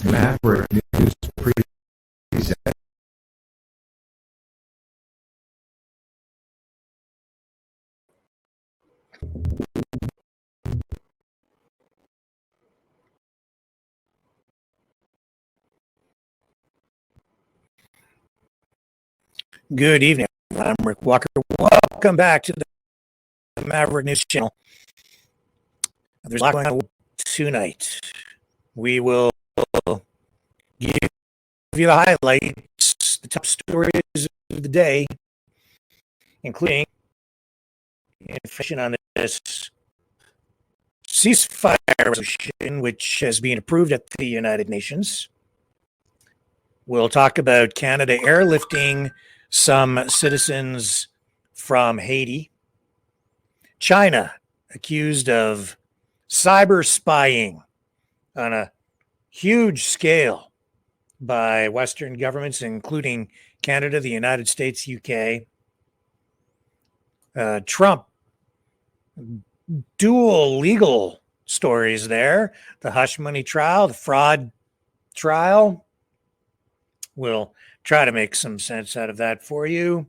Maverick News presents. Good evening. I'm Rick Walker. Welcome back to the Maverick News Channel. There's a lot going on tonight. We will give you the highlights, the top stories of the day, including information on this ceasefire resolution, which has been approved at the United Nations. We'll talk about Canada airlifting some citizens from Haiti. China accused of cyber spying on a huge scale by Western governments, including Canada, the United States, UK. Trump, dual legal stories there. The hush money trial, the fraud trial. We'll try to make some sense out of that for you.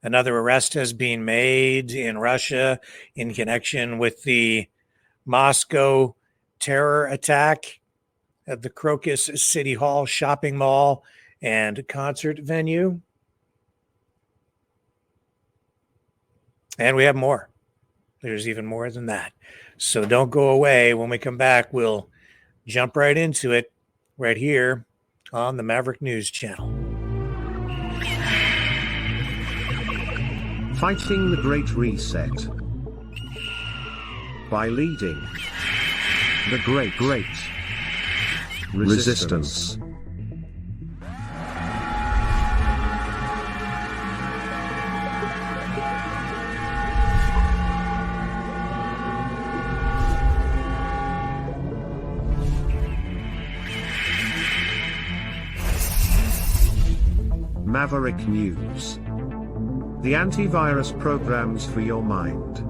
Another arrest has been made in Russia in connection with the Moscow terror attack at the Crocus City Hall shopping mall and concert venue. And we have more. There's even more than that. So don't go away. When we come back, we'll jump right into it right here on the Maverick News Channel. Fighting the Great Reset by leading the Great Resistance. Maverick News. The antivirus programs for your mind.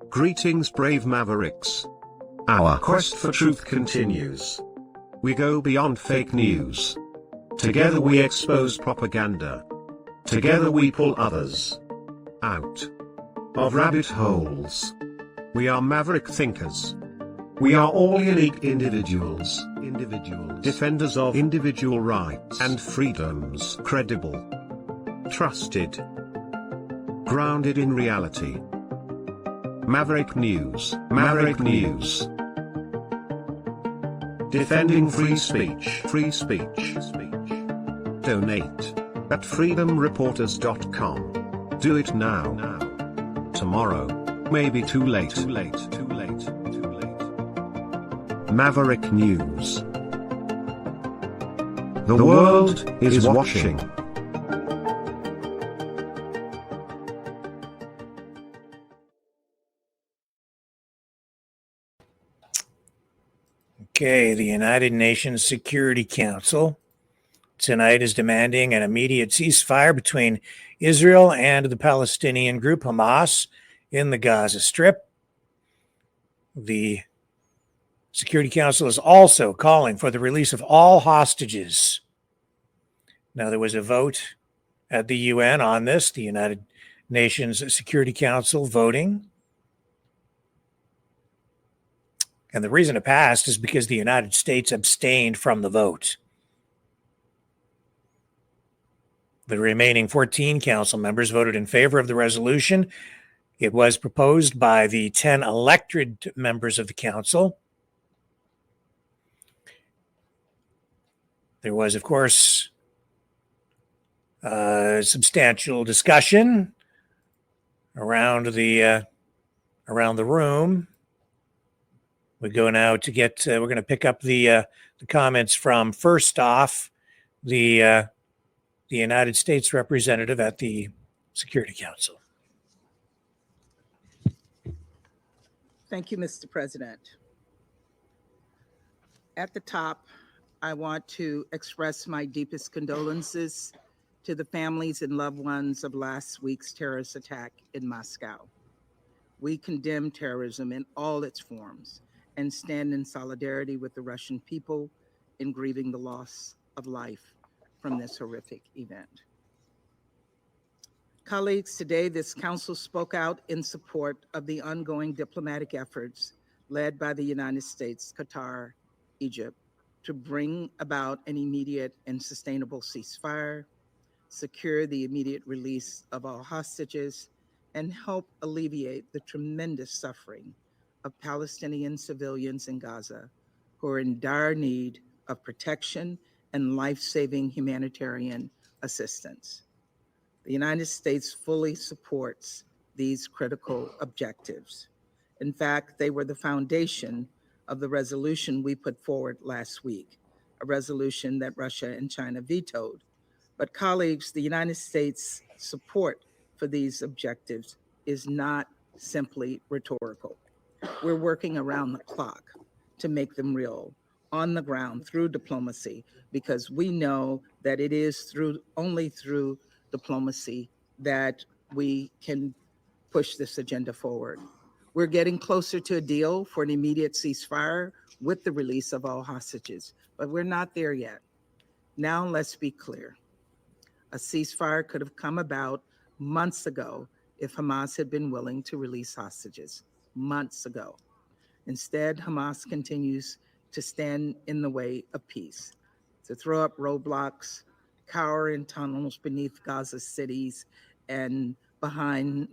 Greetings, brave Mavericks. Our quest for truth continues. We go beyond fake news. Together we expose propaganda. Together we pull others out of rabbit holes. We are maverick thinkers. We are all unique individuals, defenders of individual rights and freedoms, credible, trusted, grounded in reality. Maverick News, defending free speech, Donate at freedomreporters.com. Do it now. Tomorrow may be too late. Maverick News. The world is watching. Okay, the United Nations Security Council tonight is demanding an immediate ceasefire between Israel and the Palestinian group Hamas in the Gaza Strip. The Security Council is also calling for the release of all hostages. Now, there was a vote at the UN on this, the United Nations Security Council voting. And the reason it passed is because the United States abstained from the vote. The remaining 14 council members voted in favor of the resolution. It was proposed by the 10 elected members of the council. There was, of course, substantial discussion around the room. We go now to get. We're going to pick up the comments from, first off, the United States representative at the Security Council. Thank you, Mr. President. At the top, I want to express my deepest condolences to the families and loved ones of last week's terrorist attack in Moscow. We condemn terrorism in all its forms and stand in solidarity with the Russian people in grieving the loss of life from this horrific event. Colleagues, today this council spoke out in support of the ongoing diplomatic efforts led by the United States, Qatar, Egypt, to bring about an immediate and sustainable ceasefire, secure the immediate release of all hostages, and help alleviate the tremendous suffering of Palestinian civilians in Gaza who are in dire need of protection and life-saving humanitarian assistance. The United States fully supports these critical objectives. In fact, they were the foundation of the resolution we put forward last week, a resolution that Russia and China vetoed. But colleagues, the United States' support for these objectives is not simply rhetorical. We're working around the clock to make them real, on the ground, through diplomacy, because we know that it is only through diplomacy that we can push this agenda forward. We're getting closer to a deal for an immediate ceasefire with the release of all hostages, but we're not there yet. Now, let's be clear. A ceasefire could have come about months ago if Hamas had been willing to release hostages, months ago. Instead, Hamas continues to stand in the way of peace, to throw up roadblocks, cower in tunnels beneath Gaza cities and behind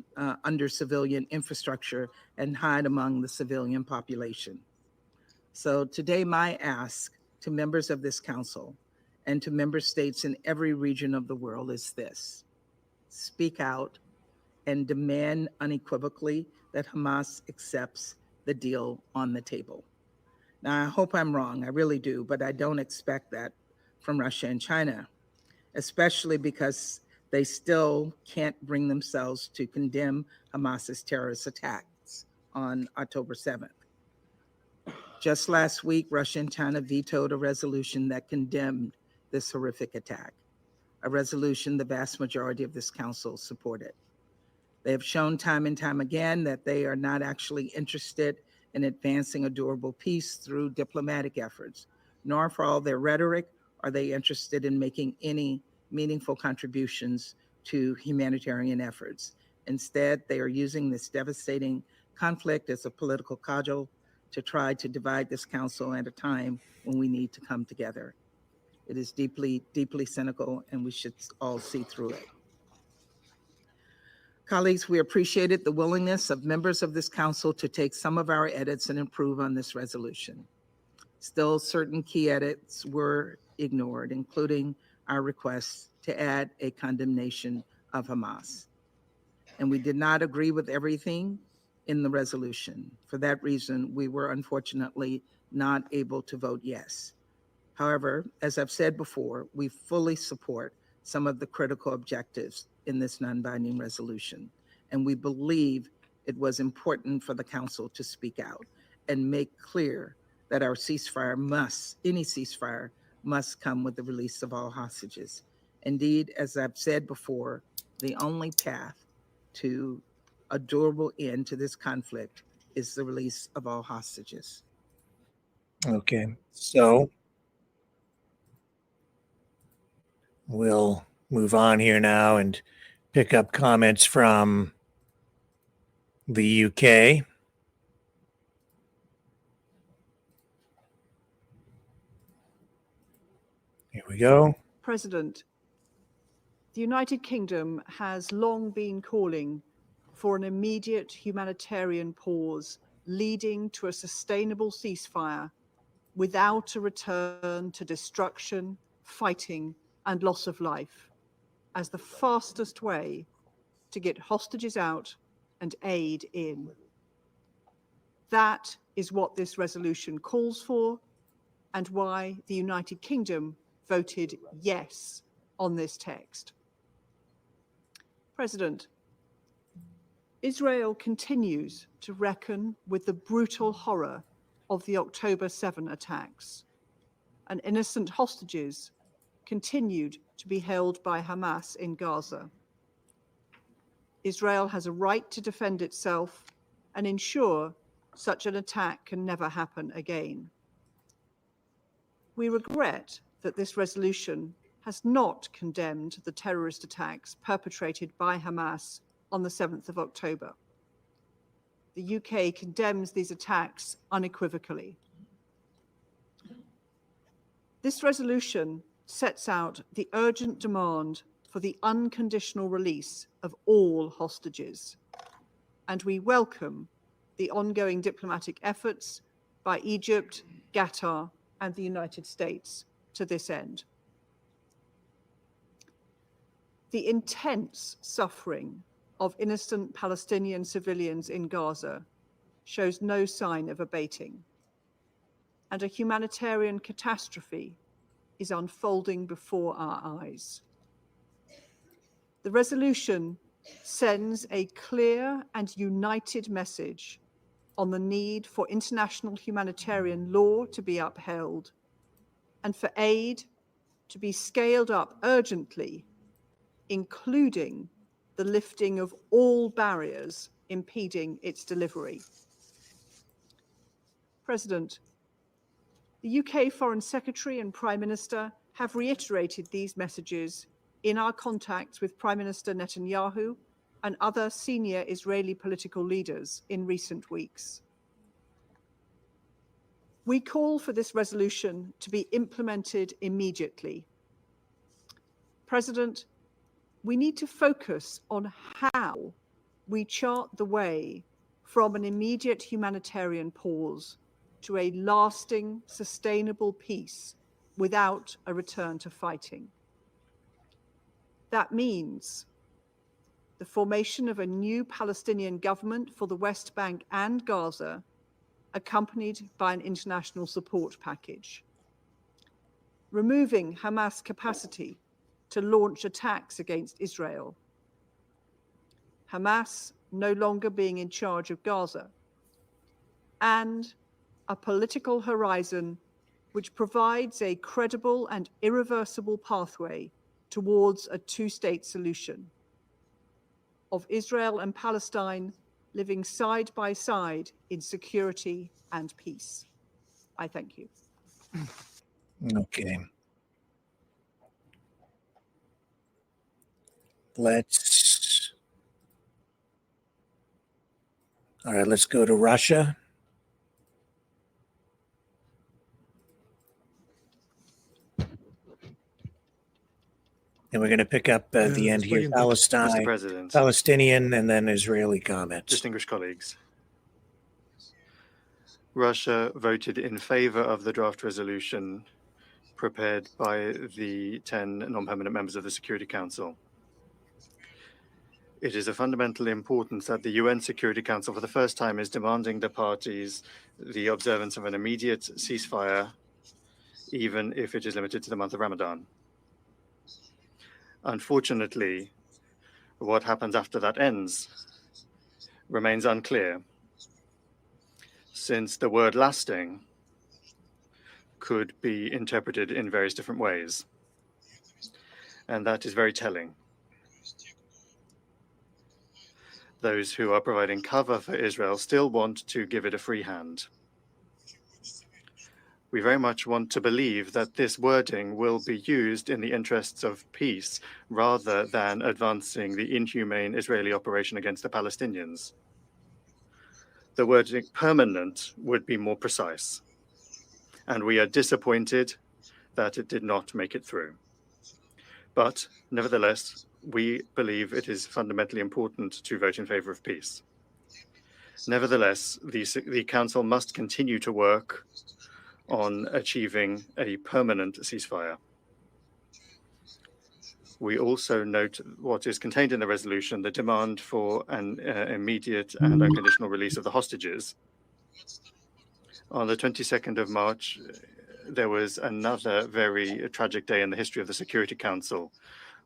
under civilian infrastructure and hide among the civilian population. So today, my ask to members of this council and to member states in every region of the world is this: speak out and demand unequivocally that Hamas accepts the deal on the table. Now, I hope I'm wrong, I really do, but I don't expect that from Russia and China, especially because they still can't bring themselves to condemn Hamas's terrorist attacks on October 7th. Just last week, Russia and China vetoed a resolution that condemned this horrific attack, a resolution the vast majority of this council supported. They have shown time and time again that they are not actually interested in advancing a durable peace through diplomatic efforts, nor for all their rhetoric are they interested in making any meaningful contributions to humanitarian efforts. Instead, they are using this devastating conflict as a political cudgel to try to divide this council at a time when we need to come together. It is deeply, deeply cynical, and we should all see through it. Colleagues, we appreciated the willingness of members of this council to take some of our edits and improve on this resolution. Still, certain key edits were ignored, including our request to add a condemnation of Hamas. And we did not agree with everything in the resolution. For that reason, we were unfortunately not able to vote yes. However, as I've said before, we fully support some of the critical objectives in this non-binding resolution. And we believe it was important for the council to speak out and make clear that any ceasefire must come with the release of all hostages. Indeed, as I've said before, the only path to a durable end to this conflict is the release of all hostages. Okay, so we'll move on here now and pick up comments from the UK. Here we go. President, the United Kingdom has long been calling for an immediate humanitarian pause leading to a sustainable ceasefire without a return to destruction, fighting, and loss of life as the fastest way to get hostages out and aid in. That is what this resolution calls for and why the United Kingdom voted yes on this text. President, Israel continues to reckon with the brutal horror of the October 7 attacks, and innocent hostages continued to be held by Hamas in Gaza. Israel has a right to defend itself and ensure such an attack can never happen again. We regret that this resolution has not condemned the terrorist attacks perpetrated by Hamas on the 7th of October. The UK condemns these attacks unequivocally. This resolution sets out the urgent demand for the unconditional release of all hostages, and we welcome the ongoing diplomatic efforts by Egypt, Qatar, and the United States to this end. The intense suffering of innocent Palestinian civilians in Gaza shows no sign of abating, and a humanitarian catastrophe is unfolding before our eyes. The resolution sends a clear and united message on the need for international humanitarian law to be upheld and for aid to be scaled up urgently, including the lifting of all barriers impeding its delivery. President, the UK Foreign Secretary and Prime Minister have reiterated these messages in our contacts with Prime Minister Netanyahu and other senior Israeli political leaders in recent weeks. We call for this resolution to be implemented immediately. President, we need to focus on how we chart the way from an immediate humanitarian pause to a lasting, sustainable peace without a return to fighting. That means the formation of a new Palestinian government for the West Bank and Gaza, accompanied by an international support package. Removing Hamas capacity to launch attacks against Israel. Hamas no longer being in charge of Gaza. And a political horizon which provides a credible and irreversible pathway towards a two-state solution of Israel and Palestine living side by side in security and peace. I thank you. Okay. Let's go to Russia. And we're going to pick up at the end here, Mr. President, Palestinian, and then Israeli comments. distinguished colleagues. Russia voted in favor of the draft resolution prepared by the 10 non-permanent members of the Security Council. It is of fundamental importance that the UN Security Council for the first time is demanding the parties the observance of an immediate ceasefire, even if it is limited to the month of Ramadan. Unfortunately, what happens after that ends remains unclear, since the word lasting could be interpreted in various different ways. And that is very telling. Those who are providing cover for Israel still want to give it a free hand. We very much want to believe that this wording will be used in the interests of peace rather than advancing the inhumane Israeli operation against the Palestinians. The wording permanent would be more precise, and we are disappointed that it did not make it through. But nevertheless, we believe it is fundamentally important to vote in favor of peace. Nevertheless, the Council must continue to work on achieving a permanent ceasefire. We also note what is contained in the resolution, the demand for an immediate and unconditional release of the hostages. On the 22nd of March, there was another very tragic day in the history of the Security Council,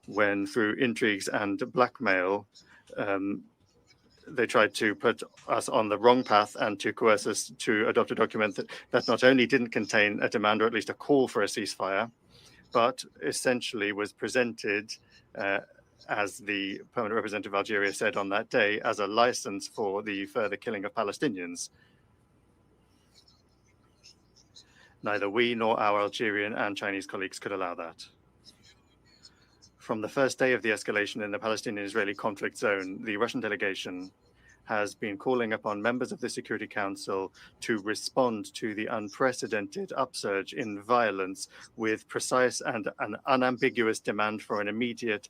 when through intrigues and blackmail, they tried to put us on the wrong path and to coerce us to adopt a document that not only didn't contain a demand or at least a call for a ceasefire, but essentially was presented, as the permanent representative of Algeria said on that day, as a license for the further killing of Palestinians. Neither we nor our Algerian and Chinese colleagues could allow that. From the first day of the escalation in the Palestinian-Israeli conflict zone, the Russian delegation has been calling upon members of the Security Council to respond to the unprecedented upsurge in violence with precise and an unambiguous demand for an immediate,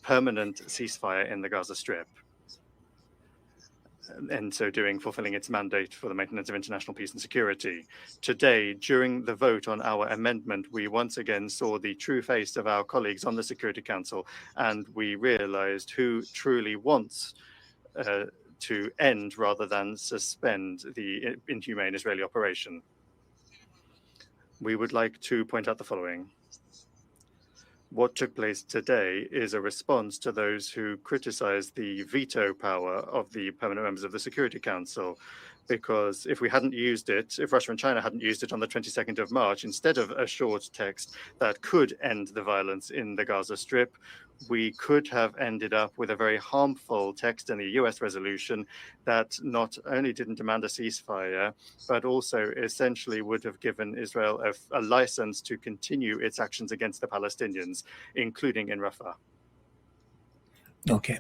permanent ceasefire in the Gaza Strip. In so doing, fulfilling its mandate for the maintenance of international peace and security. Today, during the vote on our amendment, we once again saw the true face of our colleagues on the Security Council, and we realized who truly wants to end rather than suspend the inhumane Israeli operation. We would like to point out the following. What took place today is a response to those who criticize the veto power of the permanent members of the Security Council, because if we hadn't used it, if Russia and China hadn't used it on the 22nd of March, instead of a short text that could end the violence in the Gaza Strip, we could have ended up with a very harmful text in the US resolution that not only didn't demand a ceasefire, but also essentially would have given Israel a license to continue its actions against the Palestinians, including in Rafah. Okay.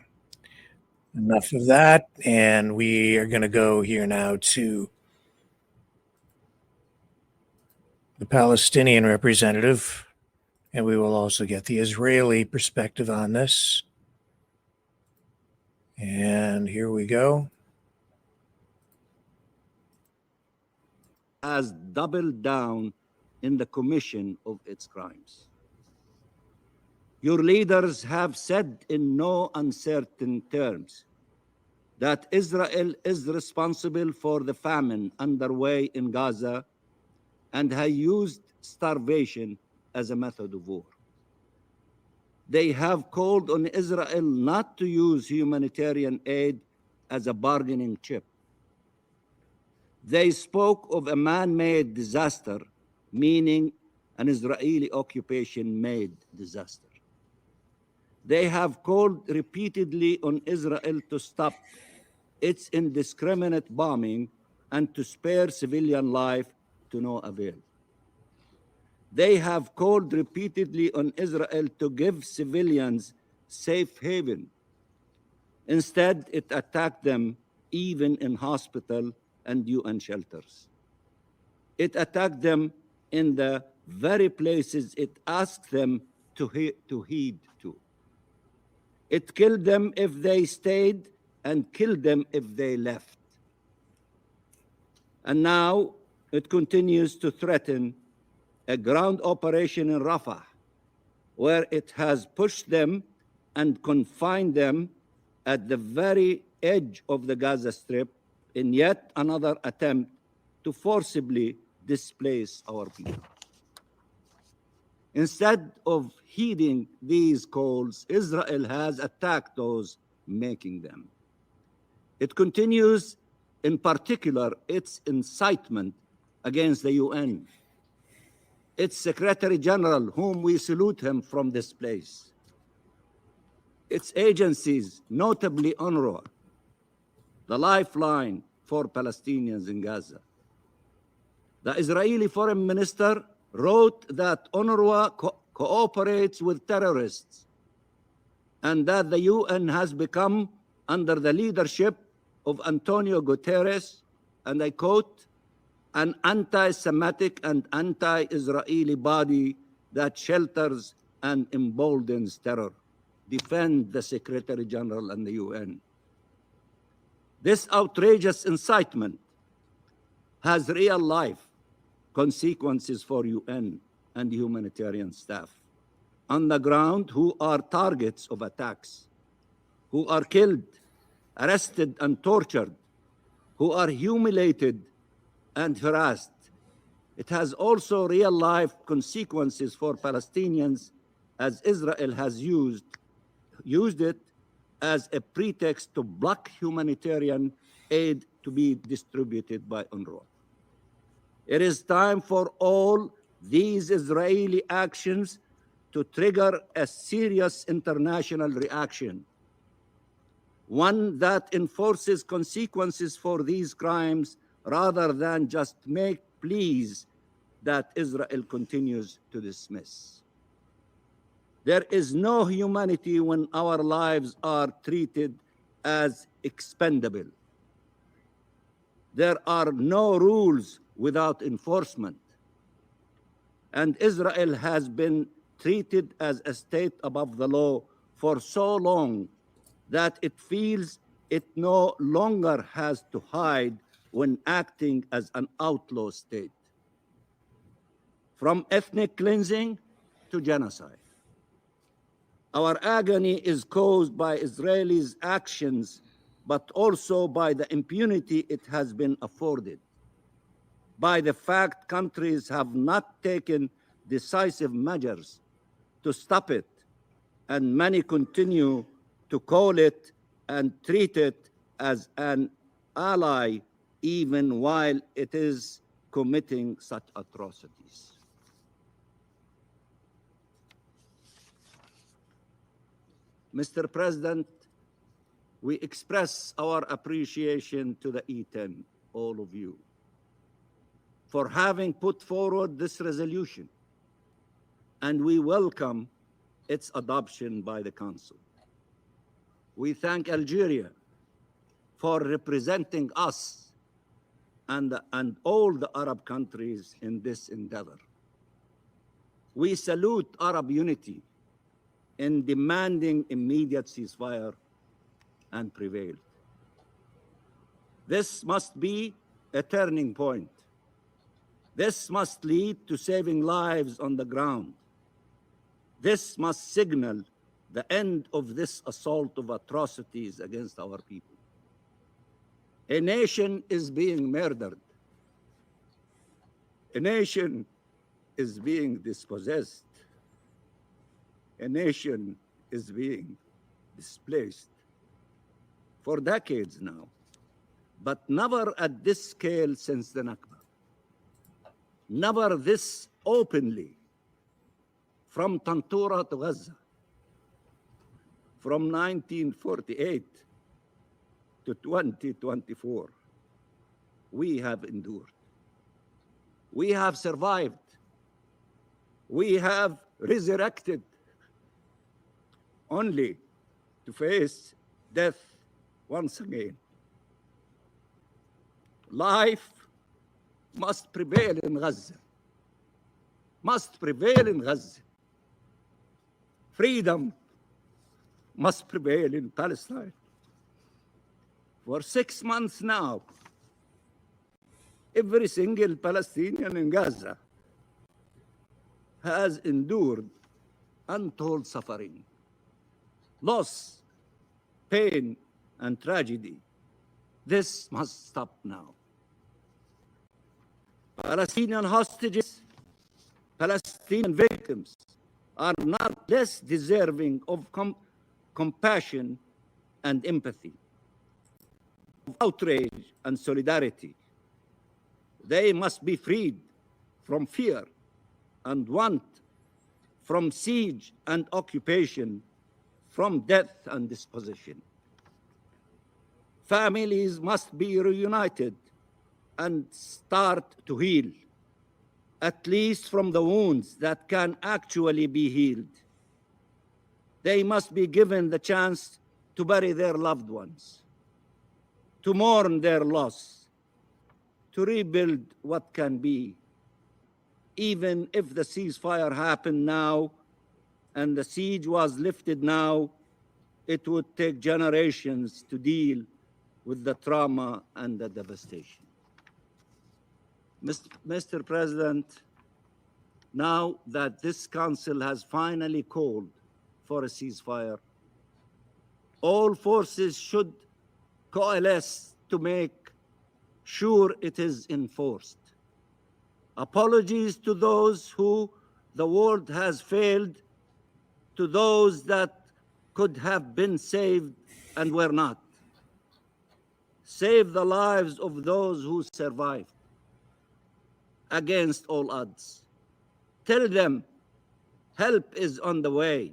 Enough of that. And we are going to go here now to the Palestinian representative. And we will also get the Israeli perspective on this. And here we go. Has doubled down in the commission of its crimes. Your leaders have said in no uncertain terms that Israel is responsible for the famine underway in Gaza and has used starvation as a method of war. They have called on Israel not to use humanitarian aid as a bargaining chip. They spoke of a man-made disaster, meaning an Israeli occupation-made disaster. They have called repeatedly on Israel to stop its indiscriminate bombing and to spare civilian life to no avail. They have called repeatedly on Israel to give civilians safe haven. Instead, it attacked them even in hospital and UN shelters. It attacked them in the very places it asked them to heed to. It killed them if they stayed and killed them if they left. And now it continues to threaten a ground operation in Rafah, where it has pushed them and confined them at the very edge of the Gaza Strip in yet another attempt to forcibly displace our people. Instead of heeding these calls, Israel has attacked those making them. It continues, in particular, its incitement against the UN, its Secretary General, whom we salute him from this place, its agencies, notably UNRWA, the lifeline for Palestinians in Gaza. The Israeli foreign minister wrote that UNRWA cooperates with terrorists and that the UN has become, under the leadership of Antonio Guterres, and I quote, an anti-Semitic and anti-Israeli body that shelters and emboldens terror. Defend the Secretary General and the UN. This outrageous incitement has real life consequences for UN and humanitarian staff on the ground who are targets of attacks, who are killed, arrested, and tortured, who are humiliated and harassed. It has also real life consequences for Palestinians, as Israel has used it as a pretext to block humanitarian aid to be distributed by UNRWA. It is time for all these Israeli actions to trigger a serious international reaction, one that enforces consequences for these crimes rather than just make pleas that Israel continues to dismiss. There is no humanity when our lives are treated as expendable. There are no rules without enforcement. And Israel has been treated as a state above the law for so long that it feels it no longer has to hide when acting as an outlaw state. From ethnic cleansing to genocide. Our agony is caused by Israelis' actions, but also by the impunity it has been afforded, by the fact countries have not taken decisive measures to stop it, and many continue to call it and treat it as an ally even while it is committing such atrocities. Mr. President, we express our appreciation to the E10, all of you, for having put forward this resolution, and we welcome its adoption by the Council. We thank Algeria for representing us and all the Arab countries in this endeavor. We salute Arab unity in demanding immediate ceasefire and prevail. This must be a turning point. This must lead to saving lives on the ground. This must signal the end of this assault of atrocities against our people. A nation is being murdered. A nation is being dispossessed. A nation is being displaced for decades now, but never at this scale since the Nakba. Never this openly, from Tantura to Gaza, from 1948 to 2024, we have endured. We have survived. We have resurrected only to face death once again. Life must prevail in Gaza. Must prevail in Gaza. Freedom must prevail in Palestine. For 6 months now, every single Palestinian in Gaza has endured untold suffering, loss, pain, and tragedy. This must stop now. Palestinian hostages, Palestinian victims are not less deserving of compassion and empathy, of outrage and solidarity. They must be freed from fear, and want, from siege and occupation, from death and disposition. Families must be reunited and start to heal, at least from the wounds that can actually be healed. They must be given the chance to bury their loved ones, to mourn their loss, to rebuild what can be. Even if the ceasefire happened now and the siege was lifted now, it would take generations to deal with the trauma and the devastation. Mr. President, now that this council has finally called for a ceasefire, all forces should coalesce to make sure it is enforced. Apologies to those who the world has failed, to those that could have been saved and were not. Save the lives of those who survived against all odds. Tell them help is on the way.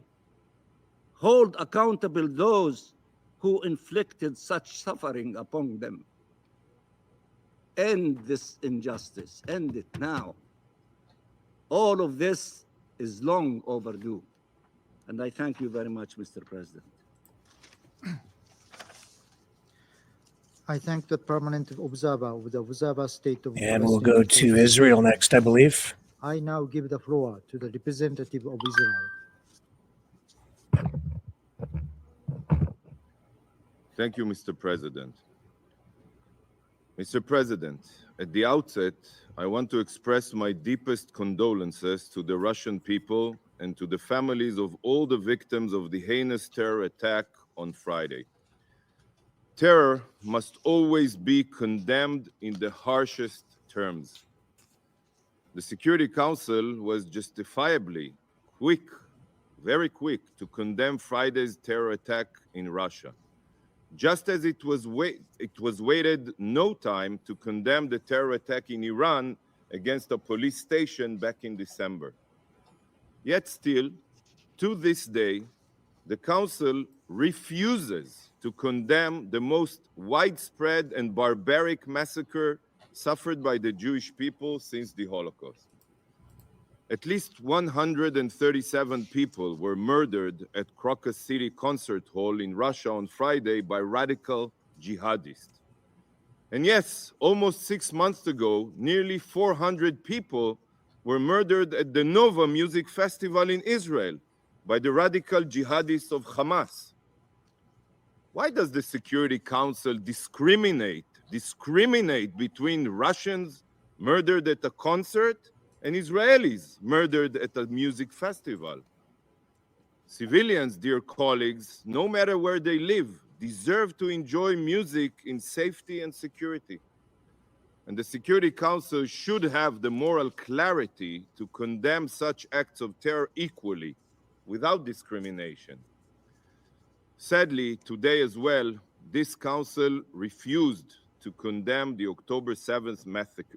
Hold accountable those who inflicted such suffering upon them. End this injustice. End it now. All of this is long overdue. And I thank you very much, Mr. President. I thank the permanent observer of the observer state of And we'll Palestine. go to Israel next, I believe. I now give the floor to the representative of Israel. Thank you, Mr. President. Mr. President, at the outset, I want to express my deepest condolences to the Russian people and to the families of all the victims of the heinous terror attack on Friday. Terror must always be condemned in the harshest terms. The Security Council was justifiably quick, very quick, to condemn Friday's terror attack in Russia, just as it was waited no time to condemn the terror attack in Iran against a police station back in December. Yet still, to this day, the Council refuses to condemn the most widespread and barbaric massacre suffered by the Jewish people since the Holocaust. At least 137 people were murdered at Crocus City Concert Hall in Russia on Friday by radical jihadists. And yes, almost 6 months ago, nearly 400 people were murdered at the Nova Music Festival in Israel by the radical jihadists of Hamas. Why does the Security Council discriminate between Russians murdered at a concert and Israelis murdered at a music festival? Civilians, dear colleagues, no matter where they live, deserve to enjoy music in safety and security. And the Security Council should have the moral clarity to condemn such acts of terror equally, without discrimination. Sadly, today as well, this council refused to condemn the October 7th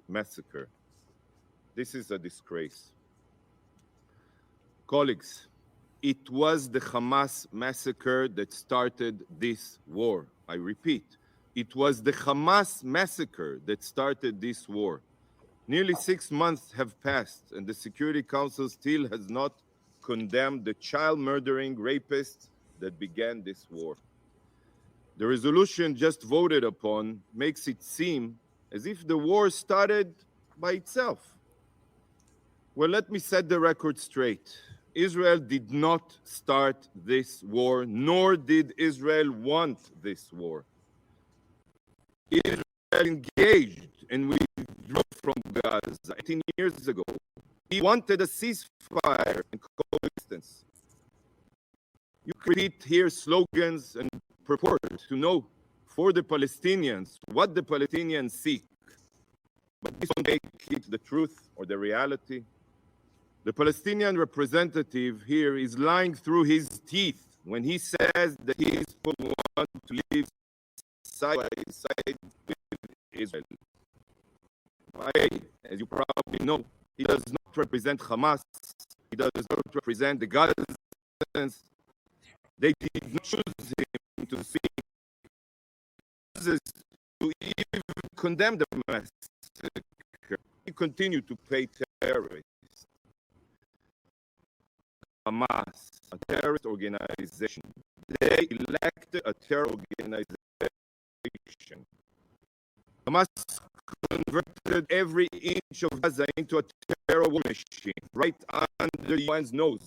massacre. This is a disgrace. Colleagues, it was the Hamas massacre that started this war. I repeat, it was the Hamas massacre that started this war. Nearly 6 months have passed, and the Security Council still has not condemned the child-murdering rapists that began this war. The resolution just voted upon makes it seem as if the war started by itself. Well, let me set the record straight. Israel did not start this war, nor did Israel want this war. Israel engaged and withdrew from Gaza 18 years ago. He wanted a ceasefire and coexistence. You repeat here slogans and purport to know for the Palestinians what the Palestinians seek. But this won't make it the truth or the reality. The Palestinian representative here is lying through his teeth when he says that his people want to live side by side with Israel. Why, as you probably know, he does not represent Hamas. He does not represent the Gazans. They did not choose him to speak to even condemn the massacre. He continued to pay terrorists. Hamas, a terrorist organization. They elected a terror organization. Hamas converted every inch of Gaza into a terror war machine, right under the UN's nose.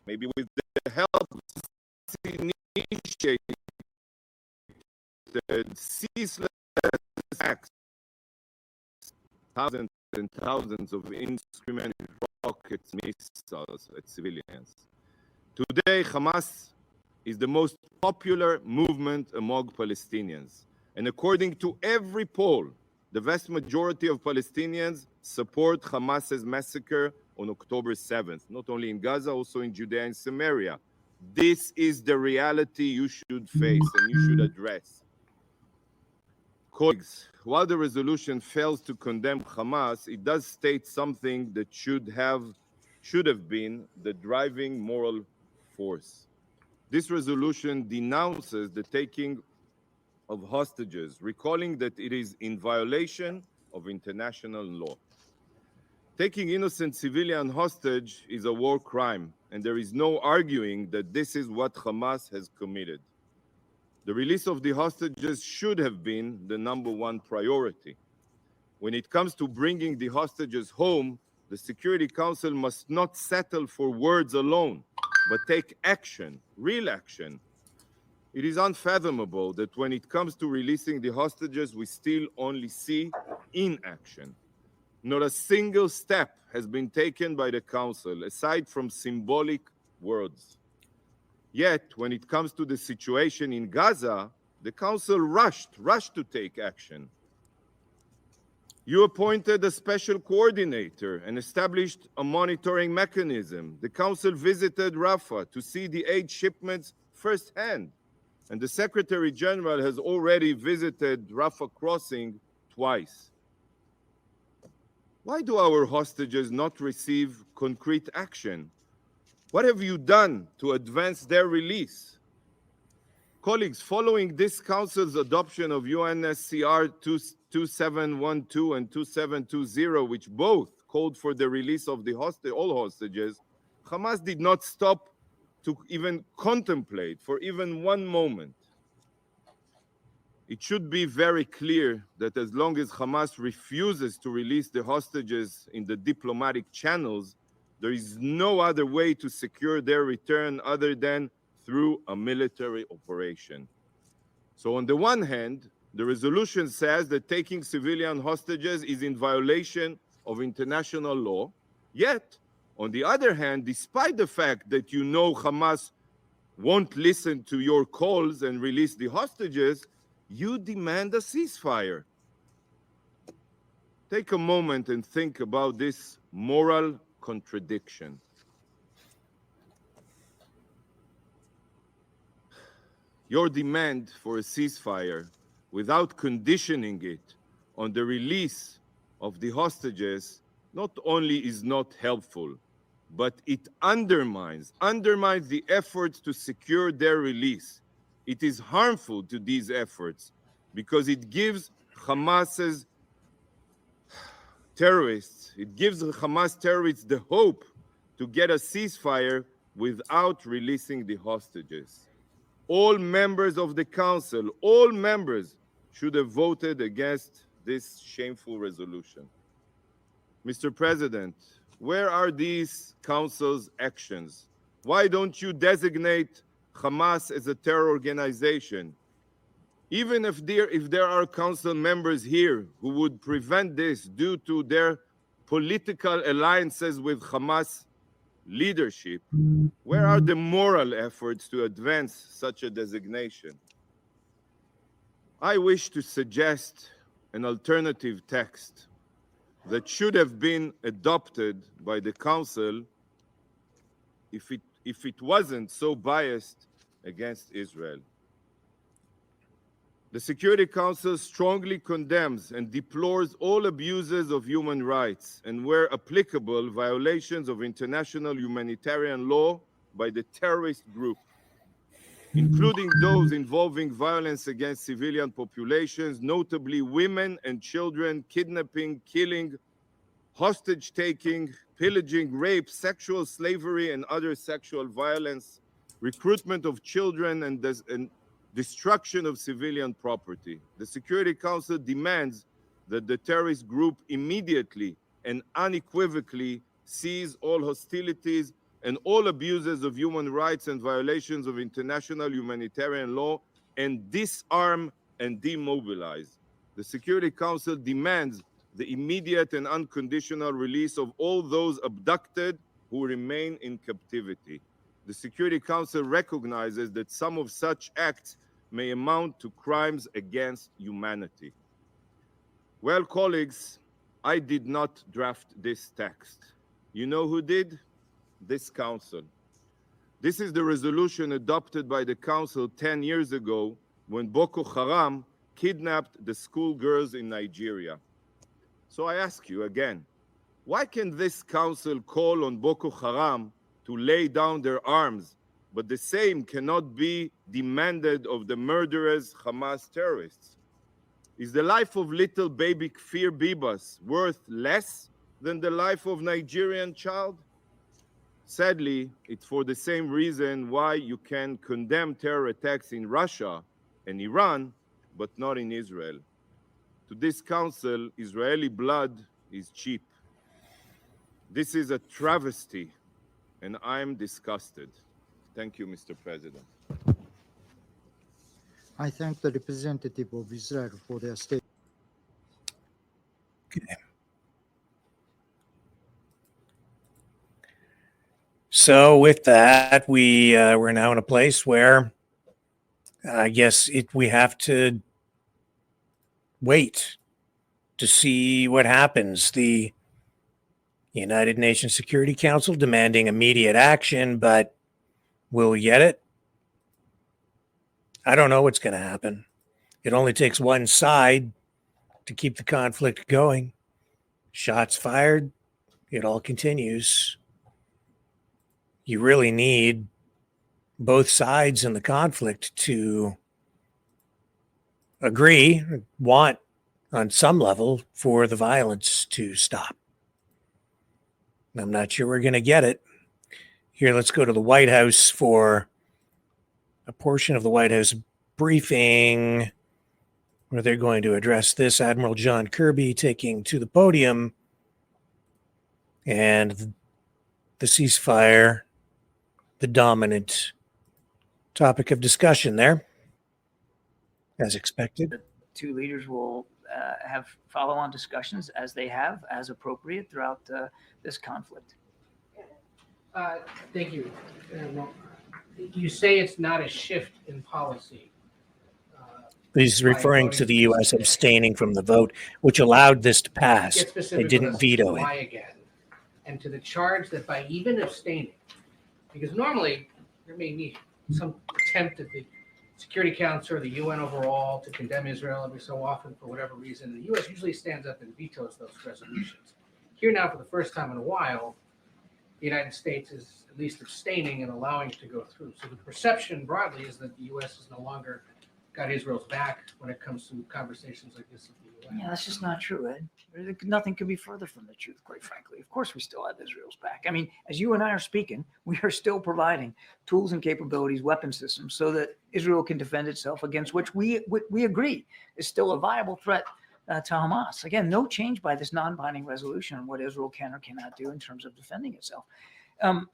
Maybe with the help of initiated ceaseless attacks, thousands and thousands of indiscriminate rockets, missiles at civilians. Today, Hamas is the most popular movement among Palestinians. And according to every poll, the vast majority of Palestinians support Hamas's massacre on October 7th, not only in Gaza, also in Judea and Samaria. This is the reality you should face and you should address. Colleagues, while the resolution fails to condemn Hamas, it does state something that should have been the driving moral force. This resolution denounces the taking of hostages, recalling that it is in violation of international law. Taking innocent civilian hostage is a war crime, and there is no arguing that this is what Hamas has committed. The release of the hostages should have been the #1 priority. When it comes to bringing the hostages home, the Security Council must not settle for words alone, but take action, real action. It is unfathomable that when it comes to releasing the hostages, we still only see inaction. Not a single step has been taken by the Council, aside from symbolic words. Yet, when it comes to the situation in Gaza, the Council rushed to take action. You appointed a special coordinator and established a monitoring mechanism. The Council visited Rafah to see the aid shipments firsthand. And the Secretary General has already visited Rafah crossing twice. Why do our hostages not receive concrete action? What have you done to advance their release? Colleagues, following this Council's adoption of UNSCR 2712 and 2720, which both called for the release of all hostages, Hamas did not stop to even contemplate for even one moment. It should be very clear that as long as Hamas refuses to release the hostages in the diplomatic channels, there is no other way to secure their return other than through a military operation. So on the one hand, the resolution says that taking civilian hostages is in violation of international law. Yet, on the other hand, despite the fact that you know Hamas won't listen to your calls and release the hostages, you demand a ceasefire. Take a moment and think about this moral contradiction. Your demand for a ceasefire without conditioning it on the release of the hostages not only is not helpful, but it undermines the efforts to secure their release. It is harmful to these efforts because it gives Hamas's terrorists, the hope to get a ceasefire without releasing the hostages. All members of the Council, all members should have voted against this shameful resolution. Mr. President, where are these Council's actions? Why don't you designate Hamas as a terror organization? Even if there are Council members here who would prevent this due to their political alliances with Hamas leadership, where are the moral efforts to advance such a designation? I wish to suggest an alternative text that should have been adopted by the Council if it wasn't so biased against Israel. The Security Council strongly condemns and deplores all abuses of human rights and, where applicable, violations of international humanitarian law by the terrorist group, including those involving violence against civilian populations, notably women and children, kidnapping, killing, hostage-taking, pillaging, rape, sexual slavery, and other sexual violence, recruitment of children, and destruction of civilian property. The Security Council demands that the terrorist group immediately and unequivocally cease all hostilities and all abuses of human rights and violations of international humanitarian law and disarm and demobilize. The Security Council demands the immediate and unconditional release of all those abducted who remain in captivity. The Security Council recognizes that some of such acts may amount to crimes against humanity. Well, colleagues, I did not draft this text. You know who did? This council. This is the resolution adopted by the council 10 years ago when Boko Haram kidnapped the schoolgirls in Nigeria. So I ask you again, why can this council call on Boko Haram to lay down their arms, but the same cannot be demanded of the murderous Hamas terrorists? Is the life of little baby Kfir Bibas worth less than the life of Nigerian child? Sadly, it's for the same reason why you can condemn terror attacks in Russia and Iran, but not in Israel. To this council, Israeli blood is cheap. This is a travesty, and I'm disgusted. Thank you, Mr. President. I thank the representative of Israel for their statement. Okay. So with that, we're now in a place where I guess we have to wait to see what happens. The United Nations Security Council demanding immediate action, but will we get it? I don't know what's going to happen. It only takes one side to keep the conflict going. Shots fired, it all continues. You really need both sides in the conflict to agree, want on some level for the violence to stop. I'm not sure we're going to get it. Here, let's go to the White House for a portion of the White House briefing where they're going to address this. Admiral John Kirby taking to the podium, and the ceasefire, the dominant topic of discussion there, as expected. The two leaders will have follow-on discussions as they have, as appropriate throughout this conflict. Thank you. You say it's not a shift in policy. He's referring to the U.S. abstaining from the vote, which allowed this to pass. Get specific They didn't with us. veto Why it. again? And to the charge that by even abstaining, because normally there may be some attempt at the Security Council or the UN overall to condemn Israel every so often for whatever reason. The U.S. usually stands up and vetoes those resolutions. Here now, for the first time in a while, the United States is at least abstaining and allowing it to go through. So the perception broadly is that the U.S. has no longer got Israel's back when it comes to conversations like this with the UN. Yeah, that's just not true, Ed. Nothing could be further from the truth, quite frankly. Of course, we still have Israel's back. I mean, as you and I are speaking, we are still providing tools and capabilities, weapon systems, so that Israel can defend itself against which we agree is still a viable threat to Hamas. Again, no change by this non-binding resolution on what Israel can or cannot do in terms of defending itself.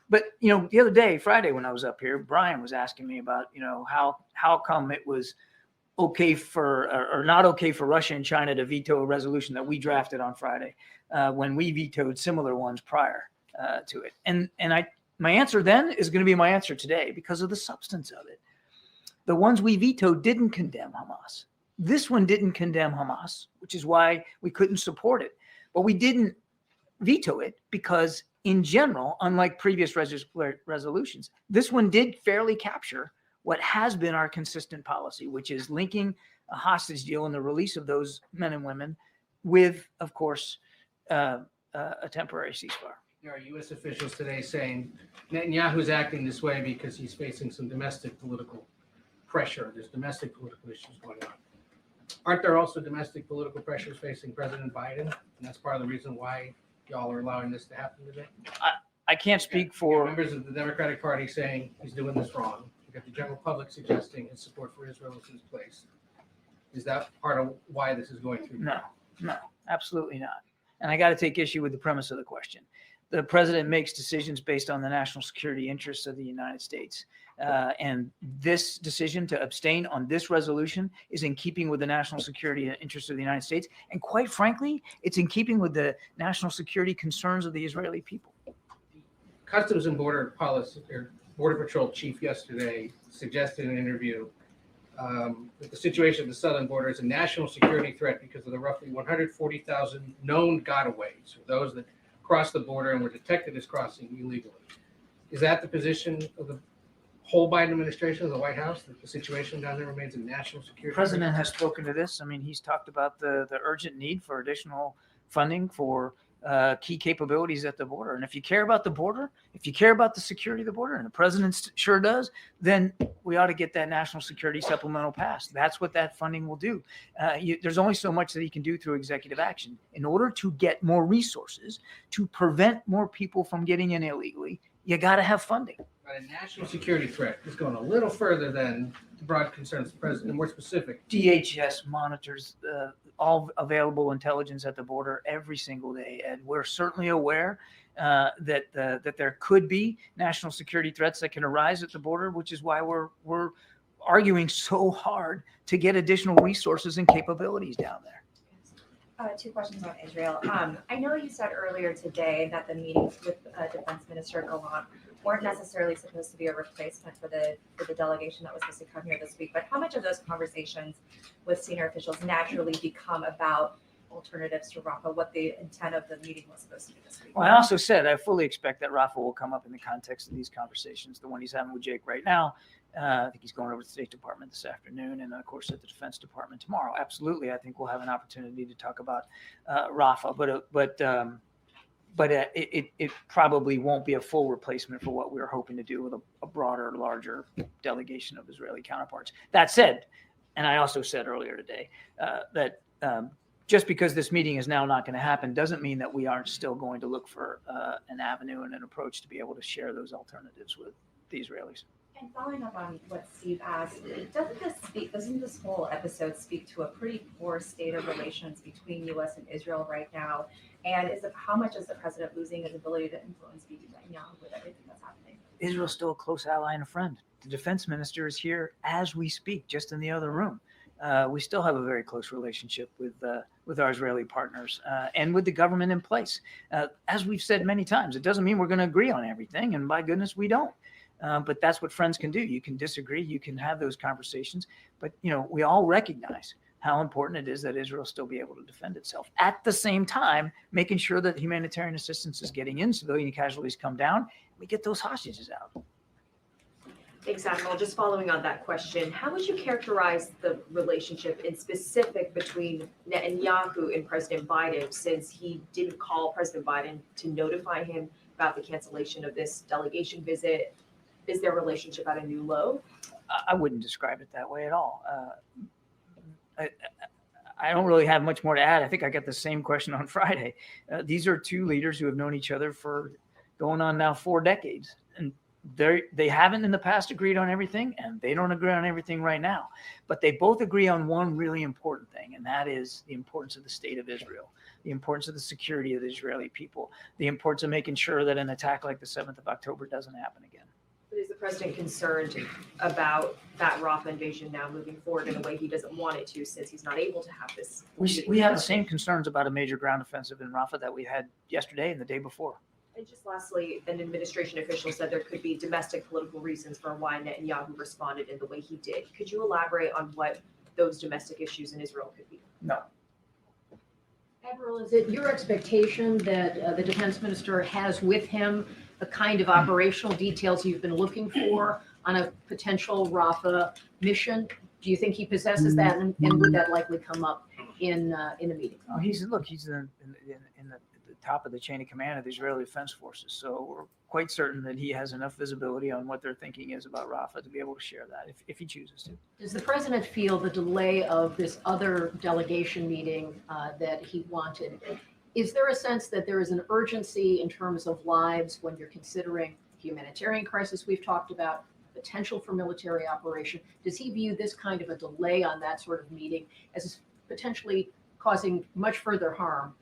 But, you know, the other day, Friday, when I was up here, Brian was asking me about, you know, how come it was okay for or not okay for Russia and China to veto a resolution that we drafted on Friday when we vetoed similar ones prior to it. And my answer then is going to be my answer today because of the substance of it. The ones we vetoed didn't condemn Hamas. This one didn't condemn Hamas, which is why we couldn't support it. But we didn't veto it because, in general, unlike previous resolutions, this one did fairly capture what has been our consistent policy, which is linking a hostage deal and the release of those men and women with, of course, a temporary ceasefire. There are U.S. officials today saying Netanyahu's acting this way because he's facing some domestic political pressure. There's domestic political issues going on. Aren't there also domestic political pressures facing President Biden? And that's part of the reason why y'all are allowing this to happen today? I can't speak for members of the Democratic Party saying he's doing this wrong. You got the general public suggesting his support for Israel is misplaced. Is that part of why this is going through? No, absolutely not. And I got to take issue with the premise of the question. The president makes decisions based on the national security interests of the United States. And this decision to abstain on this resolution is in keeping with the national security interests of the United States. And quite frankly, it's in keeping with the national security concerns of the Israeli people. Customs and Border Policy, or Border Patrol chief yesterday suggested in an interview that the situation at the southern border is a national security threat because of the roughly 140,000 known gotaways, or those that crossed the border and were detected as crossing illegally. Is that the position of the whole Biden administration, of the White House, that the situation down there remains a national security The president has spoken to this. I mean, he's talked about the urgent need for additional funding for key capabilities at the border. And if you care about the border, if you care about the security of the border, and the president sure does, then we ought to get that national security supplemental passed. That's what that funding will do. There's only so much that he can do through executive action. In order to get more resources, to prevent more people from getting in illegally, you got to have funding. But a national security threat is going a little further than the broad concerns of the president, and more specific. DHS monitors all available intelligence at the border every single day, and we're certainly aware that there could be national security threats that can arise at the border, which is why we're arguing so hard to get additional resources and capabilities down there. Two questions on Israel. I know you said earlier today that the meetings with Defense Minister Gallant weren't necessarily supposed to be a replacement for the delegation that was supposed to come here this week, but how much of those conversations with senior officials naturally become about alternatives to Rafah, what the intent of the meeting was supposed to be this week? Well, I also said I fully expect that Rafah will come up in the context of these conversations, the one he's having with Jake right now. I think he's going over to the State Department this afternoon, and of course at the Defense Department tomorrow. Absolutely, I think we'll have an opportunity to talk about Rafah, but it probably won't be a full replacement for what we were hoping to do with a broader, larger delegation of Israeli counterparts. That said, and I also said earlier today that just because this meeting is now not going to happen doesn't mean that we aren't still going to look for an avenue and an approach to be able to share those alternatives with the Israelis. And following up on what Steve asked, doesn't this whole episode speak to a pretty poor state of relations between U.S. and Israel right now? And how much is the president losing his ability to influence Bibi Netanyahu with everything that's happening? Israel's still a close ally and a friend. The defense minister is here as we speak, just in the other room. We still have a very close relationship with our Israeli partners and with the government in place. As we've said many times, it doesn't mean we're going to agree on everything, and by goodness, we don't. But that's what friends can do. You can disagree, you can have those conversations, but we all recognize how important it is that Israel still be able to defend itself. At the same time, making sure that humanitarian assistance is getting in, civilian casualties come down, we get those hostages out. Thanks, Admiral. Just following on that question, how would you characterize the relationship in specific between Netanyahu and President Biden, since he didn't call President Biden to notify him about the cancellation of this delegation visit? Is their relationship at a new low? I wouldn't describe it that way at all. I don't really have much more to add. I think I got the same question on Friday. These are two leaders who have known each other for going on now 4 decades. And they haven't in the past agreed on everything, and they don't agree on everything right now. But they both agree on one really important thing, and that is the importance of the state of Israel, the importance of the security of the Israeli people, the importance of making sure that an attack like the 7th of October doesn't happen again. But is the president concerned about that Rafah invasion now moving forward in a way he doesn't want it to, since he's not able to have this? We have the same concerns about a major ground offensive in Rafah that we had yesterday and the day before. And just lastly, an administration official said there could be domestic political reasons for why Netanyahu responded in the way he did. Could you elaborate on what those domestic issues in Israel could be? No. Admiral, is it your expectation that the defense minister has with him the kind of operational details you've been looking for on a potential Rafah mission? Do you think he possesses that, and would that likely come up in the meeting? Oh, he's in the top of the chain of command of the Israeli Defense Forces, so we're quite certain that he has enough visibility on what their thinking is about Rafah to be able to share that if he chooses to. Does the president feel the delay of this other delegation meeting that he wanted? Is there a sense that there is an urgency in terms of lives when you're considering humanitarian crisis we've talked about, potential for military operation? Does he view this kind of a delay on that sort of meeting as potentially causing much further harm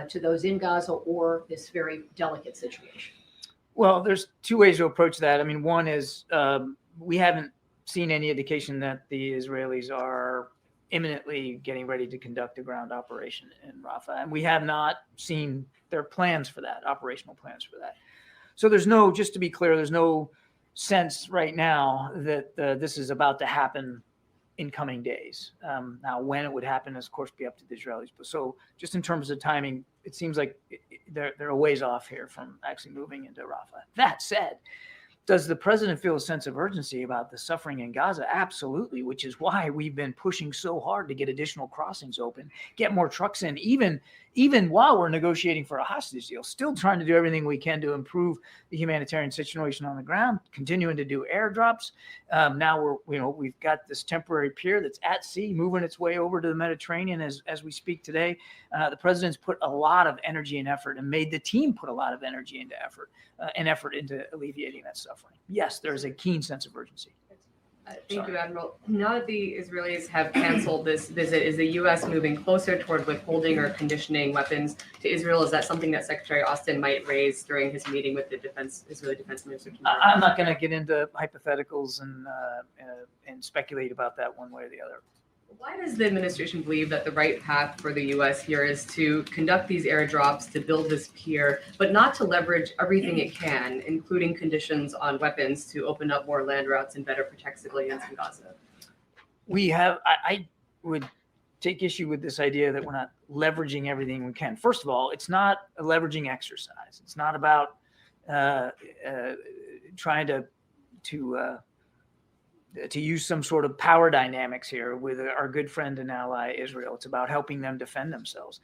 to those in Gaza or this very delicate situation? Well, there's two ways to approach that. I mean, one is we haven't seen any indication that the Israelis are imminently getting ready to conduct a ground operation in Rafah, and we have not seen their plans for that, operational plans for that. So there's no, just to be clear, there's no sense right now that this is about to happen in coming days. Now, when it would happen is, of course, be up to the Israelis. But so just in terms of timing, it seems like they're a ways off here from actually moving into Rafah. That said, does the president feel a sense of urgency about the suffering in Gaza? Absolutely, which is why we've been pushing so hard to get additional crossings open, get more trucks in, even while we're negotiating for a hostage deal, still trying to do everything we can to improve the humanitarian situation on the ground, continuing to do airdrops. Now we've got this temporary pier that's at sea, moving its way over to the Mediterranean as we speak today. The president's put a lot of energy and effort and made the team put a lot of energy into effort into alleviating that suffering. Yes, there is a keen sense of urgency. Thank you, Admiral. Now that the Israelis have canceled this visit, is the U.S. moving closer toward withholding or conditioning weapons to Israel? Is that something that Secretary Austin might raise during his meeting with the Israeli Defense Minister tomorrow? I'm not going to get into hypotheticals and speculate about that one way or the other. Why does the administration believe that the right path for the U.S. here is to conduct these airdrops, to build this pier, but not to leverage everything it can, including conditions on weapons, to open up more land routes and better protect civilians in Gaza? I would take issue with this idea that we're not leveraging everything we can. First of all, it's not a leveraging exercise. It's not about trying to use some sort of power dynamics here with our good friend and ally Israel. It's about helping them defend themselves.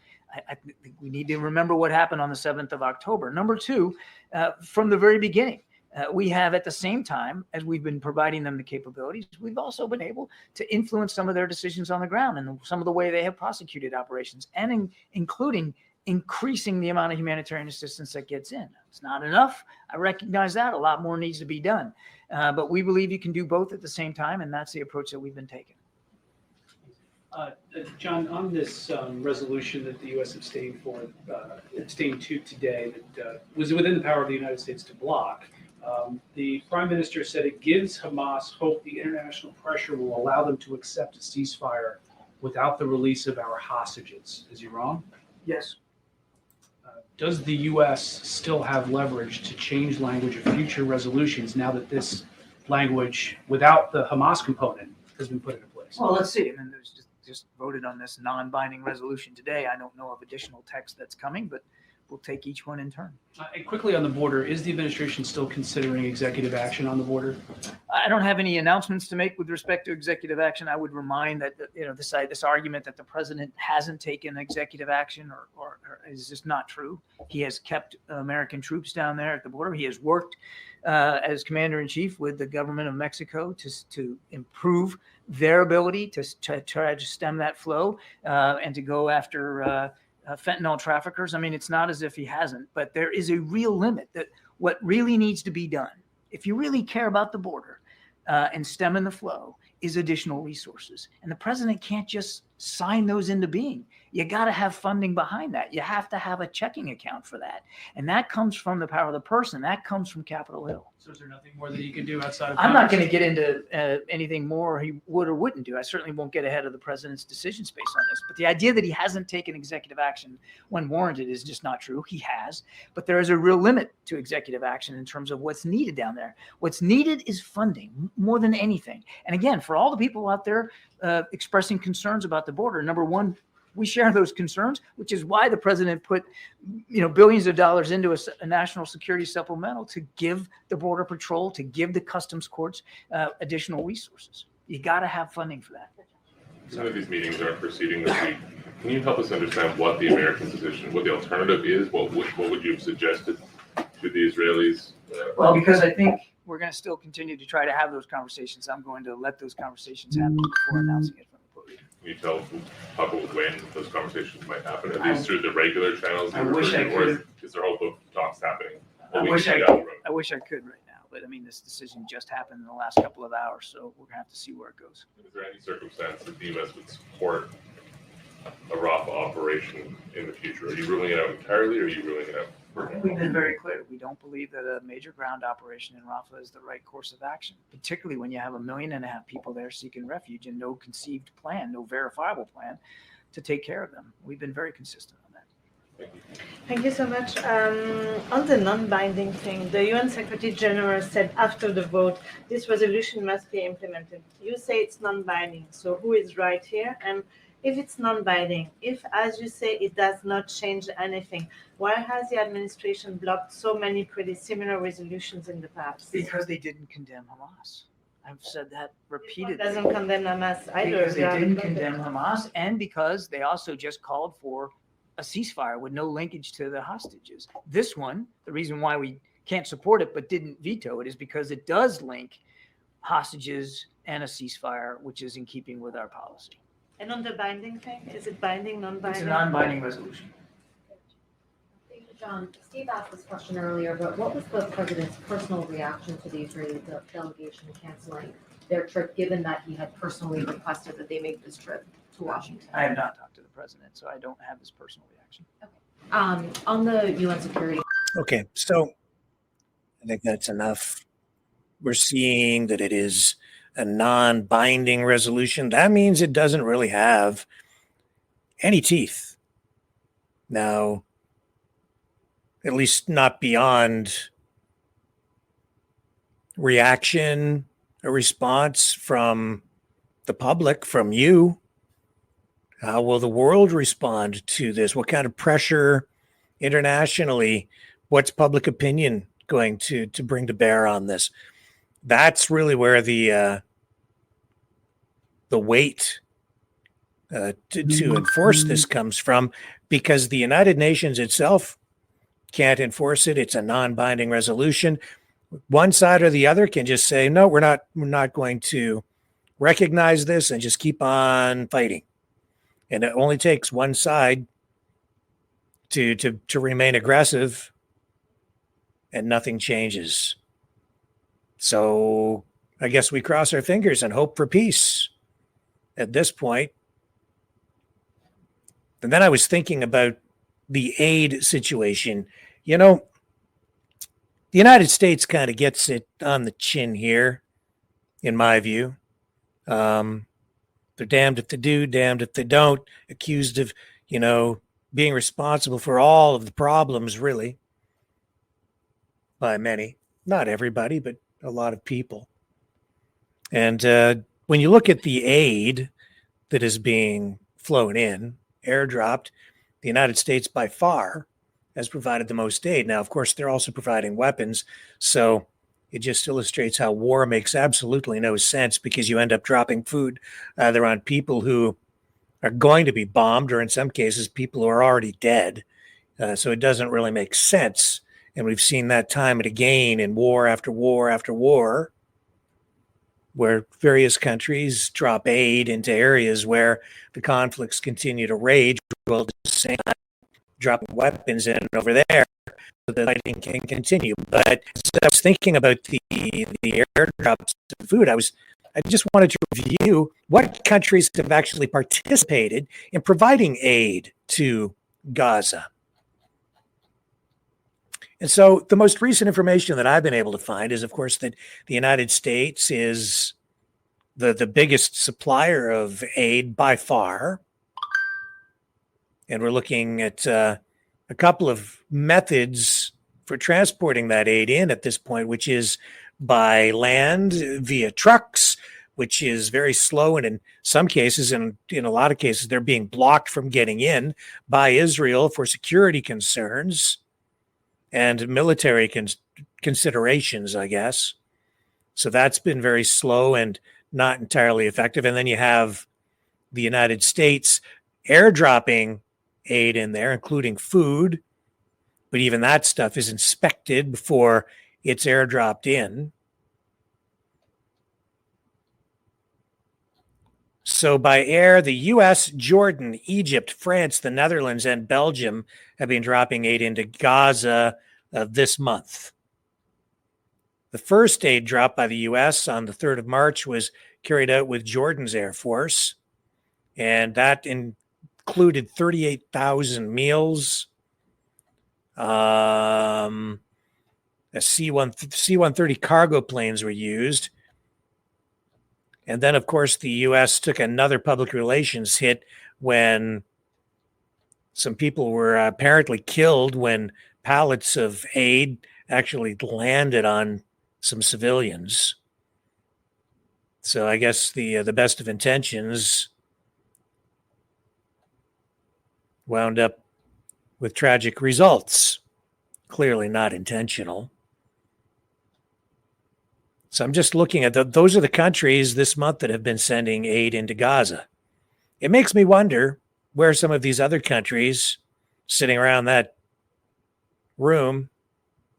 I think we need to remember what happened on the 7th of October. Number two, from the very beginning, we have, at the same time as we've been providing them the capabilities, we've also been able to influence some of their decisions on the ground and some of the way they have prosecuted operations, and including increasing the amount of humanitarian assistance that gets in. It's not enough. I recognize that. A lot more needs to be done. But we believe you can do both at the same time, and that's the approach that we've been taking. John, on this resolution that the U.S. abstained to today, that was within the power of the United States to block, the Prime Minister said it gives Hamas hope the international pressure will allow them to accept a ceasefire without the release of our hostages. Is he wrong? Yes. Does the U.S. still have leverage to change language of future resolutions now that this language, without the Hamas component, has been put into place? Well, let's see. I mean, there's just voted on this non-binding resolution today. I don't know of additional text that's coming, but we'll take each one in turn. And quickly on the border, is the administration still considering executive action on the border? I don't have any announcements to make with respect to executive action. I would remind that this argument that the president hasn't taken executive action or is just not true. He has kept American troops down there at the border. He has worked as commander in chief with the government of Mexico to improve their ability to try to stem that flow and to go after fentanyl traffickers. I mean, it's not as if he hasn't, but there is a real limit that what really needs to be done, if you really care about the border and stemming the flow, is additional resources. And the president can't just sign those into being. You got to have funding behind that. You have to have a checking account for that. And that comes from the power of the person. That comes from Capitol Hill. So is there nothing more that he can do outside of I'm not going to get into anything more he would or wouldn't do. I certainly won't get ahead of the president's decision space on this. But the idea that he hasn't taken executive action when warranted is just not true. He has. But there is a real limit to executive action in terms of what's needed down there. What's needed is funding more than anything. And again, for all the people out there expressing concerns about the border, number one, we share those concerns, which is why the president put, billions of dollars into a national security supplemental to give the Border Patrol, to give the customs courts additional resources. You got to have funding for that. Some of these meetings aren't proceeding this week. Can you help us understand what the American position, what the alternative is? What would you have suggested to the Israelis? Well, because I think we're going to still continue to try to have those conversations. I'm going to let those conversations happen before announcing it from the podium. Can you tell people when those conversations might happen? Are these through the regular channels? I wish I or could. Is there hope of talks happening? I wish I could right now, but I mean, this decision just happened in the last couple of hours, so we're going to have to see where it goes. Is there any circumstance that the U.S. would support a Rafah operation in the future? Are you ruling it out entirely, or are you ruling it out? We've been very clear. We don't believe that a major ground operation in Rafah is the right course of action, particularly when you have 1.5 million people there seeking refuge and no conceived plan, no verifiable plan to take care of them. We've been very consistent on that. Thank you so much. On the non-binding thing, the UN Secretary General said after the vote, this resolution must be implemented. You say it's non-binding, so who is right here? And if it's non-binding, if, as you say, it does not change anything, why has the administration blocked so many pretty similar resolutions in the past? Because they didn't condemn Hamas. I've said that repeatedly. It doesn't condemn Hamas either. Because they didn't condemn Hamas, and because they also just called for a ceasefire with no linkage to the hostages. This one, the reason why we can't support it but didn't veto it is because it does link hostages and a ceasefire, which is in keeping with our policy. And on the binding thing, is it binding, non-binding? It's a non-binding resolution. John, Steve asked this question earlier, but what was the president's personal reaction to the Israeli delegation canceling their trip, given that he had personally requested that they make this trip to Washington? I have not talked to the president, so I don't have his personal reaction. On the UN security. Okay, so I think that's enough. We're seeing that it is a non-binding resolution. That means it doesn't really have any teeth. Now, at least not beyond reaction, a response from the public, from you. How will the world respond to this? What kind of pressure internationally? What's public opinion going to bring to bear on this? That's really where the weight to enforce this comes from, because the United Nations itself can't enforce it. It's a non-binding resolution. One side or the other can just say, no, we're not going to recognize this and just keep on fighting. And it only takes one side to remain aggressive, and nothing changes. So I guess we cross our fingers and hope for peace at this point. And then I was thinking about the aid situation. You know, the United States kind of gets it on the chin here, in my view. They're damned if they do, damned if they don't, accused of, being responsible for all of the problems, really, by many. Not everybody, but a lot of people. And when you look at the aid that is being flown in, airdropped, the United States by far has provided the most aid. Now, of course, they're also providing weapons. So it just illustrates how war makes absolutely no sense, because you end up dropping food either on people who are going to be bombed, or in some cases, people who are already dead. So it doesn't really make sense. And we've seen that time and again in war after war after war, where various countries drop aid into areas where the conflicts continue to rage, while at the same time dropping weapons in over there so the fighting can continue. But as I was thinking about the airdrops of food, I just wanted to review what countries have actually participated in providing aid to Gaza. And so the most recent information that I've been able to find is, of course, that the United States is the biggest supplier of aid by far. And we're looking at a couple of methods for transporting that aid in at this point, which is by land via trucks, which is very slow. And in some cases, and in a lot of cases, they're being blocked from getting in by Israel for security concerns and military considerations, I guess. So that's been very slow. And not entirely effective. And then you have the United States airdropping aid in there, including food. But even that stuff is inspected before it's airdropped in. So by air, the US, Jordan, Egypt, France, the Netherlands, and Belgium have been dropping aid into Gaza this month. The first aid drop by the US on the 3rd of March was carried out with Jordan's Air Force, and that included 38,000 meals, C-130 cargo planes were used. And then, of course, the U.S. took another public relations hit when some people were apparently killed when pallets of aid actually landed on some civilians. So I guess the best of intentions wound up with tragic results. Clearly not intentional. So I'm just looking at those are the countries this month that have been sending aid into Gaza. It makes me wonder where some of these other countries sitting around that room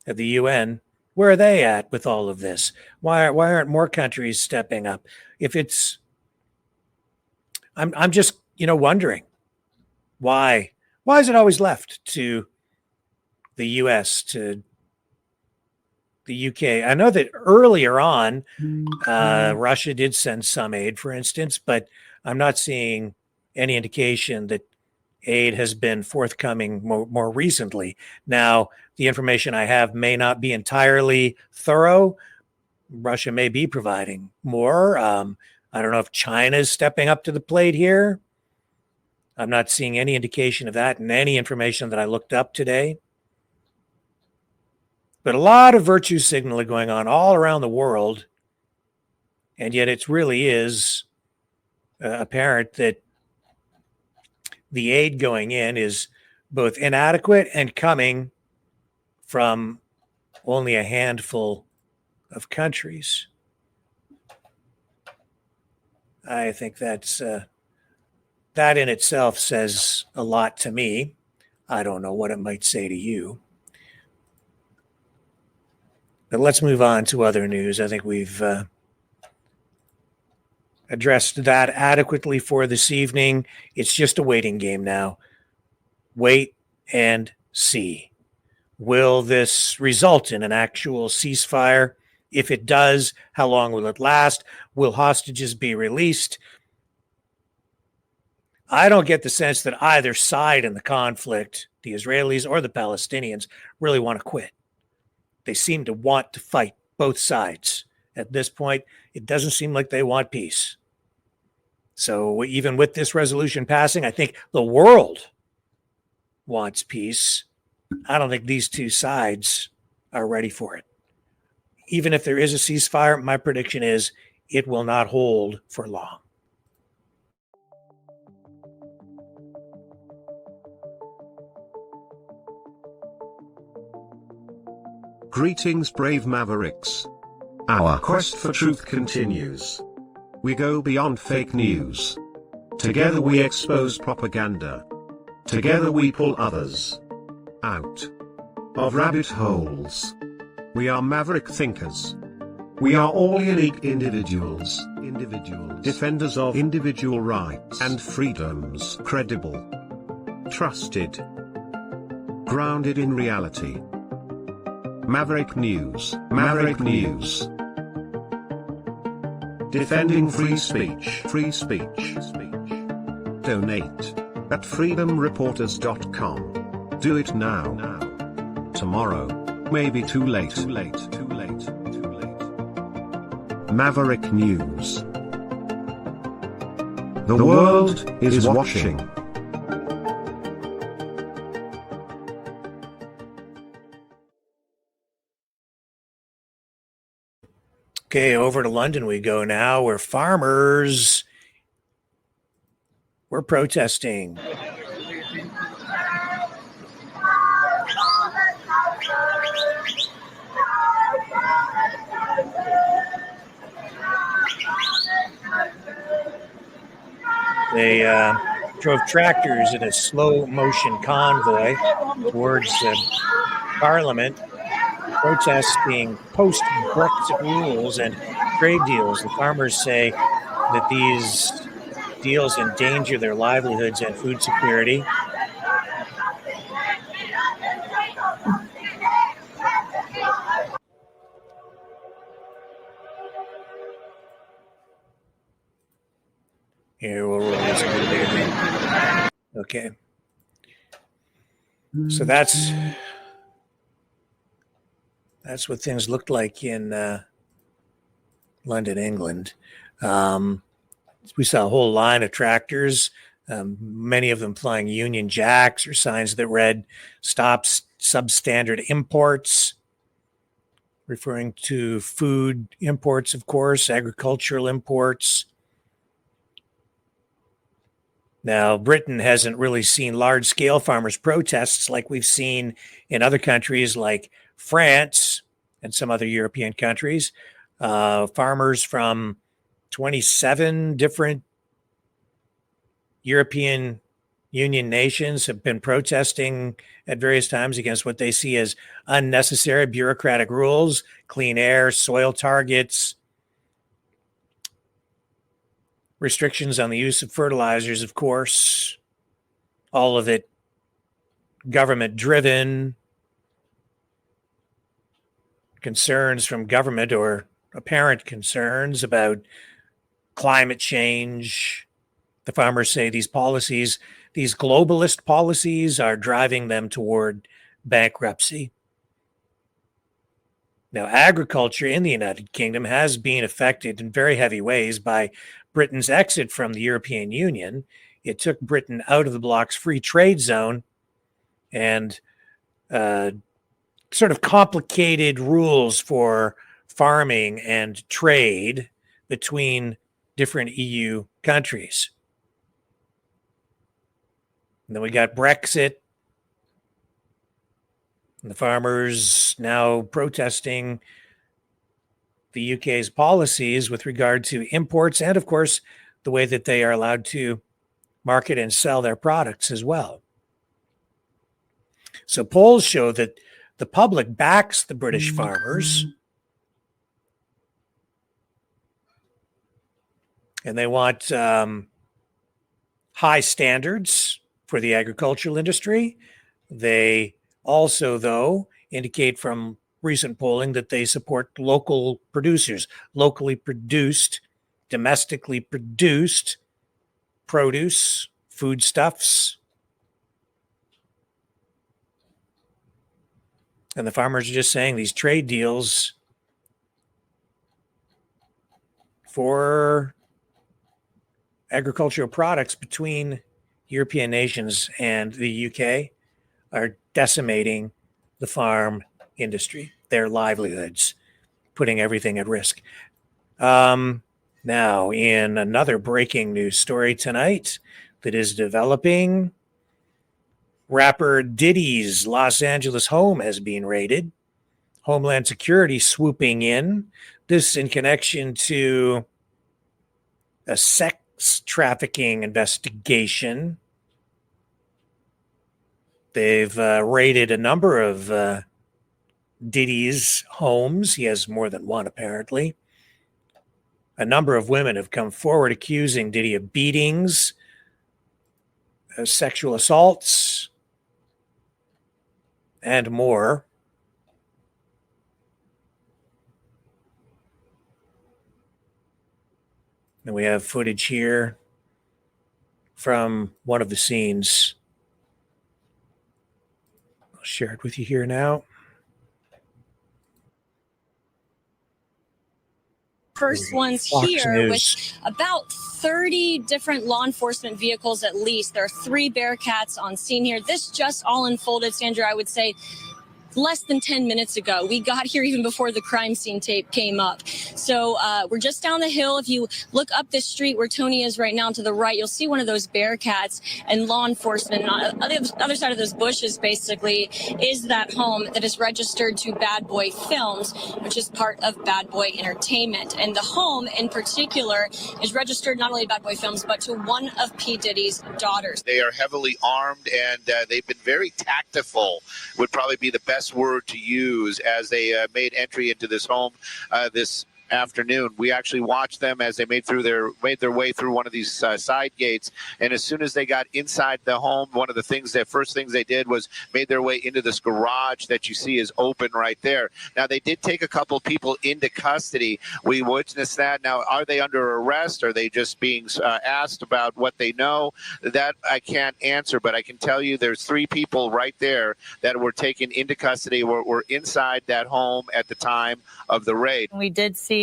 at the UN, where are they at with all of this? Why aren't more countries stepping up? If it's, I'm just, wondering why is it always left to the US, to the UK? I know that earlier on, Russia did send some aid, for instance, but I'm not seeing any indication that aid has been forthcoming more recently. Now, the information I have may not be entirely thorough. Russia may be providing more. I don't know if China is stepping up to the plate here. I'm not seeing any indication of that in any information that I looked up today. But a lot of virtue signaling going on all around the world, and yet it really is apparent that the aid going in is both inadequate and coming from only a handful of countries. I think that's that in itself says a lot to me. I don't know what it might say to you. But let's move on to other news. I think we've addressed that adequately for this evening. It's just a waiting game now. Wait and see. Will this result in an actual ceasefire? If it does, how long will it last? Will hostages be released? I don't get the sense that either side in the conflict, the Israelis or the Palestinians, really want to quit. They seem to want to fight, both sides. At this point, it doesn't seem like they want peace. So even with this resolution passing, I think the world wants peace. I don't think these two sides are ready for it. Even if there is a ceasefire, my prediction is it will not hold for long. Greetings, brave Mavericks. Our quest for truth continues. We go beyond fake news. Together we expose propaganda. Together we pull others out of rabbit holes. We are maverick thinkers. We are all unique individuals. Defenders of individual rights and freedoms. Credible. Trusted. Grounded in reality. Maverick News. Maverick News. Defending free speech. Free speech. Donate at freedomreporters.com. Do it now. Tomorrow may be too late. Maverick News. The world is watching. Okay, over to London we go now, where farmers were protesting. They drove tractors in a slow motion convoy towards Parliament, protesting post-Brexit rules and trade deals. The farmers say that these deals endanger their livelihoods and food security. Here, we'll roll this a little bit again. Okay. So that's what things looked like in London, England. We saw a whole line of tractors, many of them flying Union Jacks or signs that read "Stop Substandard Imports," referring to food imports, of course, agricultural imports. Now, Britain hasn't really seen large-scale farmers' protests like we've seen in other countries like France and some other European countries. Farmers from 27 different European Union nations have been protesting at various times against what they see as unnecessary bureaucratic rules, clean air, soil targets, restrictions on the use of fertilizers, of course, all of it government-driven, concerns from government or apparent concerns about climate change. The farmers say these policies, these globalist policies, are driving them toward bankruptcy. Now, agriculture in the United Kingdom has been affected in very heavy ways by Britain's exit from the European Union. It took Britain out of the bloc's free trade zone, and sort of complicated rules for farming and trade between different EU countries. And then we got Brexit, and the farmers now protesting the UK's policies with regard to imports and, of course, the way that they are allowed to market and sell their products as well. So polls show that the public backs the British farmers, and they want high standards for the agricultural industry. They also, though, indicate from recent polling that they support local producers, locally produced, domestically produced produce, foodstuffs. And the farmers are just saying these trade deals for agricultural products between European nations and the UK are decimating the farm industry, their livelihoods, putting everything at risk. Now, in another breaking news story tonight that is developing, rapper Diddy's Los Angeles home has been raided. Homeland Security swooping in. This in connection to a sex trafficking investigation. They've raided a number of Diddy's homes. He has more than one, apparently. A number of women have come forward accusing Diddy of beatings, sexual assaults, and more. And we have footage here from one of the scenes. I'll share it with you here now. First ones Fox here News. with about 30 different law enforcement vehicles at least. There are 3 Bearcats on scene here. This just all unfolded, Sandra, I would say less than 10 minutes ago. We got here even before the crime scene tape came up. So we're just down the hill. If you look up this street where Tony is right now to the right, you'll see one of those Bearcats, and law enforcement. And on the other side of those bushes, basically, is that home that is registered to Bad Boy Films, which is part of Bad Boy Entertainment. And the home in particular is registered not only to Bad Boy Films, but to one of P. Diddy's daughters. They are heavily armed, and they've been very tactful, would probably be the best word to use, as they made entry into this home this afternoon. We actually watched them as they made their way through one of these side gates, and as soon as they got inside the home, one of the first things they did was made their way into this garage that you see is open right there. Now, they did take a couple people into custody. We witnessed that. Now, are they under arrest? Are they just being asked about what they know? That I can't answer, but I can tell you there's 3 people right there that were taken into custody, were inside that home at the time of the raid. We did see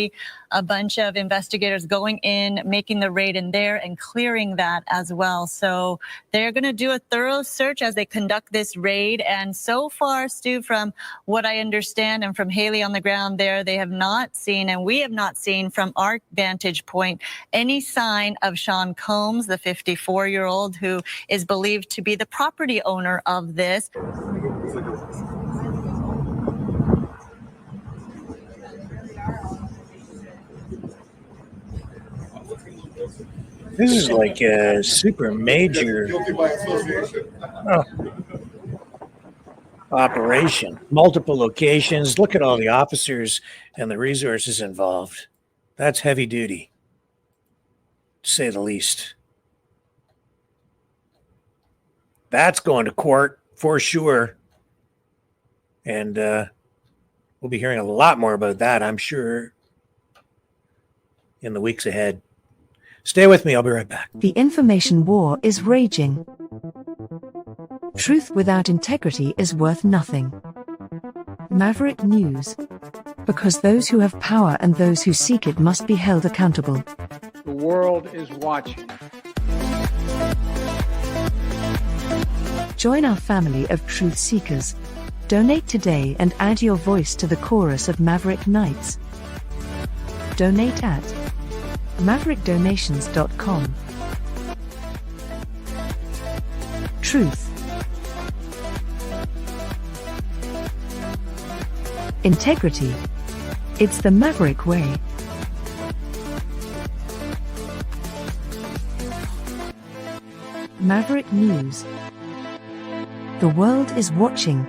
a bunch of investigators going in, making the raid in there and clearing that as well. So they're going to do a thorough search as they conduct this raid. And so far, Stu, from what I understand and from Haley on the ground there, they have not seen, and we have not seen from our vantage point, any sign of Sean Combs, the 54-year-old who is believed to be the property owner of this. This is like a super major operation. Multiple locations. Look at all the officers and the resources involved. That's heavy duty, to say the least. That's going to court for sure. And we'll be hearing a lot more about that, I'm sure, in the weeks ahead. Stay with me. I'll be right back. The information war is raging. Truth without integrity is worth nothing. Maverick News. Because those who have power and those who seek it must be held accountable. The world is watching. Join our family of truth seekers. Donate today and add your voice to the chorus of Maverick Knights. Donate at maverickdonations.com. Truth. Integrity. It's the Maverick way. Maverick News. The world is watching.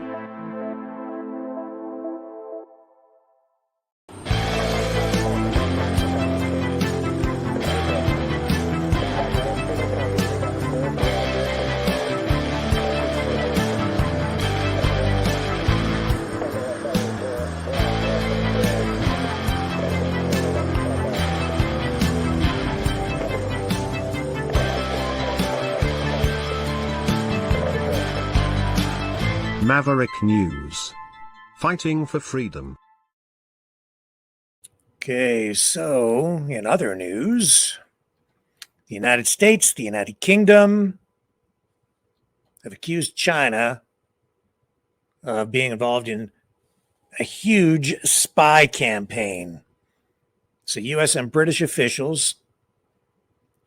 Maverick News. Fighting for freedom. Okay, so in other news, the United States, the United Kingdom have accused China of being involved in a huge spy campaign. So U.S. and British officials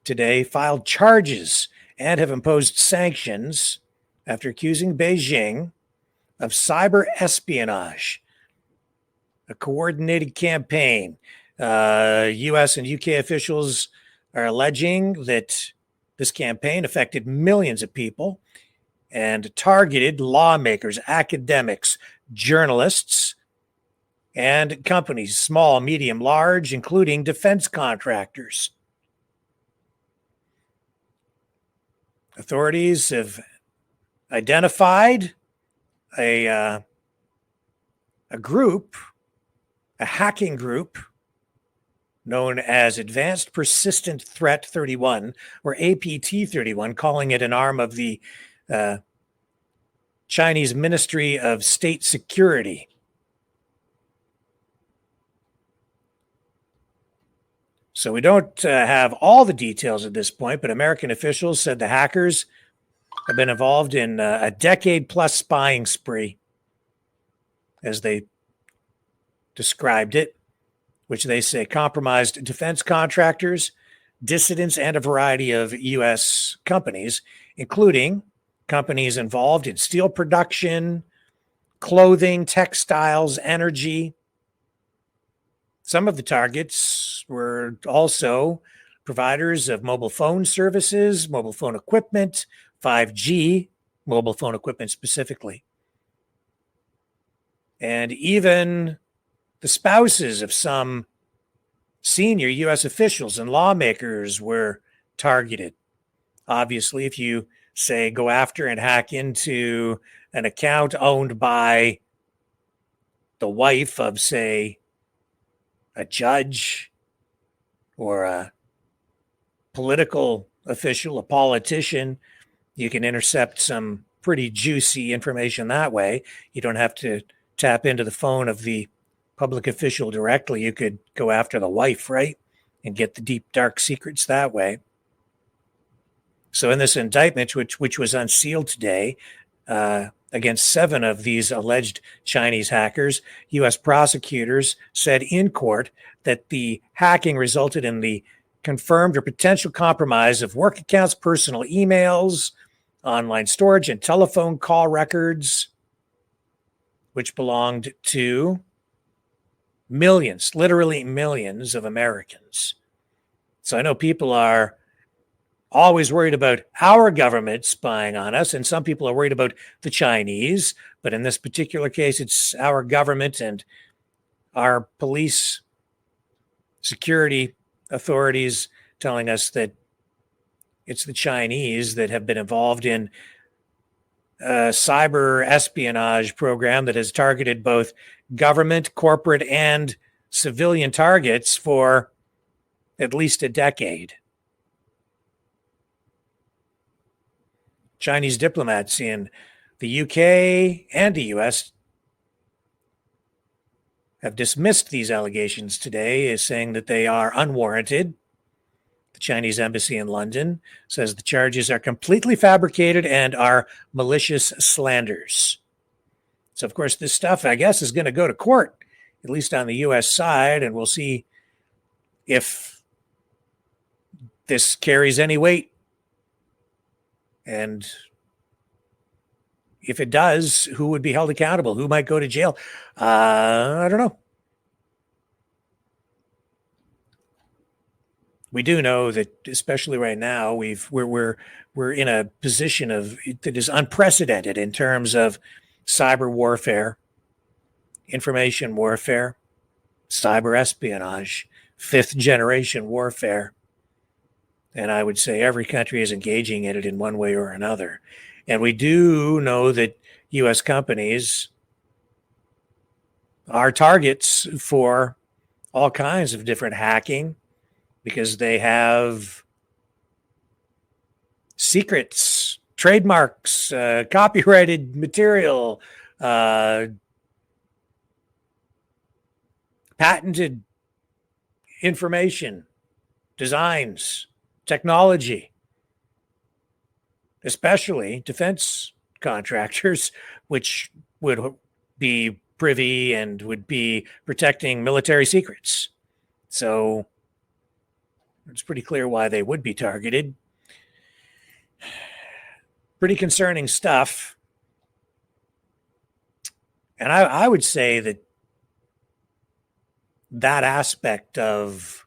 today filed charges and have imposed sanctions after accusing Beijing of cyber espionage, a coordinated campaign. U.S. and U.K. officials are alleging that this campaign affected millions of people and targeted lawmakers, academics, journalists, and companies, small, medium, large, including defense contractors. Authorities have identified a group, a hacking group known as Advanced Persistent Threat 31, or APT 31, calling it an arm of the Chinese Ministry of State Security. So we don't have all the details at this point, but American officials said the hackers have been involved in a decade-plus spying spree. as they described it, which they say compromised defense contractors, dissidents, and a variety of U.S. companies, including companies involved in steel production, clothing, textiles, energy. Some of the targets were also providers of mobile phone services, mobile phone equipment, 5G mobile phone equipment specifically. And even the spouses of some senior U.S. officials and lawmakers were targeted. Obviously, if you say go after and hack into an account owned by the wife of, say, a judge or a political official, a politician, you can intercept some pretty juicy information that way. You don't have to tap into the phone of the public official directly. You could go after the wife, right? And get the deep, dark secrets that way. So in this indictment, which was unsealed today, against 7 of these alleged Chinese hackers, U.S. prosecutors said in court that the hacking resulted in the confirmed or potential compromise of work accounts, personal emails, online storage, and telephone call records, which belonged to millions, literally millions of Americans. So I know people are always worried about our government spying on us, and some people are worried about the Chinese. But in this particular case, it's our government and our police security authorities telling us that it's the Chinese that have been involved in a cyber espionage program that has targeted both government, corporate, and civilian targets for at least a decade. Chinese diplomats in the UK and the US have dismissed these allegations today as saying that they are unwarranted. The Chinese embassy in London says the charges are completely fabricated and are malicious slanders. So, of course, this stuff, I guess, is going to go to court, at least on the US side, and we'll see if this carries any weight. And if it does, who would be held accountable? Who might go to jail? I don't know. We do know that, especially right now, we're in a position that is unprecedented in terms of cyber warfare, information warfare, cyber espionage, 5th generation warfare. And I would say every country is engaging in it in one way or another. And we do know that U.S. companies are targets for all kinds of different hacking because they have secrets, trademarks, copyrighted material, patented information, designs, technology, especially defense contractors, which would be privy and would be protecting military secrets. So it's pretty clear why they would be targeted. Pretty concerning stuff. And I would say that aspect of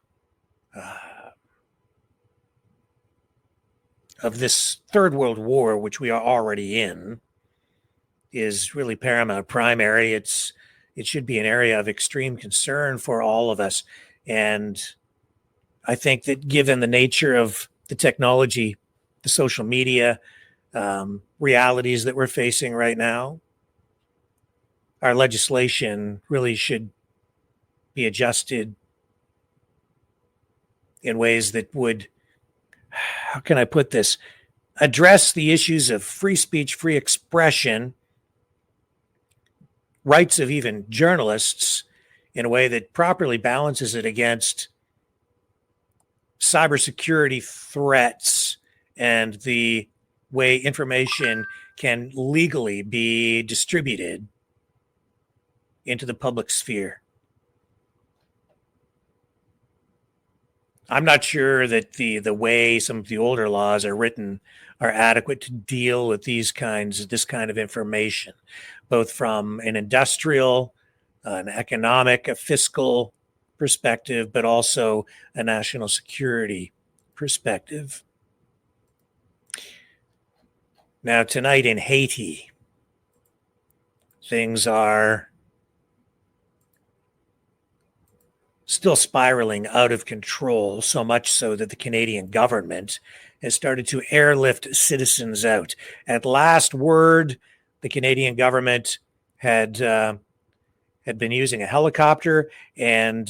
this third world war, which we are already in, is really paramount, primary. It should be an area of extreme concern for all of us. And I think that given the nature of the technology, the social media realities that we're facing right now, our legislation really should be adjusted in ways that would, how can I put this, address the issues of free speech, free expression, rights of even journalists in a way that properly balances it against cybersecurity threats and the way information can legally be distributed into the public sphere. I'm not sure that the way some of the older laws are written are adequate to deal with this kind of information, both from an industrial, an economic, a fiscal perspective, but also a national security perspective. Now, tonight in Haiti, things are still spiraling out of control, so much so that the Canadian government has started to airlift citizens out. At last word, the Canadian government had been using a helicopter and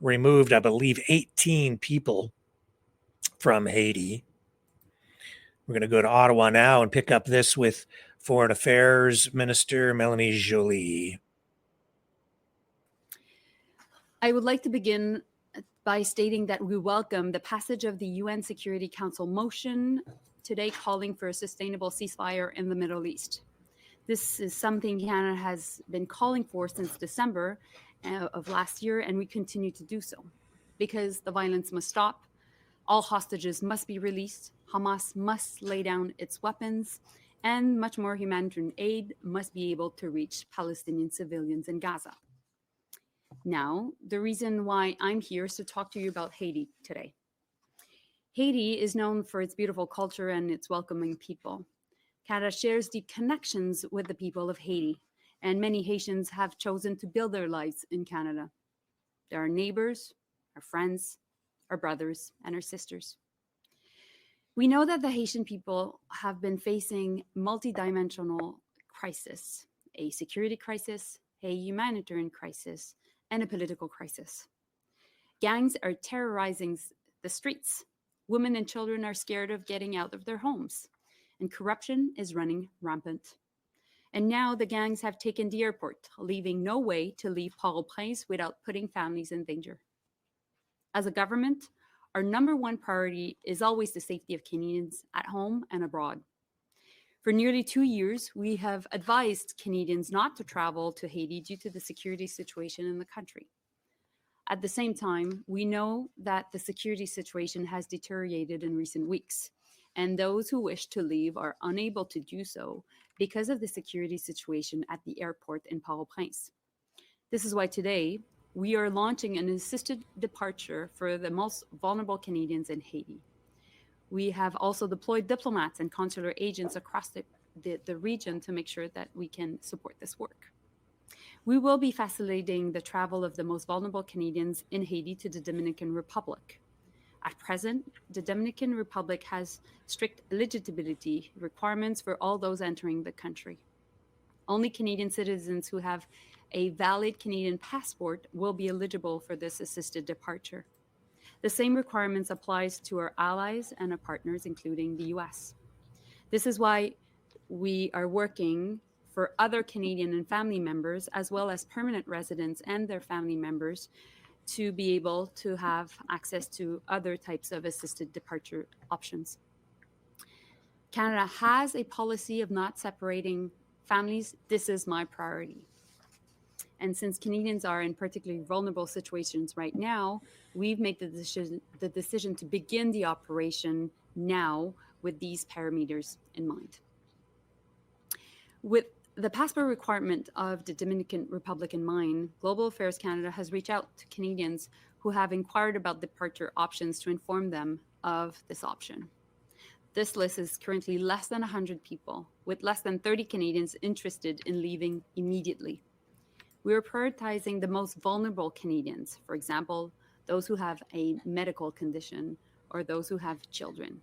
removed, I believe, 18 people from Haiti. We're going to go to Ottawa now and pick up this with Foreign Affairs Minister Melanie Joly. I would like to begin by stating that we welcome the passage of the UN Security Council motion today calling for a sustainable ceasefire in the Middle East. This is something Canada has been calling for since December of last year, and we continue to do so because the violence must stop, all hostages must be released, Hamas must lay down its weapons, and much more humanitarian aid must be able to reach Palestinian civilians in Gaza. Now, the reason why I'm here is to talk to you about Haiti today. Haiti is known for its beautiful culture and its welcoming people. Canada shares deep connections with the people of Haiti, and many Haitians have chosen to build their lives in Canada. They're our neighbors, our friends, our brothers, and our sisters. We know that the Haitian people have been facing multidimensional crisis, a security crisis, a humanitarian crisis, and a political crisis. Gangs are terrorizing the streets. Women and children are scared of getting out of their homes, and corruption is running rampant. And now the gangs have taken the airport, leaving no way to leave Port-au-Prince without putting families in danger. As a government, our number one priority is always the safety of Canadians at home and abroad. For nearly 2 years, we have advised Canadians not to travel to Haiti due to the security situation in the country. At the same time, we know that the security situation has deteriorated in recent weeks, and those who wish to leave are unable to do so because of the security situation at the airport in Port-au-Prince. This is why today, we are launching an assisted departure for the most vulnerable Canadians in Haiti. We have also deployed diplomats and consular agents across the region to make sure that we can support this work. We will be facilitating the travel of the most vulnerable Canadians in Haiti to the Dominican Republic. At present, the Dominican Republic has strict eligibility requirements for all those entering the country. Only Canadian citizens who have a valid Canadian passport will be eligible for this assisted departure. The same requirements applies to our allies and our partners, including the US. This is why we are working for other Canadian and family members, as well as permanent residents and their family members, to be able to have access to other types of assisted departure options. Canada has a policy of not separating families. This is my priority. And since Canadians are in particularly vulnerable situations right now, we've made the decision to begin the operation now with these parameters in mind. With the passport requirement of the Dominican Republic in mind, Global Affairs Canada has reached out to Canadians who have inquired about departure options to inform them of this option. This list is currently less than 100 people, with less than 30 Canadians interested in leaving immediately. We are prioritizing the most vulnerable Canadians, for example, those who have a medical condition or those who have children.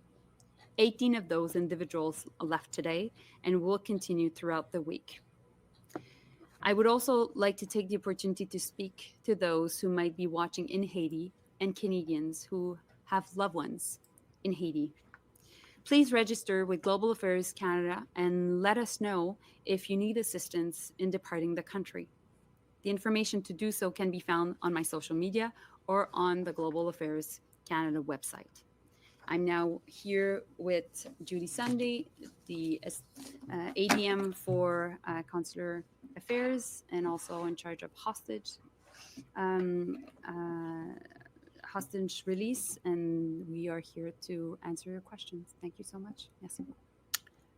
18 of those individuals left today and will continue throughout the week. I would also like to take the opportunity to speak to those who might be watching in Haiti and Canadians who have loved ones in Haiti. Please register with Global Affairs Canada and let us know if you need assistance in departing the country. The information to do so can be found on my social media or on the Global Affairs Canada website. I'm now here with Judy Sunday, the ADM for Consular affairs and also in charge of hostage release, and we are here to answer your questions. Thank you so much. Merci.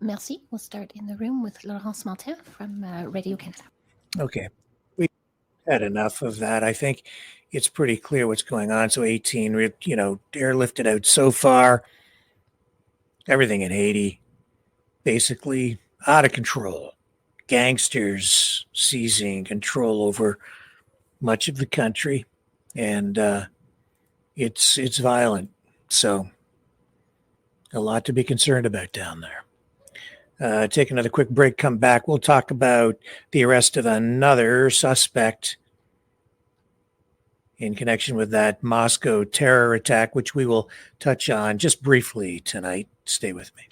Merci. We'll start in the room with Laurence Martin from Radio Canada. Okay. We had enough of that. I think it's pretty clear what's going on. So 18, airlifted out so far. Everything in Haiti, basically out of control. Gangsters seizing control over much of the country, and it's violent. So a lot to be concerned about down there. Take another quick break, come back. We'll talk about the arrest of another suspect in connection with that Moscow terror attack, which we will touch on just briefly tonight. Stay with me.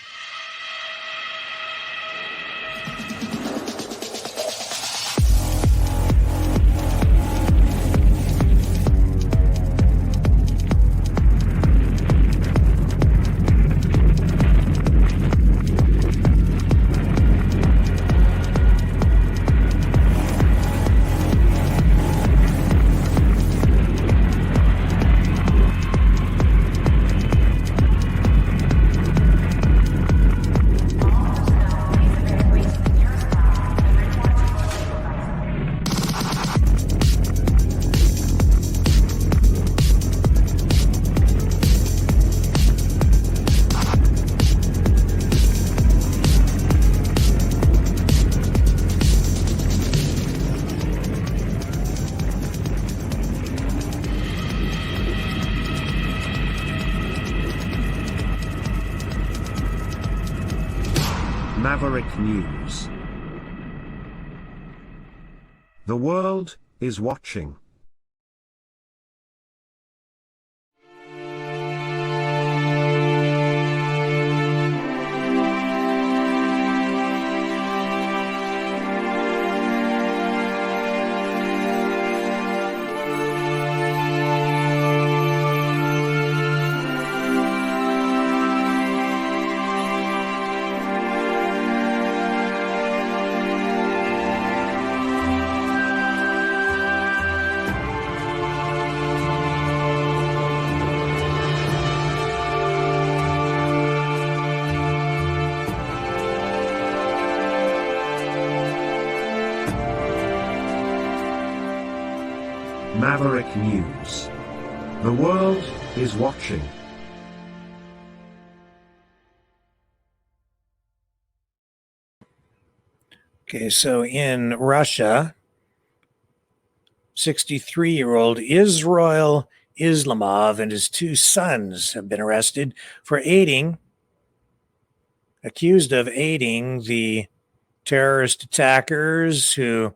Maverick News. The world is watching. Maverick News. The world is watching. Okay, so in Russia, 63-year-old Israel Islamov and his two sons have been arrested for accused of aiding the terrorist attackers who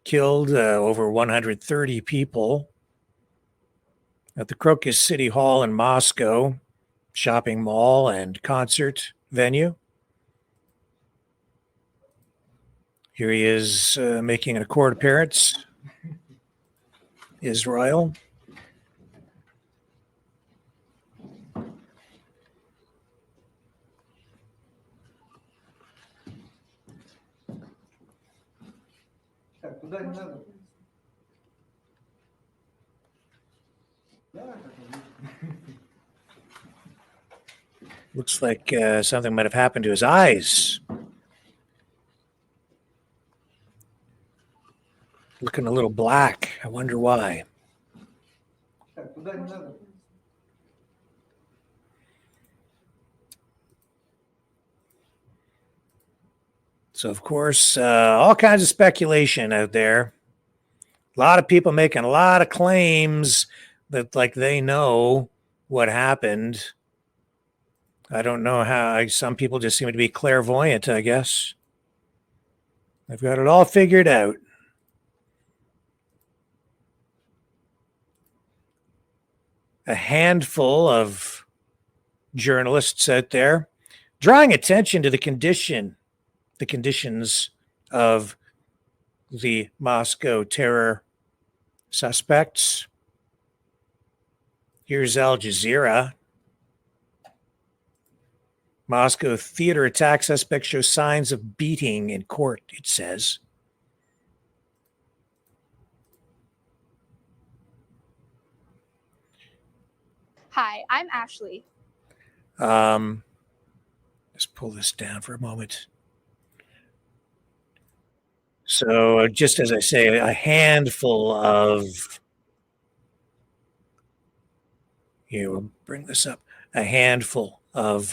killed over 130 people at the Crocus City Hall in Moscow, shopping mall and concert venue. Here he is making a court appearance. Israel. Looks like something might have happened to his eyes. Looking a little black. I wonder why. So, of course, all kinds of speculation out there. A lot of people making a lot of claims that, like, they know what happened. I don't know how. Some people just seem to be clairvoyant, I guess. They've got it all figured out. A handful of journalists out there drawing attention to the conditions of the Moscow terror suspects. Here's Al Jazeera. Moscow theater attack suspect shows signs of beating in court, it says. Hi, I'm Ashley. Let's pull this down for a moment. So just as I say, a handful of, we'll bring this up, a handful of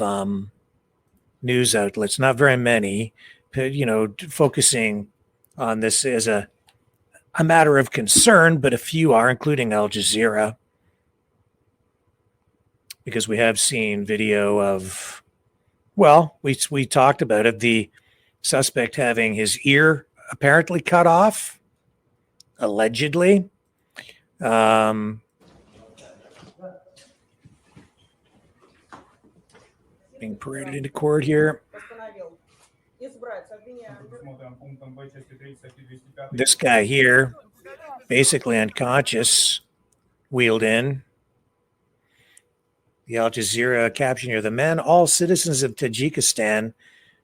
news outlets, not very many, focusing on this as a matter of concern, but a few are, including Al Jazeera, because we have seen video of, well, we talked about it, the suspect having his ear apparently cut off, allegedly. Being paraded into court here. This guy here, basically unconscious, wheeled in. The Al Jazeera caption here: the men, all citizens of Tajikistan,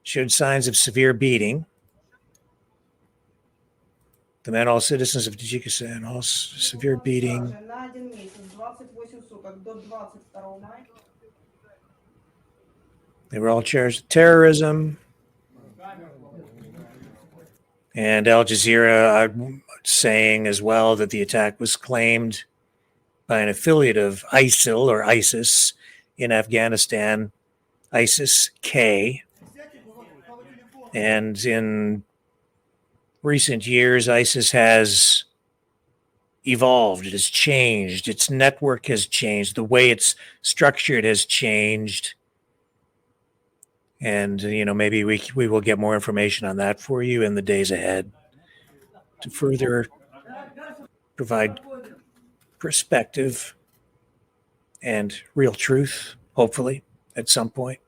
showed signs of severe beating. The men, all citizens of Tajikistan, all severe beating. They were all charged with terrorism. And Al Jazeera saying as well that the attack was claimed by an affiliate of ISIL or ISIS in Afghanistan, ISIS-K. And in recent years, ISIS has evolved. It has changed. Its network has changed. The way it's structured has changed. And, maybe we will get more information on that for you in the days ahead to further provide perspective and real truth, hopefully, at some point.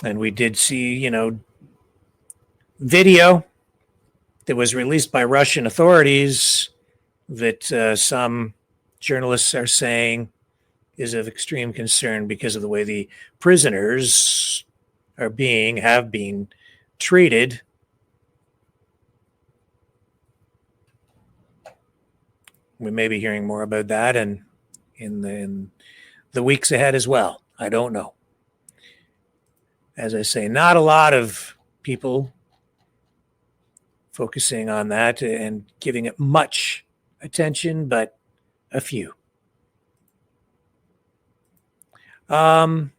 And we did see, video that was released by Russian authorities that some journalists are saying is of extreme concern because of the way the prisoners have been treated. We may be hearing more about that and in the weeks ahead as well. I don't know. As I say, not a lot of people focusing on that and giving it much attention, but a few. The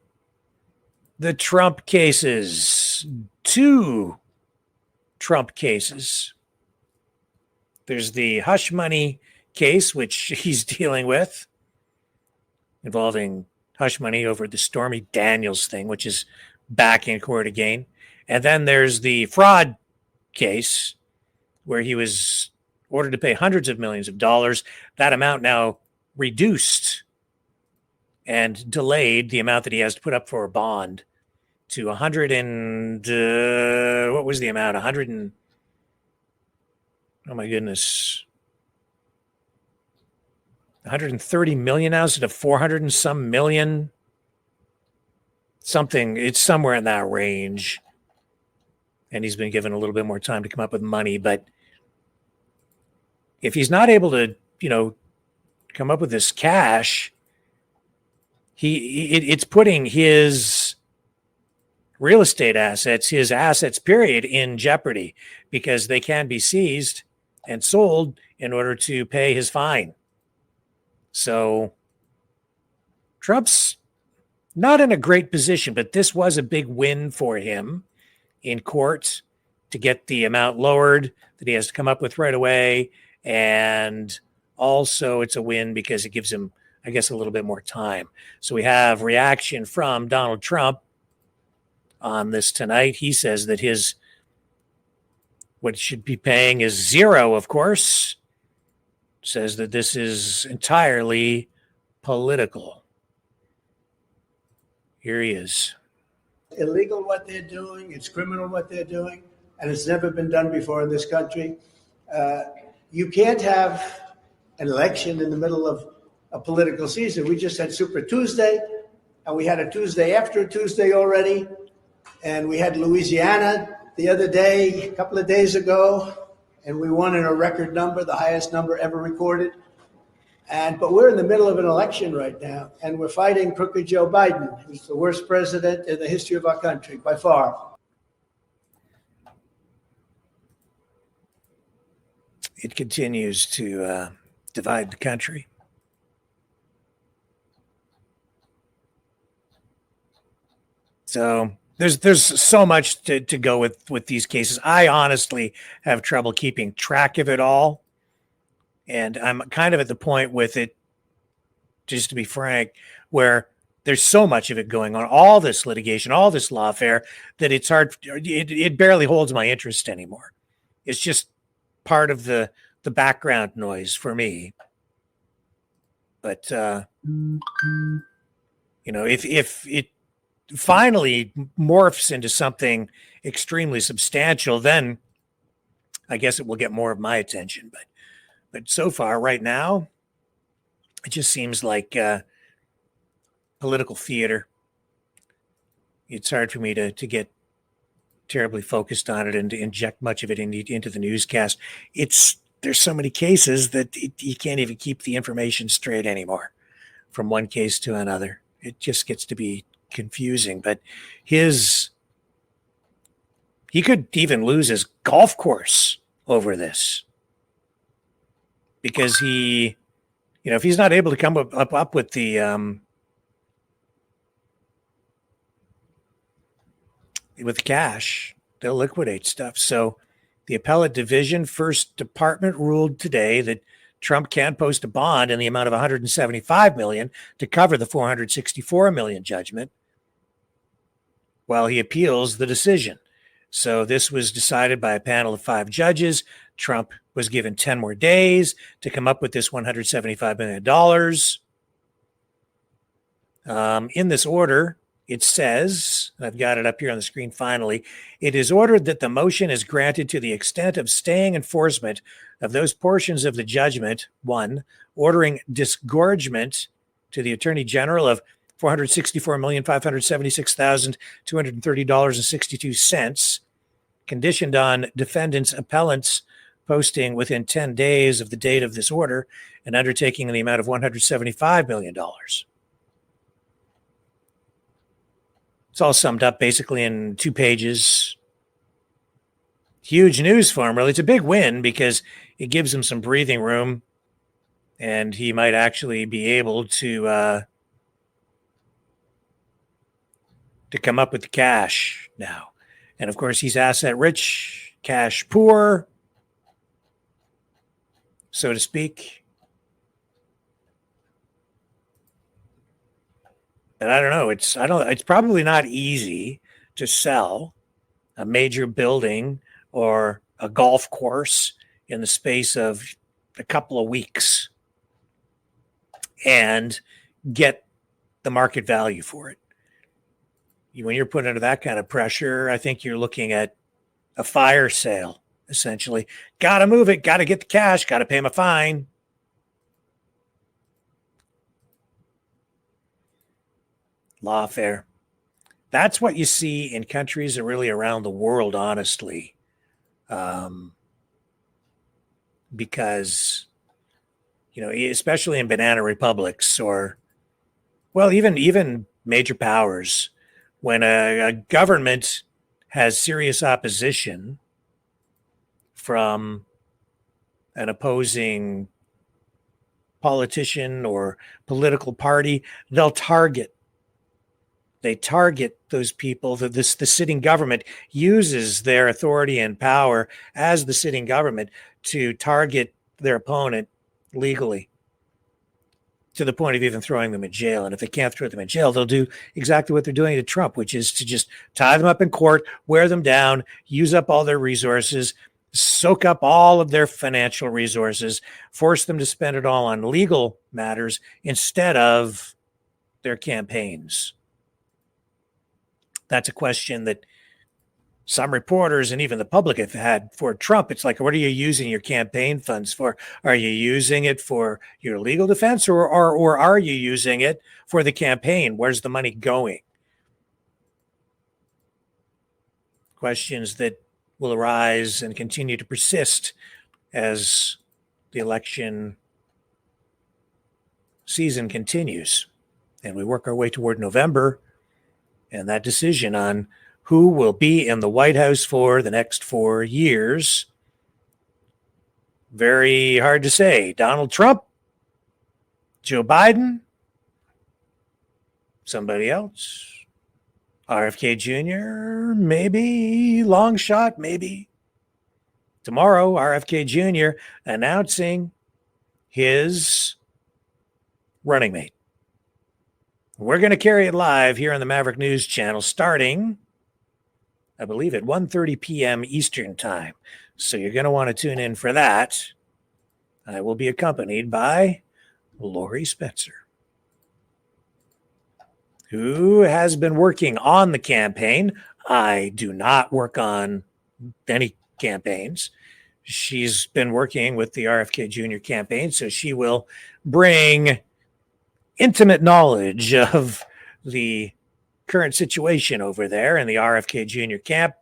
Trump cases, 2 Trump cases. There's the hush money case, which he's dealing with, involving hush money over the Stormy Daniels thing, which is back in court again. And then there's the fraud case, where he was ordered to pay hundreds of millions of dollars. That amount now reduced and delayed, the amount that he has to put up for a bond, to 100 and what was the amount? 100 and, oh my goodness, 130 million now instead of 400 and some million. Something, it's somewhere in that range. And he's been given a little bit more time to come up with money. But if he's not able to, come up with this cash, it's putting his real estate assets, his assets, period, in jeopardy, because they can be seized and sold in order to pay his fine. So Trump's not in a great position, but this was a big win for him in court to get the amount lowered that he has to come up with right away. And also it's a win because it gives him, I guess, a little bit more time. So we have reaction from Donald Trump on this tonight. He says that what should be paying is zero, of course. Says that this is entirely political. Here he is. Illegal what they're doing, it's criminal what they're doing, and it's never been done before in this country. You can't have an election in the middle of a political season. We just had Super Tuesday, and we had a Tuesday after Tuesday already, and we had Louisiana the other day, a couple of days ago, and we won in a record number, the highest number ever recorded. But we're in the middle of an election right now, and we're fighting crooked Joe Biden, who's the worst president in the history of our country by far. It continues to divide the country. So there's so much to go with these cases. I honestly have trouble keeping track of it all. And I'm kind of at the point with it, just to be frank, where there's so much of it going on, all this litigation, all this lawfare, that it's hard. It barely holds my interest anymore. It's just part of the background noise for me. But if it finally morphs into something extremely substantial, then I guess it will get more of my attention. But so far, right now, it just seems like political theater. It's hard for me to get terribly focused on it and to inject much of it into the newscast. There's so many cases that you can't even keep the information straight anymore from one case to another. It just gets to be confusing. But he could even lose his golf course over this, because if he's not able to come up with the cash, they'll liquidate stuff. So the appellate division first department ruled today that Trump can post a bond in the amount of $175 million to cover the $464 million judgment while he appeals the decision. So this was decided by a panel of 5 judges. Trump was given 10 more days to come up with this $175 million. In this order, it says, and I've got it up here on the screen finally, it is ordered that the motion is granted to the extent of staying enforcement of those portions of the judgment, 1, ordering disgorgement to the Attorney General of $464,576,230.62, conditioned on defendants' appellants posting within 10 days of the date of this order and undertaking in the amount of $175 million. It's all summed up basically in 2 pages. Huge news for him, really. It's a big win because it gives him some breathing room, and he might actually be able to come up with the cash now. And of course, he's asset rich, cash poor, so to speak. And I don't know. It's probably not easy to sell a major building or a golf course in the space of a couple of weeks and get the market value for it. When you're put under that kind of pressure, I think you're looking at a fire sale, essentially. Got to move it, got to get the cash, got to pay my fine. Lawfare. That's what you see in countries and really around the world, honestly. Because, especially in banana republics or, well, even major powers, when a government has serious opposition from an opposing politician or political party, they target those people. The sitting government uses their authority and power as the sitting government to target their opponent legally, to the point of even throwing them in jail. And if they can't throw them in jail, they'll do exactly what they're doing to Trump, which is to just tie them up in court, wear them down, use up all their resources, soak up all of their financial resources, force them to spend it all on legal matters instead of their campaigns. That's a question that some reporters and even the public have had for Trump. It's like, what are you using your campaign funds for? Are you using it for your legal defense, or are you using it for the campaign? Where's the money going? Questions that will arise and continue to persist as the election season continues and we work our way toward November and that decision on who will be in the White House for the next 4 years. Very hard to say. Donald Trump, Joe Biden, somebody else, RFK Jr., maybe, long shot, maybe. Tomorrow, RFK Jr. announcing his running mate. We're going to carry it live here on the Maverick News Channel starting, I believe, at 1:30 p.m. Eastern Time. So you're going to want to tune in for that. I will be accompanied by Lori Spencer, who has been working on the campaign. I do not work on any campaigns. She's been working with the RFK Jr. campaign, so she will bring intimate knowledge of the current situation over there in the RFK Jr. camp,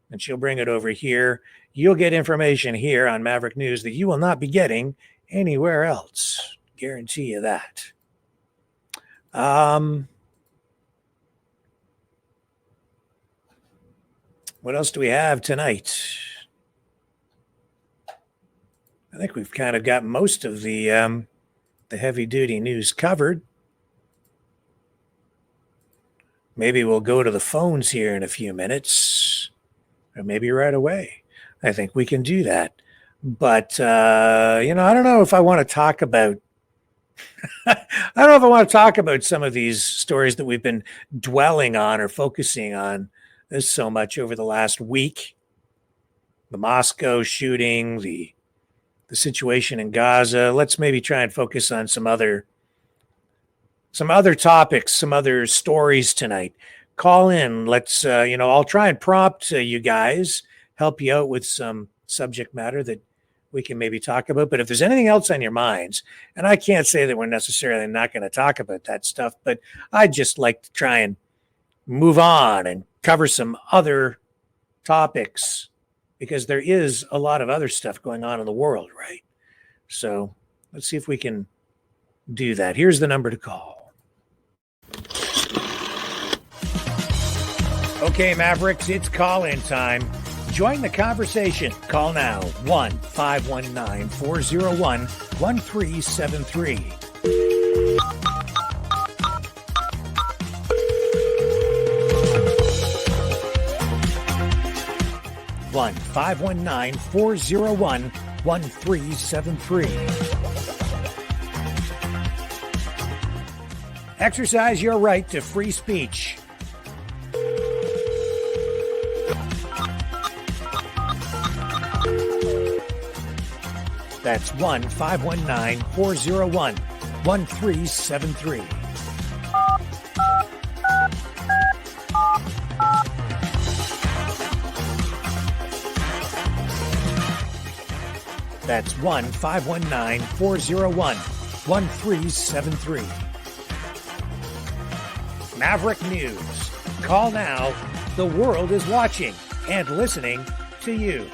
and she'll bring it over here. You'll get information here on Maverick News that you will not be getting anywhere else. Guarantee you that. What else do we have tonight? I think we've kind of got most of the heavy-duty news covered. Maybe we'll go to the phones here in a few minutes, or maybe right away. I think we can do that. But, I don't know if I want to talk about some of these stories that we've been dwelling on or focusing on so much over the last week. The Moscow shooting, the situation in Gaza. Let's maybe try and focus on some other topics, some other stories tonight. Call in. Let's, I'll try and prompt you guys, help you out with some subject matter that we can maybe talk about. But if there's anything else on your minds, and I can't say that we're necessarily not going to talk about that stuff, but I'd just like to try and move on and cover some other topics because there is a lot of other stuff going on in the world, right? So let's see if we can do that. Here's the number to call. Okay, Mavericks, it's call-in time. Join the conversation. Call now, 1-519-401-1373. One 519-401-1373. Exercise your right to free speech. That's 1-519-401-1373. That's 1-519-401-1373. Maverick News. Call now. The world is watching and listening to you.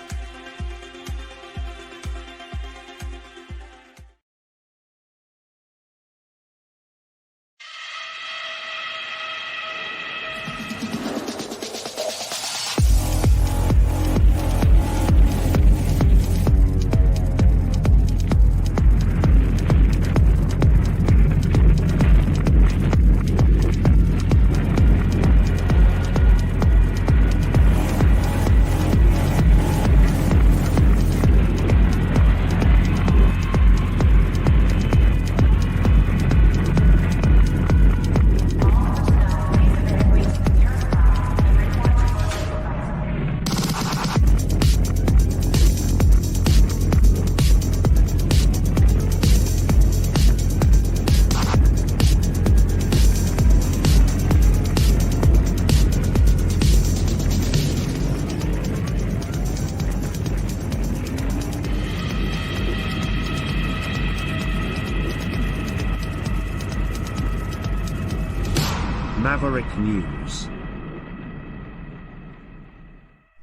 Maverick News.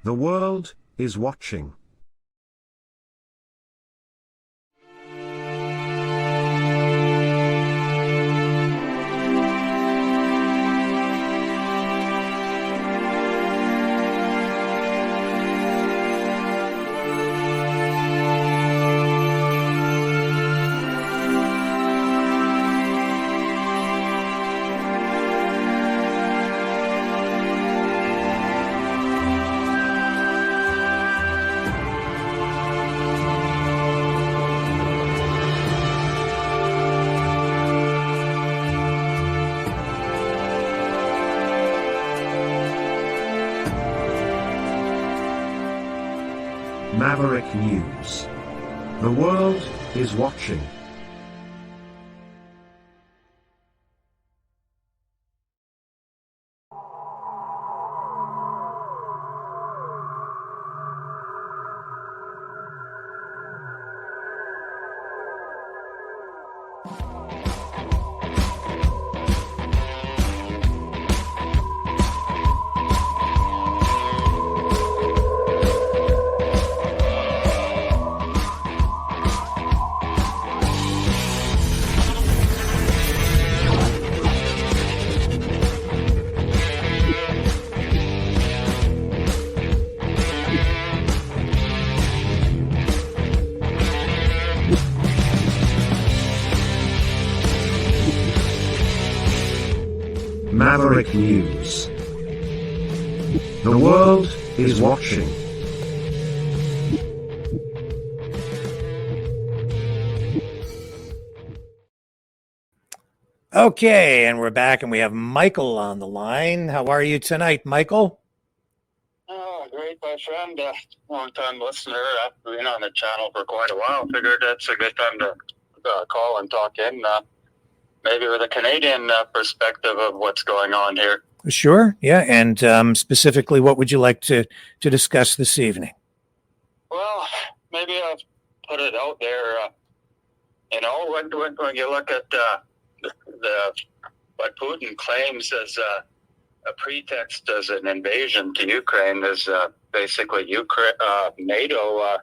The world is watching. Maverick News. The world is watching. Maverick News. The world is watching. Okay, and we're back, and we have Michael on the line. How are you tonight, Michael? Oh, great, my friend. Long-time listener. I've been on the channel for quite a while. Figured that's a good time to call and talk in, maybe with a Canadian perspective of what's going on here. Sure, yeah, and specifically, what would you like to discuss this evening? Well, maybe I'll put it out there. When you look at what Putin claims as a pretext as an invasion to Ukraine is basically NATO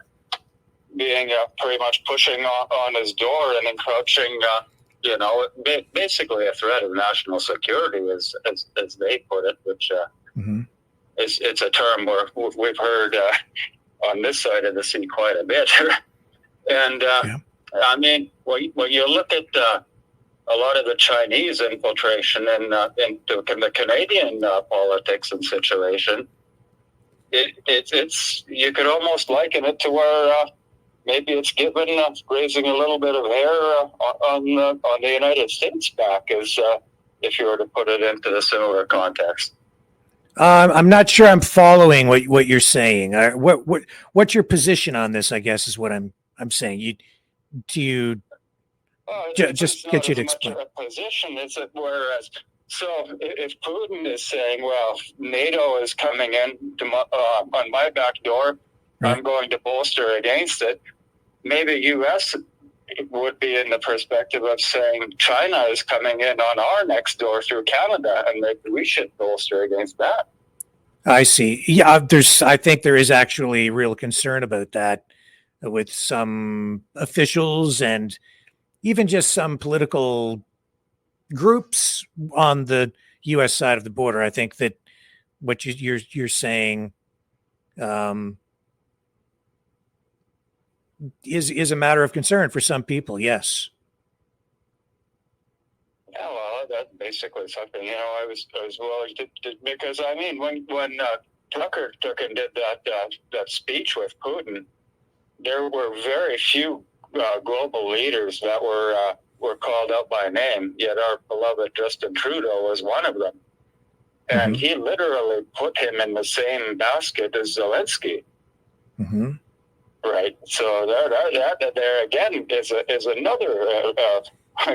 being pretty much pushing on his door and encroaching, basically a threat of national security, as they put it, which it's a term we've heard on this side of the sea quite a bit. And I mean, when you look at a lot of the Chinese infiltration into the Canadian politics and situation, it's you could almost liken it to where maybe it's raising a little bit of hair on the United States back, as if you were to put it into the similar context. I'm not sure I'm following what you're saying. What's your position on this? I guess is what I'm saying. Just get you to explain. A position is it, whereas, so if Putin is saying, well, NATO is coming in to on my back door, right, I'm going to bolster against it, maybe U.S. would be in the perspective of saying China is coming in on our next door through Canada, and maybe we should bolster against that. I see. Yeah, I think there is actually real concern about that with some officials and even just some political groups on the U.S. side of the border. I think that what you're saying is a matter of concern for some people. Yes. Yeah, well, that's basically something. I was willing to because I mean, when Tucker took and did that speech with Putin, there were very few global leaders that were called out by name, yet our beloved Justin Trudeau was one of them. And he literally put him in the same basket as Zelensky. Mm-hmm. Right. So there again is another,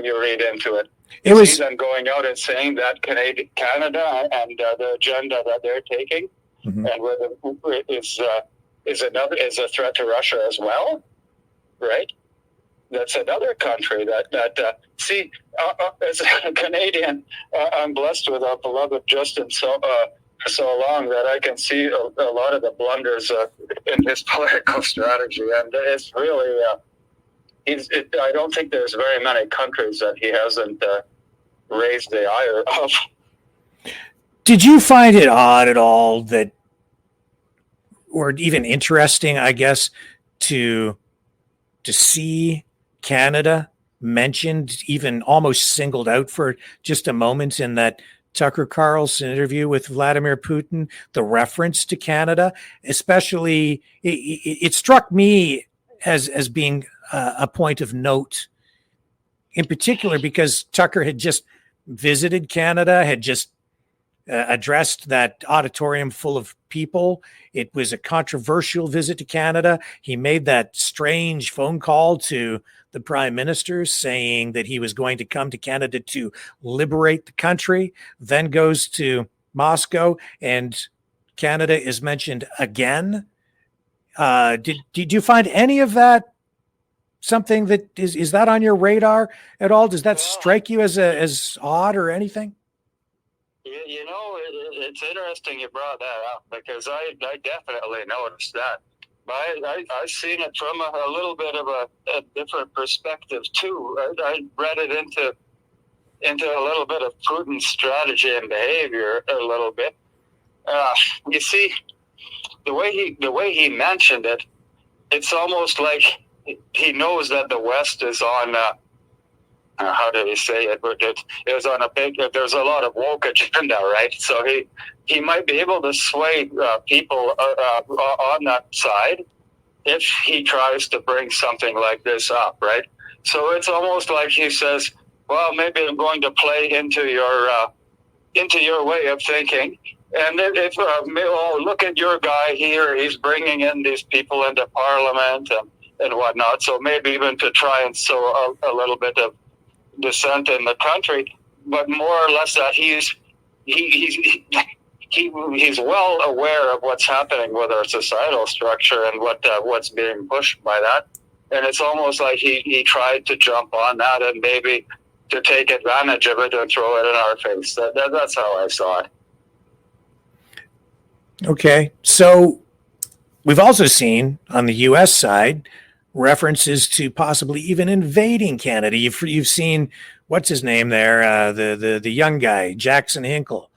you read into it. He's then going out and saying that Canada and the agenda that they're taking and is a threat to Russia as well. Right. That's another country that see, as a Canadian, I'm blessed with our beloved Justin so long that I can see a lot of the blunders in his political strategy, and it's really I don't think there's very many countries that he hasn't raised the ire of. Did you find it odd at all that, or even interesting, I guess, to see Canada mentioned, even almost singled out for just a moment in that Tucker Carlson interview with Vladimir Putin, the reference to Canada, especially it struck me as being a point of note in particular, because Tucker had just visited Canada, had just addressed that auditorium full of people. It was a controversial visit to Canada. He made that strange phone call to the Prime Minister saying that he was going to come to Canada to liberate the country, then goes to Moscow, and Canada is mentioned again. Did you find any of that something that is that on your radar at all? Does that strike you as odd or anything? You know, it's interesting you brought that up, because I definitely noticed that. But I've seen it from a little bit of a different perspective too. I read it into a little bit of Putin's strategy and behavior a little bit. You see, the way he mentioned it, it's almost like he knows that the West is on. How did he say it? It was on there's a lot of woke agenda, right? So he might be able to sway people on that side if he tries to bring something like this up, right? So it's almost like he says, well, maybe I'm going to play into your way of thinking. And if look at your guy here, he's bringing in these people into Parliament and whatnot. So maybe even to try and sow a little bit of dissent in the country, but more or less that he's well aware of what's happening with our societal structure and what's being pushed by that. And it's almost like he tried to jump on that and maybe to take advantage of it and throw it in our face. That's how I saw it. Okay, so we've also seen on the U.S. side references to possibly even invading Canada. You've seen, what's his name there, the young guy, Jackson Hinkle,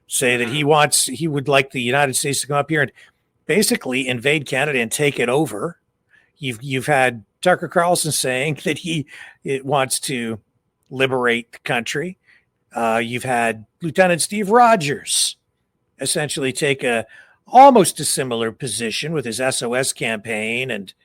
say that he would like the United States to come up here and basically invade Canada and take it over. You've had Tucker Carlson saying that he wants to liberate the country. You've had Lieutenant Steve Rogers essentially take almost a similar position with his SOS campaign and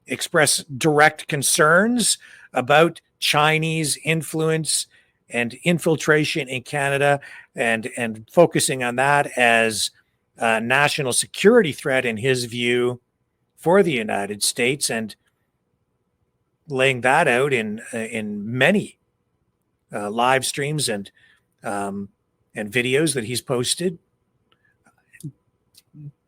express direct concerns about Chinese influence and infiltration in Canada, and focusing on that as a national security threat in his view for the United States, and laying that out in many live streams and videos that he's posted.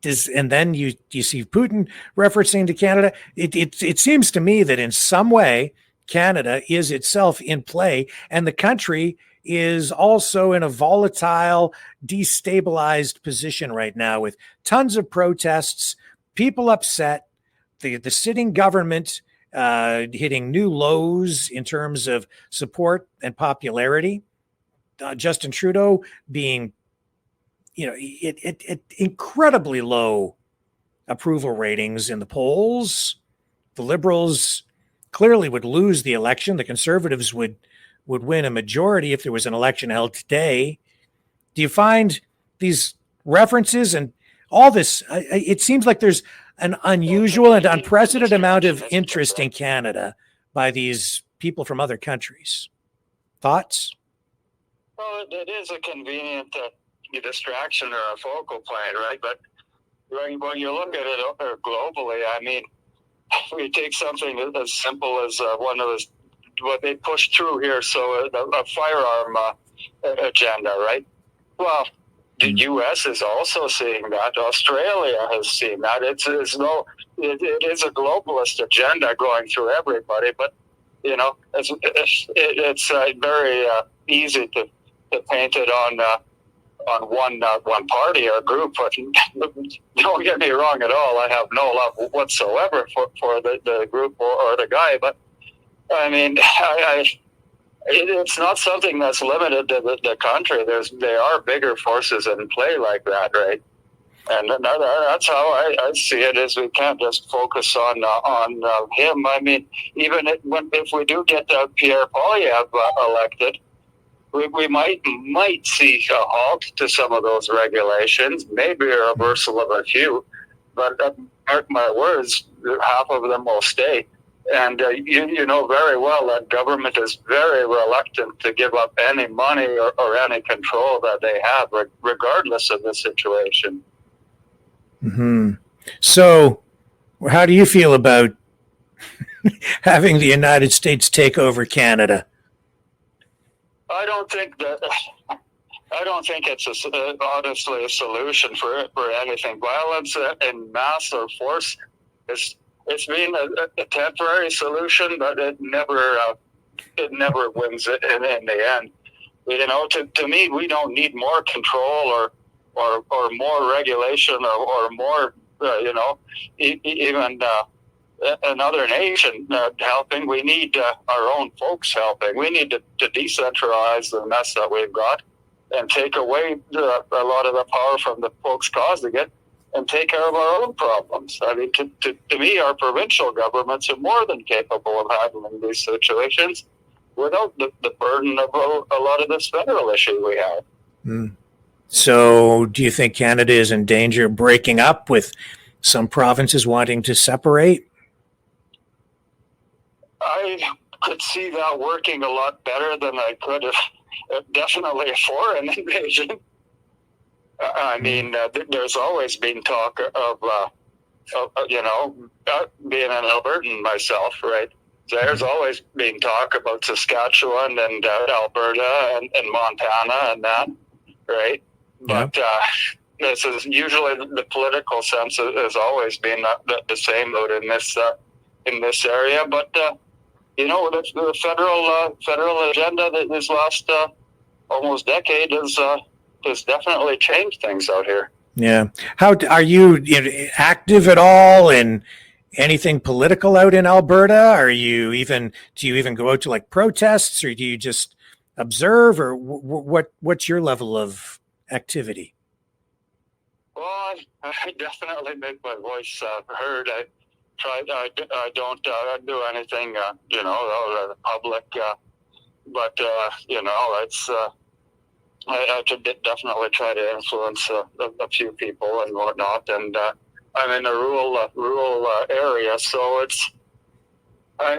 And then you see Putin referencing to Canada. It seems to me that in some way Canada is itself in play, and the country is also in a volatile, destabilized position right now with tons of protests, people upset, the sitting government hitting new lows in terms of support and popularity. Justin Trudeau being incredibly low approval ratings in the polls. The Liberals clearly would lose the election. The Conservatives would win a majority if there was an election held today. Do you find these references and all this, it seems like there's an unusual and unprecedented amount of interest in Canada by these people from other countries. Thoughts? Well, it is a convenient distraction or a focal point, right? But when you look at it globally, I mean, we take something as simple as one of what they pushed through here, so a firearm agenda, right? Well, the U.S. is also seeing that. Australia has seen that. It is a globalist agenda going through everybody, but it's very easy to paint it on one party or group. But don't get me wrong at all. I have no love whatsoever for the group or the guy. But I mean, it's not something that's limited to the country. There are bigger forces in play like that, right? And that's how I see it. Is we can't just focus on him. I mean, even if we do get Pierre Poilievre elected, we might see a halt to some of those regulations, maybe a reversal of a few, but mark my words, half of them will stay. And you know very well that government is very reluctant to give up any money or any control that they have, regardless of the situation. Mm-hmm. So, how do you feel about having the United States take over Canada? I don't think it's honestly a solution for anything. Violence and mass or force it's been a temporary solution, but it never wins it in the end. You know, to me, we don't need more control or more regulation or more even another nation helping. We need our own folks helping. We need to decentralize the mess that we've got and take away a lot of the power from the folks causing it and take care of our own problems. I mean, to me, our provincial governments are more than capable of handling these situations without the burden of a lot of this federal issue we have. Mm. So do you think Canada is in danger of breaking up with some provinces wanting to separate? I could see that working a lot better than I could have definitely a foreign invasion. I mean, there's always been talk of being an Albertan myself, right? There's always been talk about Saskatchewan and Alberta and Montana and that, right? Yeah. But this is usually the political sense has always been the same out in this area. But the federal agenda that this last almost decade has definitely changed things out here. Yeah. How are you active at all in anything political out in Alberta? Do you even go out to like protests, or do you just observe, or what's your level of activity? Well, I definitely make my voice heard. I don't do anything, public, but it's. I definitely try to influence a few people and whatnot, and I'm in a rural area, so it's, for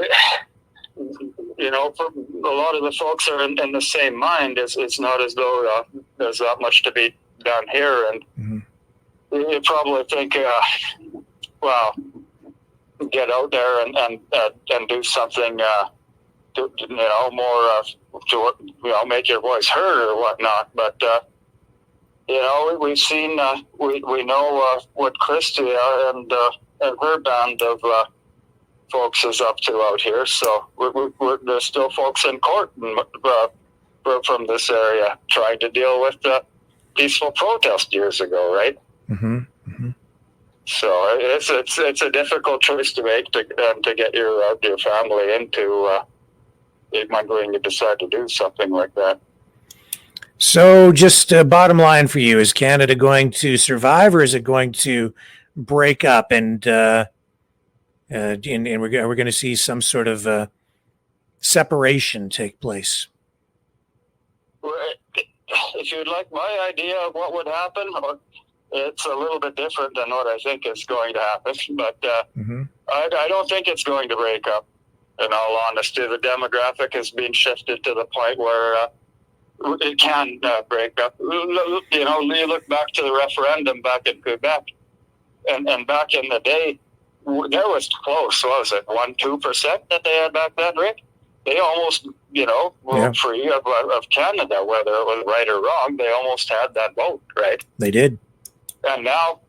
a lot of the folks are in the same mind. It's not as though there's that much to be done here, and you probably think, get out there and do something. More to make your voice heard or whatnot. But we've seen we know what Christia and her band of folks is up to out here. So there's still folks in court from this area trying to deal with peaceful protest years ago, right? Mm-hmm. Mm-hmm. So it's a difficult choice to make to get your family into. When you decide to do something like that. So just bottom line for you, is Canada going to survive, or is it going to break up, and we're going to see some sort of separation take place? If you'd like my idea of what would happen, it's a little bit different than what I think is going to happen, but I don't think it's going to break up. In all honesty, the demographic has been shifted to the point where it can break up. You look back to the referendum back in Quebec, and back in the day, there was close. What was it, 1-2% that they had back then, Rick? They almost, were free of Canada, whether it was right or wrong. They almost had that vote, right? They did. And now,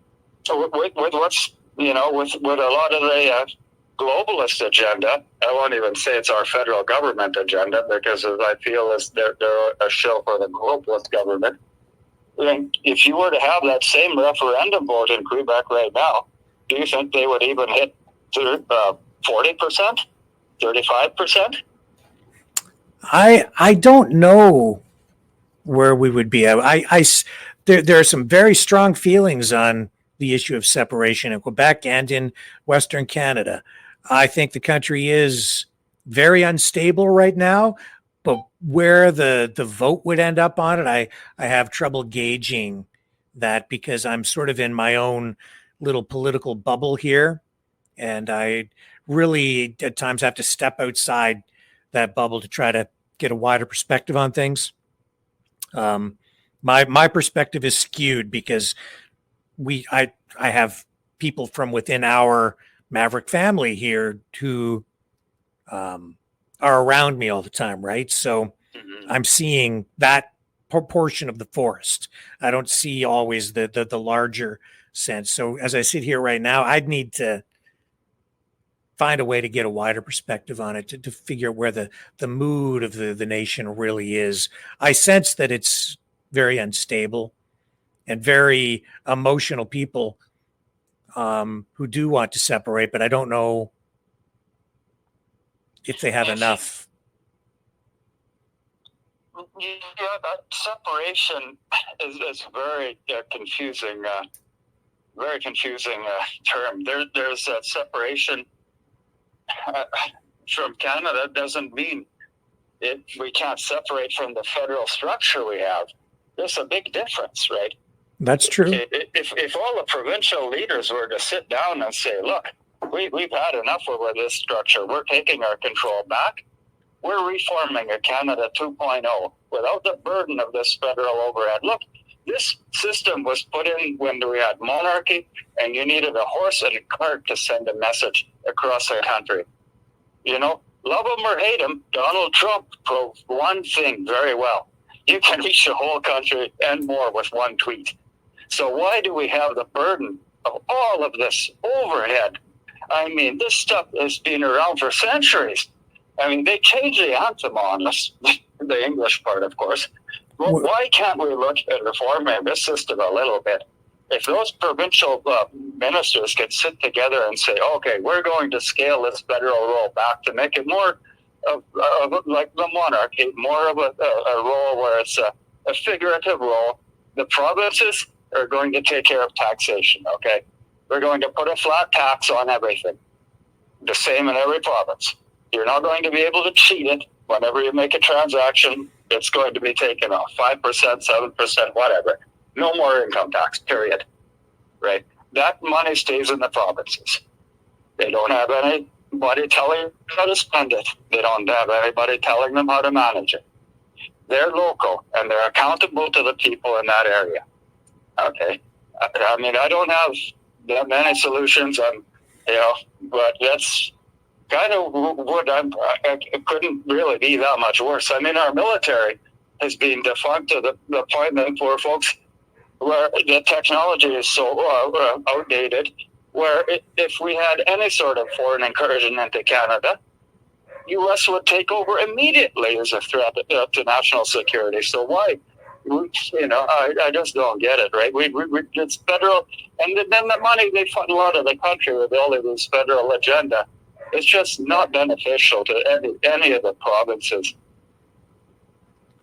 with what's, with a lot of the globalist agenda, I won't even say it's our federal government agenda, because as I feel is they're a shill for the globalist government. And if you were to have that same referendum vote in Quebec right now, do you think they would even hit 40%, 35%? I don't know where we would be. There are some very strong feelings on the issue of separation in Quebec and in Western Canada. I think the country is very unstable right now, but where the vote would end up on it, I have trouble gauging that, because I'm sort of in my own little political bubble here. And I really at times have to step outside that bubble to try to get a wider perspective on things. My perspective is skewed because I have people from within our Maverick family here who are around me all the time, right? So I'm seeing that proportion of the forest. I don't see always the larger sense. So as I sit here right now, I'd need to find a way to get a wider perspective on it to figure out where the mood of the nation really is. I sense that it's very unstable and very emotional people who do want to separate, but I don't know if they have enough. Yeah, that separation is very confusing. Very confusing term. There's a separation from Canada doesn't mean we can't separate from the federal structure we have. There's a big difference, right? That's true. If all the provincial leaders were to sit down and say, look, we've had enough over this structure. We're taking our control back. We're reforming a Canada 2.0 without the burden of this federal overhead. Look, this system was put in when we had monarchy and you needed a horse and a cart to send a message across the country. You know, love him or hate him, Donald Trump proved one thing very well. You can reach the whole country and more with one tweet. So why do we have the burden of all of this overhead? I mean, this stuff has been around for centuries. I mean, they changed the anthem on us, the English part, of course. Well, why can't we look at reforming this system a little bit? If those provincial ministers could sit together and say, okay, we're going to scale this federal role back to make it more of like the monarchy, more of a role where it's a figurative role. The provinces are going to take care of taxation, okay? We're going to put a flat tax on everything, the same in every province. You're not going to be able to cheat it. Whenever you make a transaction, it's going to be taken off, 5%, 7%, whatever. No more income tax, period, right? That money stays in the provinces. They don't have anybody telling them how to spend it. They don't have anybody telling them how to manage it. They're local, and they're accountable to the people in that area, okay? I mean, I don't have that many solutions, but that's kind of what it couldn't really be that much worse. I mean, our military has been defunct to the point that poor folks, where the technology is so outdated, where if we had any sort of foreign incursion into Canada, U.S. would take over immediately as a threat to national security. So why? I just don't get it, right? It's federal, and then the money they funnel out of the country with all of this federal agenda, it's just not beneficial to any of the provinces.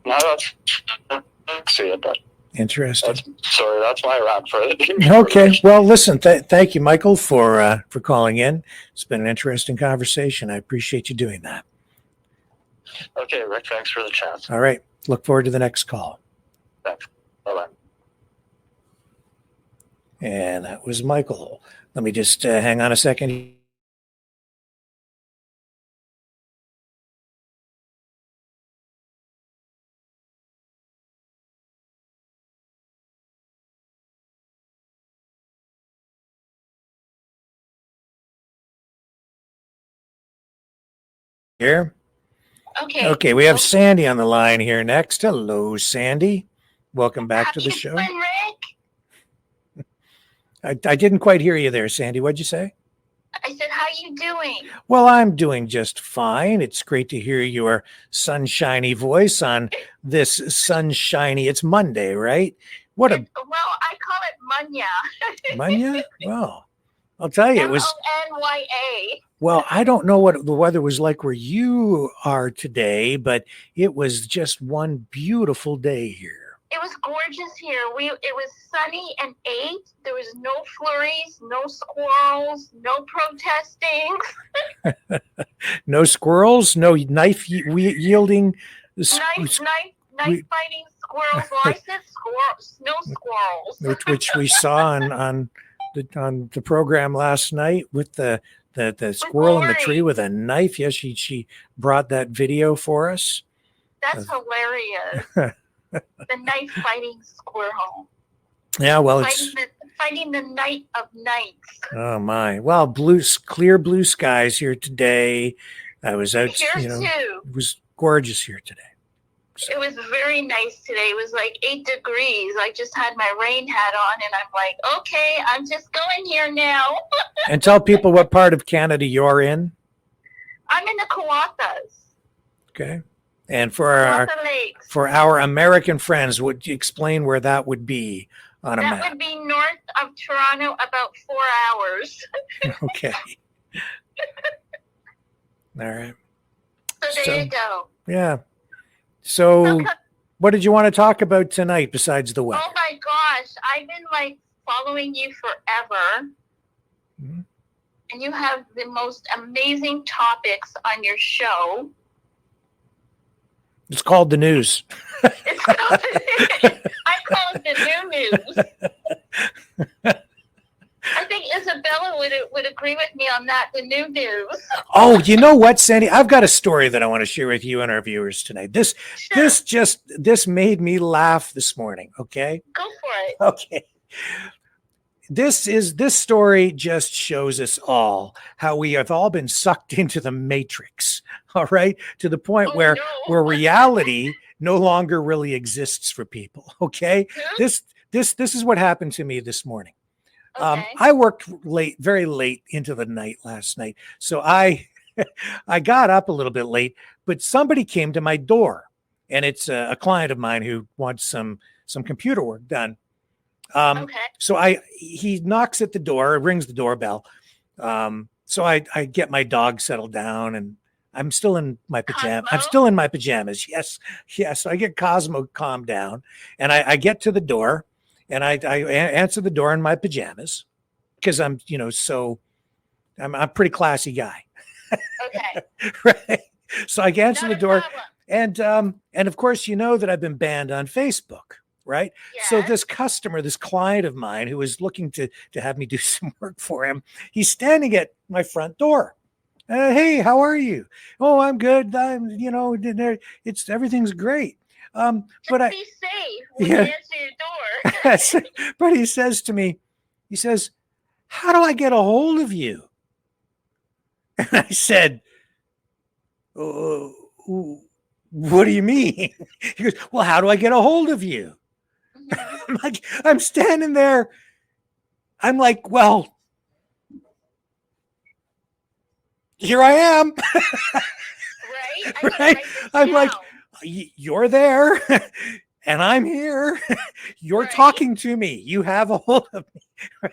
Now that's it, but interesting. That's my rant for the day. Okay. Well, listen, thank you, Michael, for calling in. It's been an interesting conversation. I appreciate you doing that. Okay, Rick, thanks for the chance. All right. Look forward to the next call. Thanks. Bye-bye. And that was Michael. Let me just hang on a second. Here. Okay, we have Sandy on the line here next. Hello, Sandy. Welcome back to the show. I didn't quite hear you there, Sandy. What'd you say? I said, how you doing? Well, I'm doing just fine. It's great to hear your sunshiny voice on this sunshiny. It's Monday, right? Well, I call it Munya. Munya? Well, I'll tell you, it was Manya. Well, I don't know what the weather was like where you are today, but it was just one beautiful day here. It was gorgeous here. It was sunny and 8. There was no flurries, no squirrels, no protesting. No squirrels, no knife yielding. Knife fighting squirrels. Well, I said squirrels, no squirrels. which we saw on on the program last night with the squirrel in the tree with a knife. Yes, she brought that video for us. That's hilarious. The knife fighting squirrel. Yeah, well, it's fighting the night of nights. oh my. Well, clear blue skies here today. I was out. Here too. It was gorgeous here today. It was very nice today. It was like 8 degrees. I just had my rain hat on, and I'm like, okay, I'm just going here now. And tell people what part of Canada you're in. I'm in the Kawathas. Okay. And for our American friends, would you explain where that would be on a map? That would be north of Toronto, about 4 hours. Okay. All right. So there you go. Yeah. So what did you want to talk about tonight besides the weather? Oh my gosh, I've been like following you forever. Mm-hmm. And you have the most amazing topics on your show. It's called the news. It's called, I call it the new news. I think Isabella would agree with me on that, the new news. Oh, you know what, Sandy? I've got a story that I want to share with you and our viewers tonight. This made me laugh this morning, okay? Go for it. Okay. This story just shows us all how we have all been sucked into the matrix, all right? To the point where reality no longer really exists for people, okay? This is what happened to me this morning. I worked very late into the night last night. So I got up a little bit late, but somebody came to my door, and it's a client of mine who wants some computer work done. So he knocks at the door, rings the doorbell. So I get my dog settled down, and I'm still in my pajamas. I'm still in my pajamas. Yes. So I get Cosmo calmed down, and I get to the door. And I answer the door in my pajamas because I'm, I'm a pretty classy guy. Okay. Right. So I answer the door, and of course, you know that I've been banned on Facebook, right? Yes. So this client of mine who is looking to have me do some work for him, he's standing at my front door. Hey, how are you? Oh, I'm good. Everything's great. But be safe when you answer your door. But he says to me, how do I get a hold of you? And I said, what do you mean? He goes, well, how do I get a hold of you? Mm-hmm. I'm standing there. I'm like, well, here I am. Right? I'm like, you're there and I'm here. You're talking to me. You have a hold of me.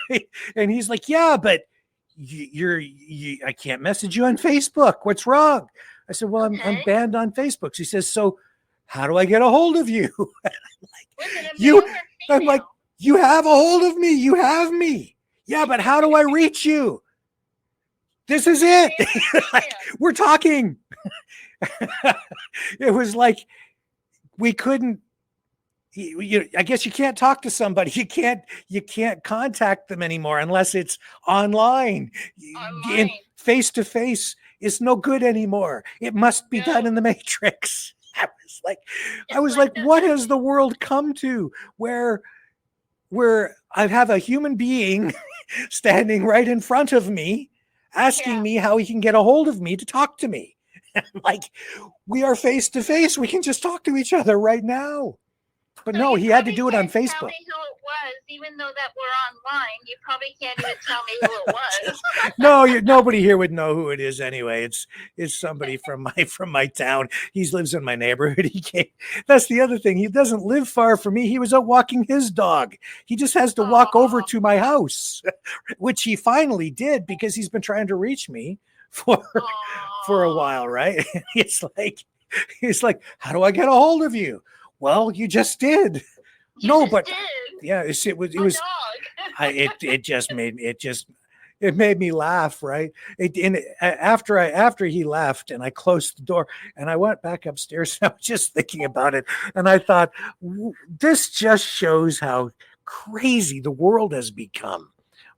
Right. And he's like, yeah, but I can't message you on Facebook. What's wrong? I said, well, I'm banned on Facebook. So he says, so how do I get a hold of you? I'm like, you have a hold of me. You have me. Yeah, but how do I reach you? This is it. We're talking. It was like we couldn't. I guess you can't talk to somebody. You can't contact them anymore unless it's online. Face to face is no good anymore. It must be done in the matrix. I was like, what has the world come to where I have a human being standing right in front of me, asking me how he can get a hold of me to talk to me. Like, we are face to face. We can just talk to each other right now. But no, he had to do it on Facebook. Tell me who it was, even though that we're online. You probably can't even tell me who it was. No, nobody here would know who it is anyway. It's somebody from my town. He lives in my neighborhood. That's the other thing. He doesn't live far from me. He was out walking his dog. He just has to walk over to my house, which he finally did because he's been trying to reach me for a while, right? He's like, how do I get a hold of you? Well, you just did. Yeah, it made me laugh, right? After he left and I closed the door and I went back upstairs, I was just thinking about it, and I thought, this just shows how crazy the world has become,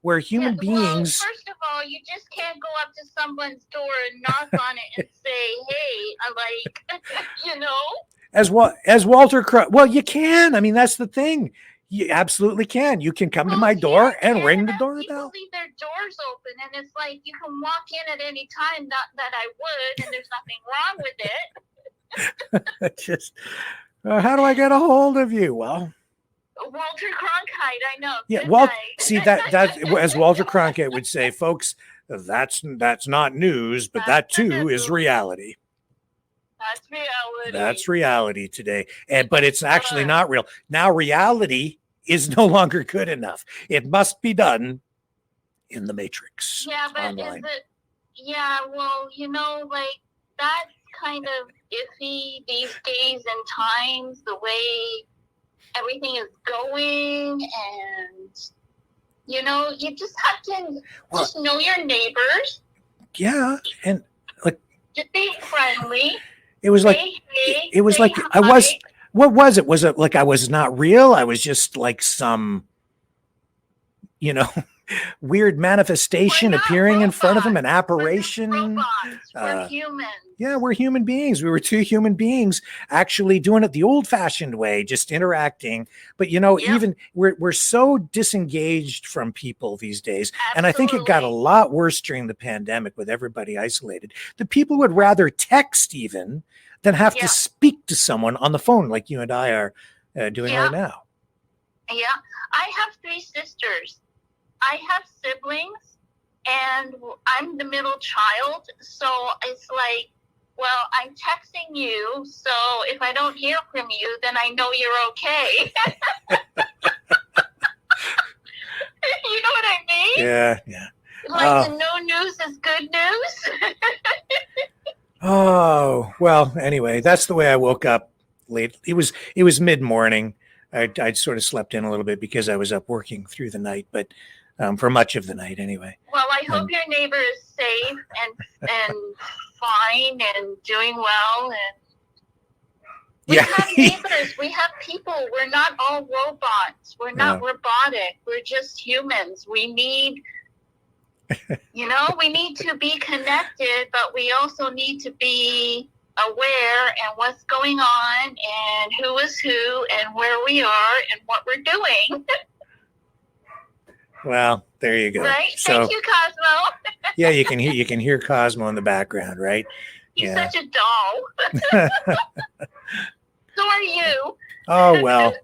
where human beings. Well, first of all, you just can't go up to someone's door and knock on it and say, "Hey, I like," you know. As Walter well, you can. I mean, that's the thing. You absolutely can. You can come to my door and ring the doorbell. People leave their doors open, and it's like you can walk in at any time. Not that I would, and there's nothing wrong with it. Just how do I get a hold of you? Well, Walter Cronkite, I know. yeah. Good Well, night. see that as Walter Cronkite would say, folks, that's not news, but that too is reality. That's reality. That's reality today. But it's actually not real. Now reality is no longer good enough. It must be done in the Matrix. Yeah, but online. is it? Yeah, well, you know, like that's kind of iffy these days and times. The way everything is going, and you know, you just have to just know your neighbors. Yeah, and like Just be friendly. it was like it was like I was. What was it? Was it like I was not real? I was just like some, weird manifestation appearing in front of him, an apparition. We're humans. Yeah, we're human beings. We were two human beings actually doing it the old-fashioned way, just interacting. But even we're so disengaged from people these days. Absolutely. And I think it got a lot worse during the pandemic with everybody isolated. The people would rather text even than have to speak to someone on the phone like you and I are doing right now. Yeah, I have 3 sisters. I have siblings, and I'm the middle child. So it's like, well, I'm texting you. So if I don't hear from you, then I know you're okay. You know what I mean? Yeah. Like the no news is good news. Oh, well, anyway, that's the way I woke up late. It was mid-morning. I'd sort of slept in a little bit because I was up working through the night, but for much of the night anyway. Well, I hope your neighbor is safe and fine and doing well. And we have neighbors. We have people. We're not all robots. We're not robotic. We're just humans. We need... we need to be connected, but we also need to be aware and what's going on and who is who and where we are and what we're doing. Well, there you go. Right? So, thank you, Cosmo. yeah, you can hear Cosmo in the background, right? He's such a doll. So are you. Oh, well,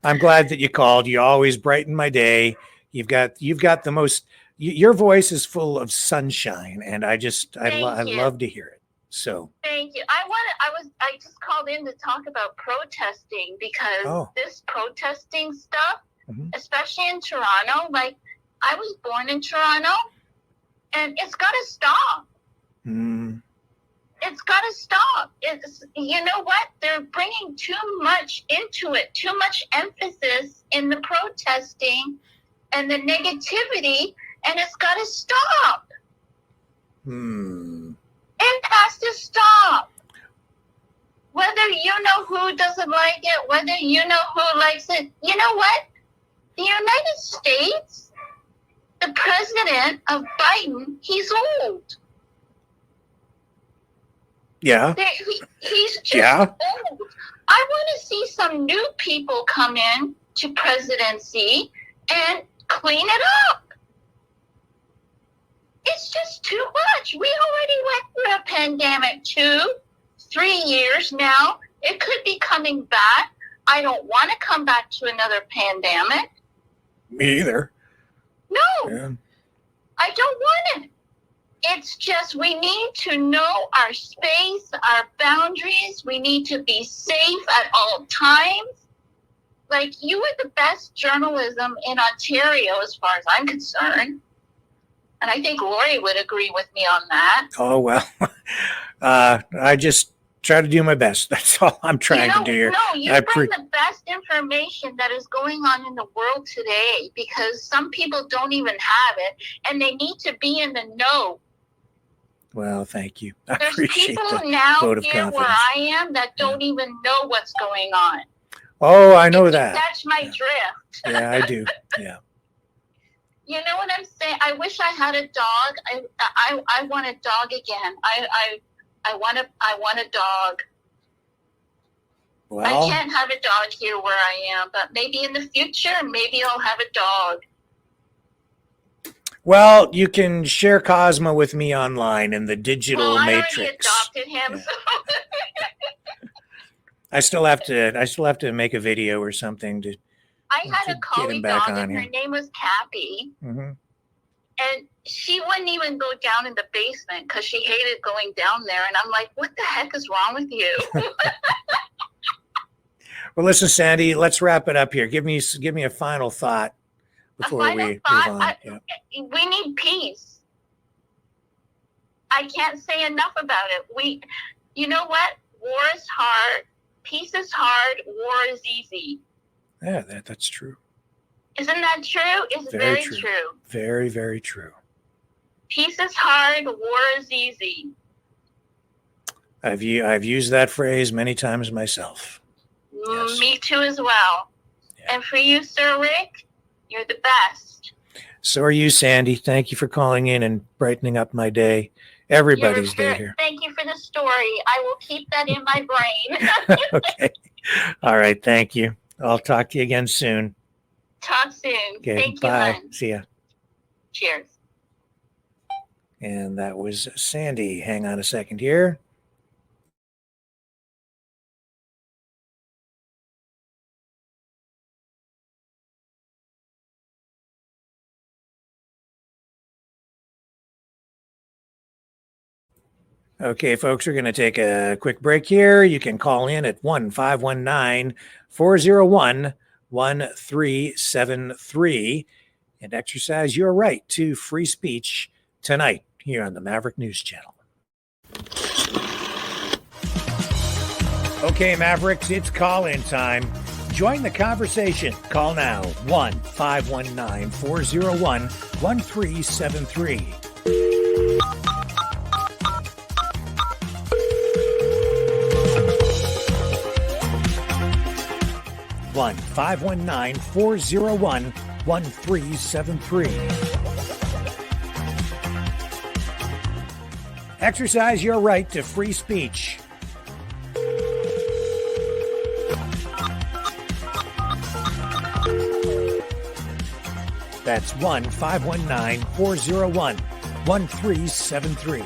I'm glad that you called. You always brighten my day. You've got the most... Your voice is full of sunshine, and I love to hear it. So thank you. I just called in to talk about protesting because this protesting stuff, especially in Toronto, like I was born in Toronto, and it's got to stop. It's got to stop. You know what? They're bringing too much into it, too much emphasis in the protesting and the negativity. And it's got to stop. It has to stop. Whether you know who doesn't like it, whether you know who likes it. You know what? The United States, the president of Biden, he's old. Yeah. He's just old. I want to see some new people come in to presidency and clean it up. It's just too much. We already went through a pandemic 2-3 years now. It could be coming back. I don't want to come back to another pandemic. Me either. No. Yeah. I don't want it. It's just we need to know our space, our boundaries. We need to be safe at all times. Like, you are the best journalism in Ontario as far as I'm concerned. And I think Lori would agree with me on that. Oh, well, I just try to do my best. That's all I'm trying to do here. No, you bring the best information that is going on in the world today because some people don't even have it and they need to be in the know. Well, thank you. I There's appreciate people the now vote of here confidence. where I am that don't even know what's going on. Oh, I know that. That's my drift. Yeah, I do. Yeah. You know what I'm saying? I wish I had a dog. I want a dog again. I want a dog. Well, I can't have a dog here where I am, but maybe in the future, maybe I'll have a dog. well, you can share Cosmo with me online in the digital Well, I matrix. already adopted him, Yeah. so I still have to make a video or something to I had a get collie him back dog, on and her here. name was Cappy. Hmm. And she wouldn't even go down in the basement because she hated going down there. And I'm like, what the heck is wrong with you? Well, listen, Sandy, let's wrap it up here. Give me a final thought before we move on. Yeah. We need peace. I can't say enough about it. You know what? War is hard. Peace is hard. War is easy. Yeah, that's true. Isn't that true? It's very true. Very, very true. Peace is hard. War is easy. I've used that phrase many times myself. Yes. Me too as well. Yeah. And for you, Sir Rick, you're the best. So are you, Sandy. Thank you for calling in and brightening up my day. Everybody's day here. Thank you for the story. I will keep that in my brain. Okay. All right. Thank you. I'll talk to you again soon. Talk soon. Okay. Thank Bye. you, hon. See ya. Cheers. And that was Sandy. Hang on a second here. Okay, folks, we're going to take a quick break here. You can call in at 1-519-401-1373 and exercise your right to free speech tonight here on the Maverick News Channel. Okay, Mavericks, it's call-in time. Join the conversation. Call now, 1-519-401-1373. One 519-401-1373. Exercise your right to free speech. That's 1-519-401-1373.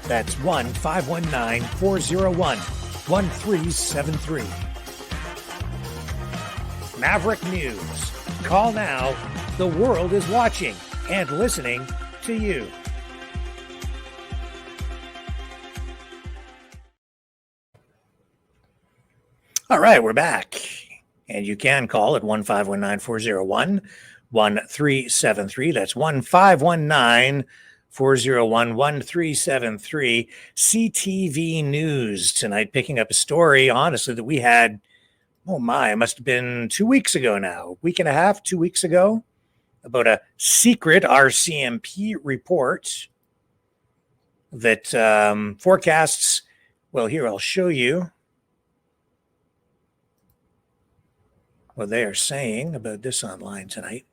That's 1-519-401-1373. Maverick News. Call now. The world is watching and listening to you. All right, we're back. And you can call at 1-519-401-1373. That's 1-519-401-1373. CTV News tonight, picking up a story, honestly, that we had, it must have been 2 weeks ago now, week and a half, 2 weeks ago, about a secret RCMP report that forecasts, well, here, I'll show you what they are saying about this online tonight.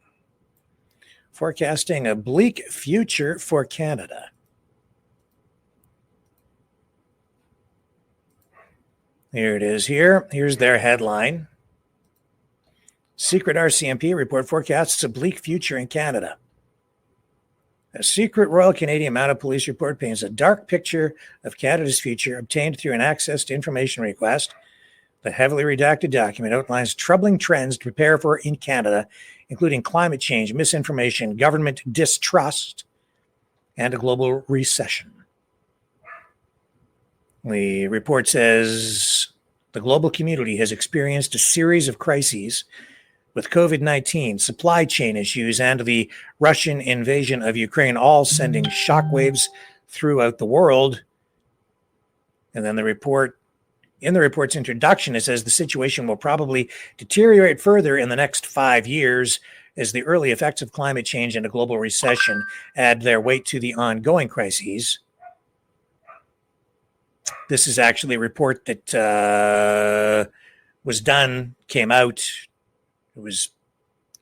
Forecasting a bleak future for Canada. Here it is here. Here's their headline. Secret RCMP report forecasts a bleak future in Canada. A secret Royal Canadian Mounted Police report paints a dark picture of Canada's future obtained through an access to information request. The heavily redacted document outlines troubling trends to prepare for in Canada, including climate change, misinformation, government distrust, and a global recession. The report says the global community has experienced a series of crises with COVID-19, supply chain issues, and the Russian invasion of Ukraine, all sending shockwaves throughout the world. And then in the report's introduction, it says the situation will probably deteriorate further in the next 5 years as the early effects of climate change and a global recession add their weight to the ongoing crises. This is actually a report that came out. It was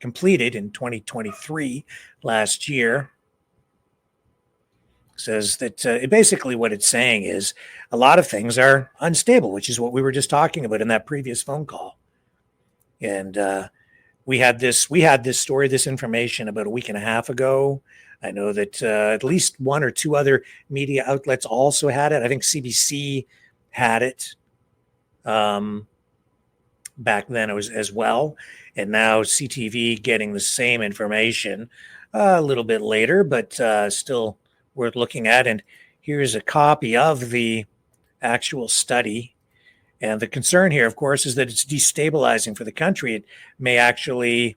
completed in 2023, last year. Says that basically what it's saying is a lot of things are unstable, which is what we were just talking about in that previous phone call. And we had this story, this information about a week and a half ago. I know that at least one or two other media outlets also had it. I think CBC had it back then as well. And now CTV getting the same information a little bit later, but still worth looking at. And here's a copy of the actual study. And the concern here, of course, is that it's destabilizing for the country. It may actually,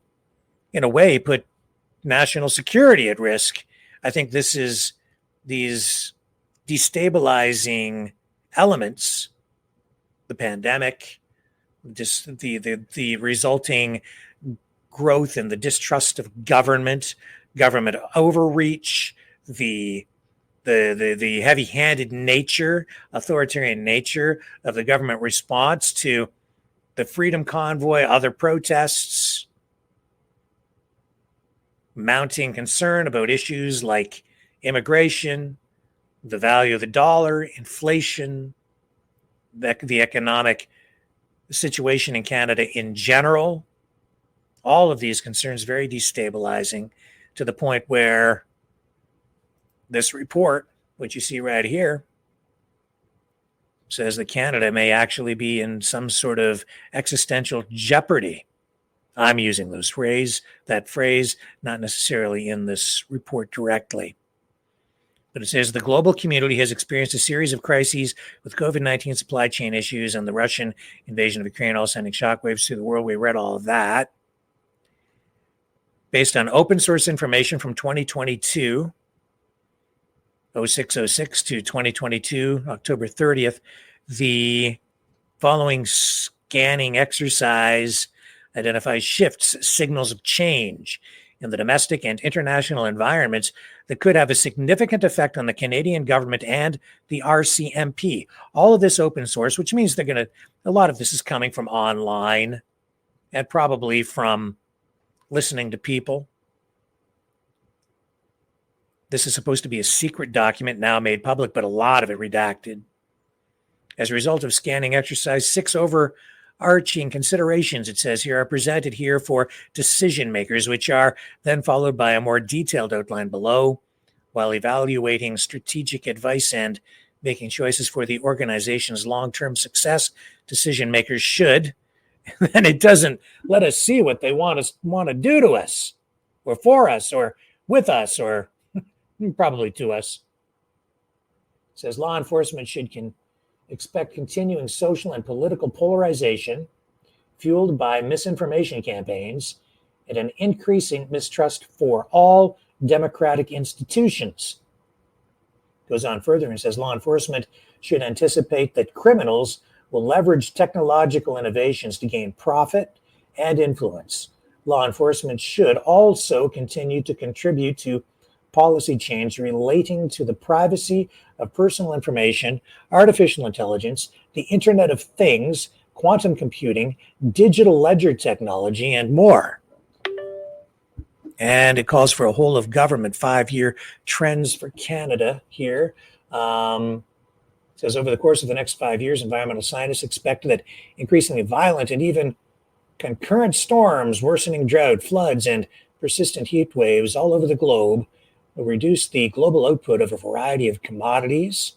in a way, put national security at risk. I think these destabilizing elements, the pandemic, just the resulting growth in the distrust of government overreach, the heavy-handed nature, authoritarian nature of the government response to the Freedom Convoy, other protests, mounting concern about issues like immigration, the value of the dollar, inflation, the economic situation in Canada in general. All of these concerns very destabilizing to the point where this report, which you see right here, says that Canada may actually be in some sort of existential jeopardy. I'm using that phrase, not necessarily in this report directly. But it says the global community has experienced a series of crises with COVID-19 supply chain issues and the Russian invasion of Ukraine, all sending shockwaves through the world. We read all of that. Based on open source information from 2022, 0606 to 2022, October 30th, the following scanning exercise identifies shifts, signals of change in the domestic and international environments that could have a significant effect on the Canadian government and the RCMP. All of this open source, which means a lot of this is coming from online and probably from listening to people. This is supposed to be a secret document now made public, but a lot of it redacted. As a result of scanning exercise, 6 overarching considerations, it says here, are presented here for decision makers, which are then followed by a more detailed outline below, while evaluating strategic advice and making choices for the organization's long-term success. Decision makers should, and it doesn't let us see what they want to do to us, or for us, or with us, or probably to us. It says law enforcement should expect continuing social and political polarization fueled by misinformation campaigns and an increasing mistrust for all democratic institutions. Goes on further and says law enforcement should anticipate that criminals will leverage technological innovations to gain profit and influence. Law enforcement should also continue to contribute to policy change relating to the privacy of personal information, artificial intelligence, the Internet of Things, quantum computing, digital ledger technology, and more. And it calls for a whole of government 5-year trends for Canada here. It says over the course of the next 5 years, environmental scientists expect that increasingly violent and even concurrent storms, worsening drought, floods, and persistent heat waves all over the globe will reduce the global output of a variety of commodities.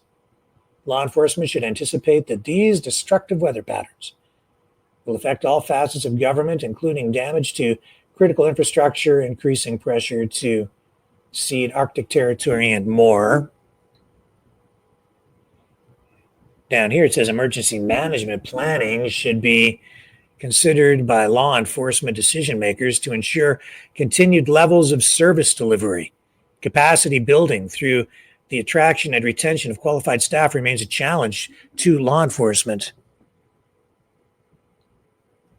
Law enforcement should anticipate that these destructive weather patterns will affect all facets of government, including damage to critical infrastructure, increasing pressure to cede Arctic territory, and more. Down here it says emergency management planning should be considered by law enforcement decision makers to ensure continued levels of service delivery. Capacity building through the attraction and retention of qualified staff remains a challenge to law enforcement.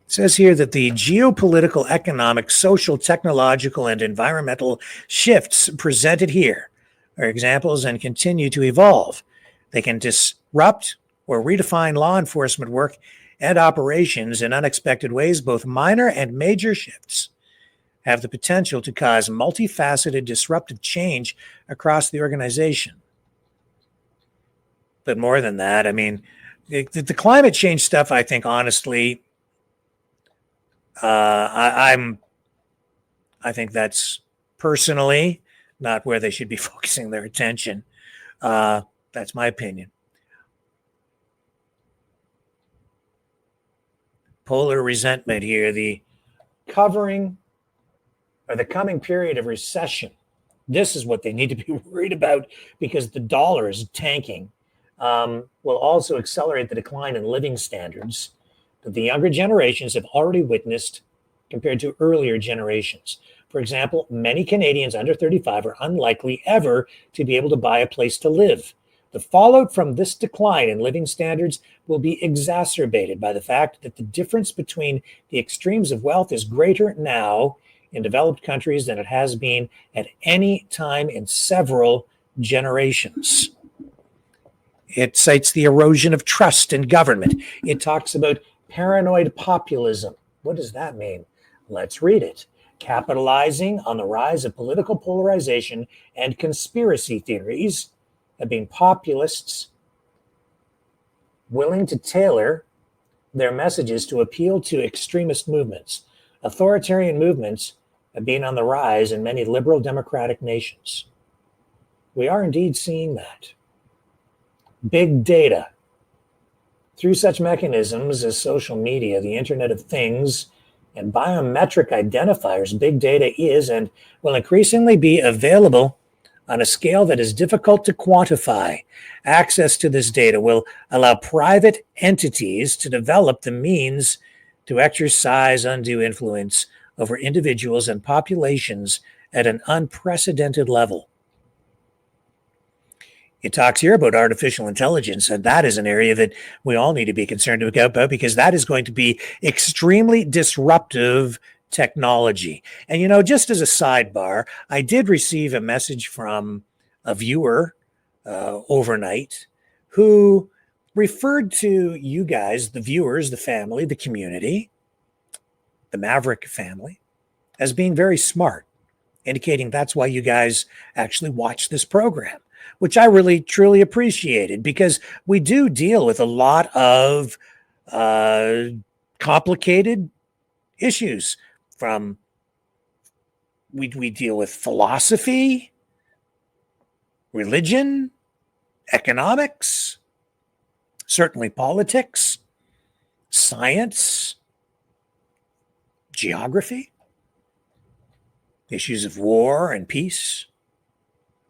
It says here that the geopolitical, economic, social, technological, and environmental shifts presented here are examples and continue to evolve. They can disrupt or redefine law enforcement work and operations in unexpected ways, both minor and major shifts have the potential to cause multifaceted disruptive change across the organization. But more than that, I mean, the climate change stuff, I think, honestly, I think that's personally not where they should be focusing their attention. That's my opinion. Polar resentment here, the covering or the coming period of recession. This is what they need to be worried about because the dollar is tanking. Will also accelerate the decline in living standards that the younger generations have already witnessed compared to earlier generations. For example, many Canadians under 35 are unlikely ever to be able to buy a place to live. The fallout from this decline in living standards will be exacerbated by the fact that the difference between the extremes of wealth is greater now in developed countries than it has been at any time in several generations. It cites the erosion of trust in government. It talks about paranoid populism. What does that mean? Let's read it. Capitalizing on the rise of political polarization and conspiracy theories have been populists willing to tailor their messages to appeal to extremist movements. Authoritarian movements have been on the rise in many liberal democratic nations. We are indeed seeing that. Big data. Through such mechanisms as social media, the Internet of Things, and biometric identifiers, big data is and will increasingly be available on a scale that is difficult to quantify. Access to this data will allow private entities to develop the means to exercise undue influence over individuals and populations at an unprecedented level. It talks here about artificial intelligence, and that is an area that we all need to be concerned about because that is going to be extremely disruptive technology. And, you know, just as a sidebar, I did receive a message from a viewer overnight who referred to you guys, the viewers, the family, the community, the Maverick family, as being very smart, indicating that's why you guys actually watch this program, which I really, truly appreciated because we do deal with a lot of complicated issues. We deal with philosophy, religion, economics, certainly politics, science, geography, issues of war and peace,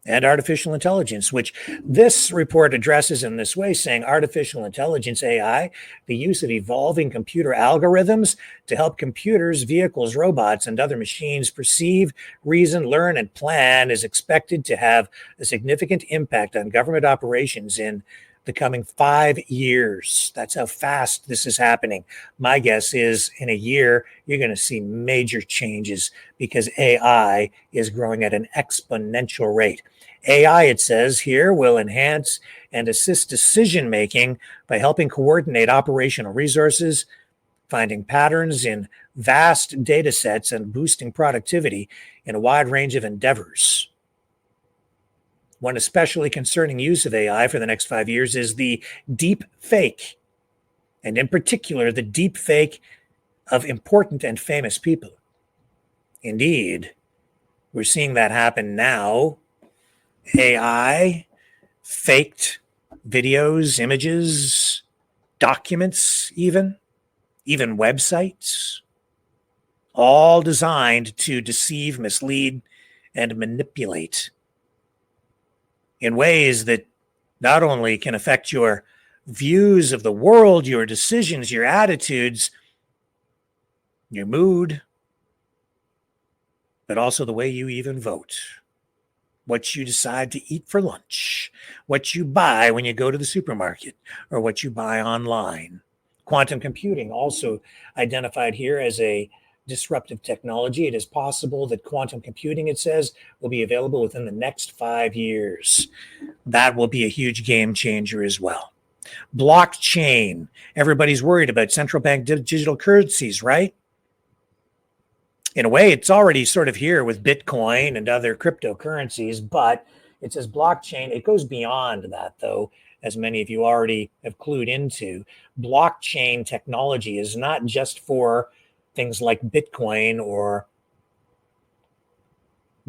and artificial intelligence, which this report addresses in this way, saying artificial intelligence, AI, the use of evolving computer algorithms to help computers, vehicles, robots, and other machines perceive, reason, learn, and plan is expected to have a significant impact on government operations in the coming 5 years. That's how fast this is happening. My guess is in a year, you're going to see major changes because AI is growing at an exponential rate. AI, it says here, will enhance and assist decision-making by helping coordinate operational resources, finding patterns in vast data sets, and boosting productivity in a wide range of endeavors. One especially concerning use of AI for the next 5 years is the deep fake, and in particular, the deep fake of important and famous people. Indeed, we're seeing that happen now. AI, faked videos, images, documents, even websites, all designed to deceive, mislead, and manipulate in ways that not only can affect your views of the world, your decisions, your attitudes, your mood, but also the way you even vote, what you decide to eat for lunch, what you buy when you go to the supermarket, or what you buy online. Quantum computing also identified here as a disruptive technology. It is possible that quantum computing, it says, will be available within the next 5 years. That will be a huge game changer as well. Blockchain. Everybody's worried about central bank digital currencies, right? In a way, it's already sort of here with Bitcoin and other cryptocurrencies, but it says blockchain. It goes beyond that, though, as many of you already have clued into. Blockchain technology is not just for things like Bitcoin or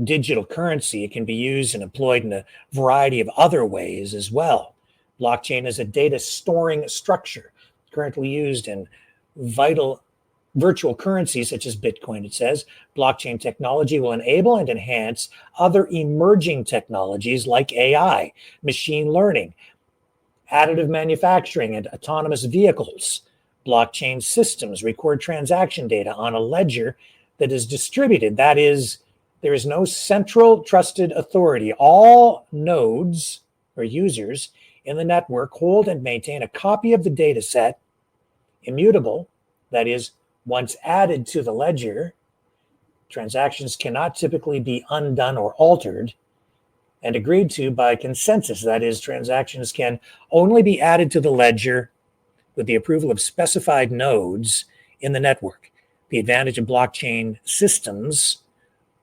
digital currency. It can be used and employed in a variety of other ways as well. Blockchain is a data storing structure currently used in virtual currencies such as Bitcoin, it says. Blockchain technology will enable and enhance other emerging technologies like AI, machine learning, additive manufacturing, and autonomous vehicles. Blockchain systems record transaction data on a ledger that is distributed. That is, there is no central trusted authority. All nodes or users in the network hold and maintain a copy of the data set, immutable, that is, once added to the ledger. Transactions cannot typically be undone or altered, and agreed to by consensus. That is, transactions can only be added to the ledger with the approval of specified nodes in the network. The advantage of blockchain systems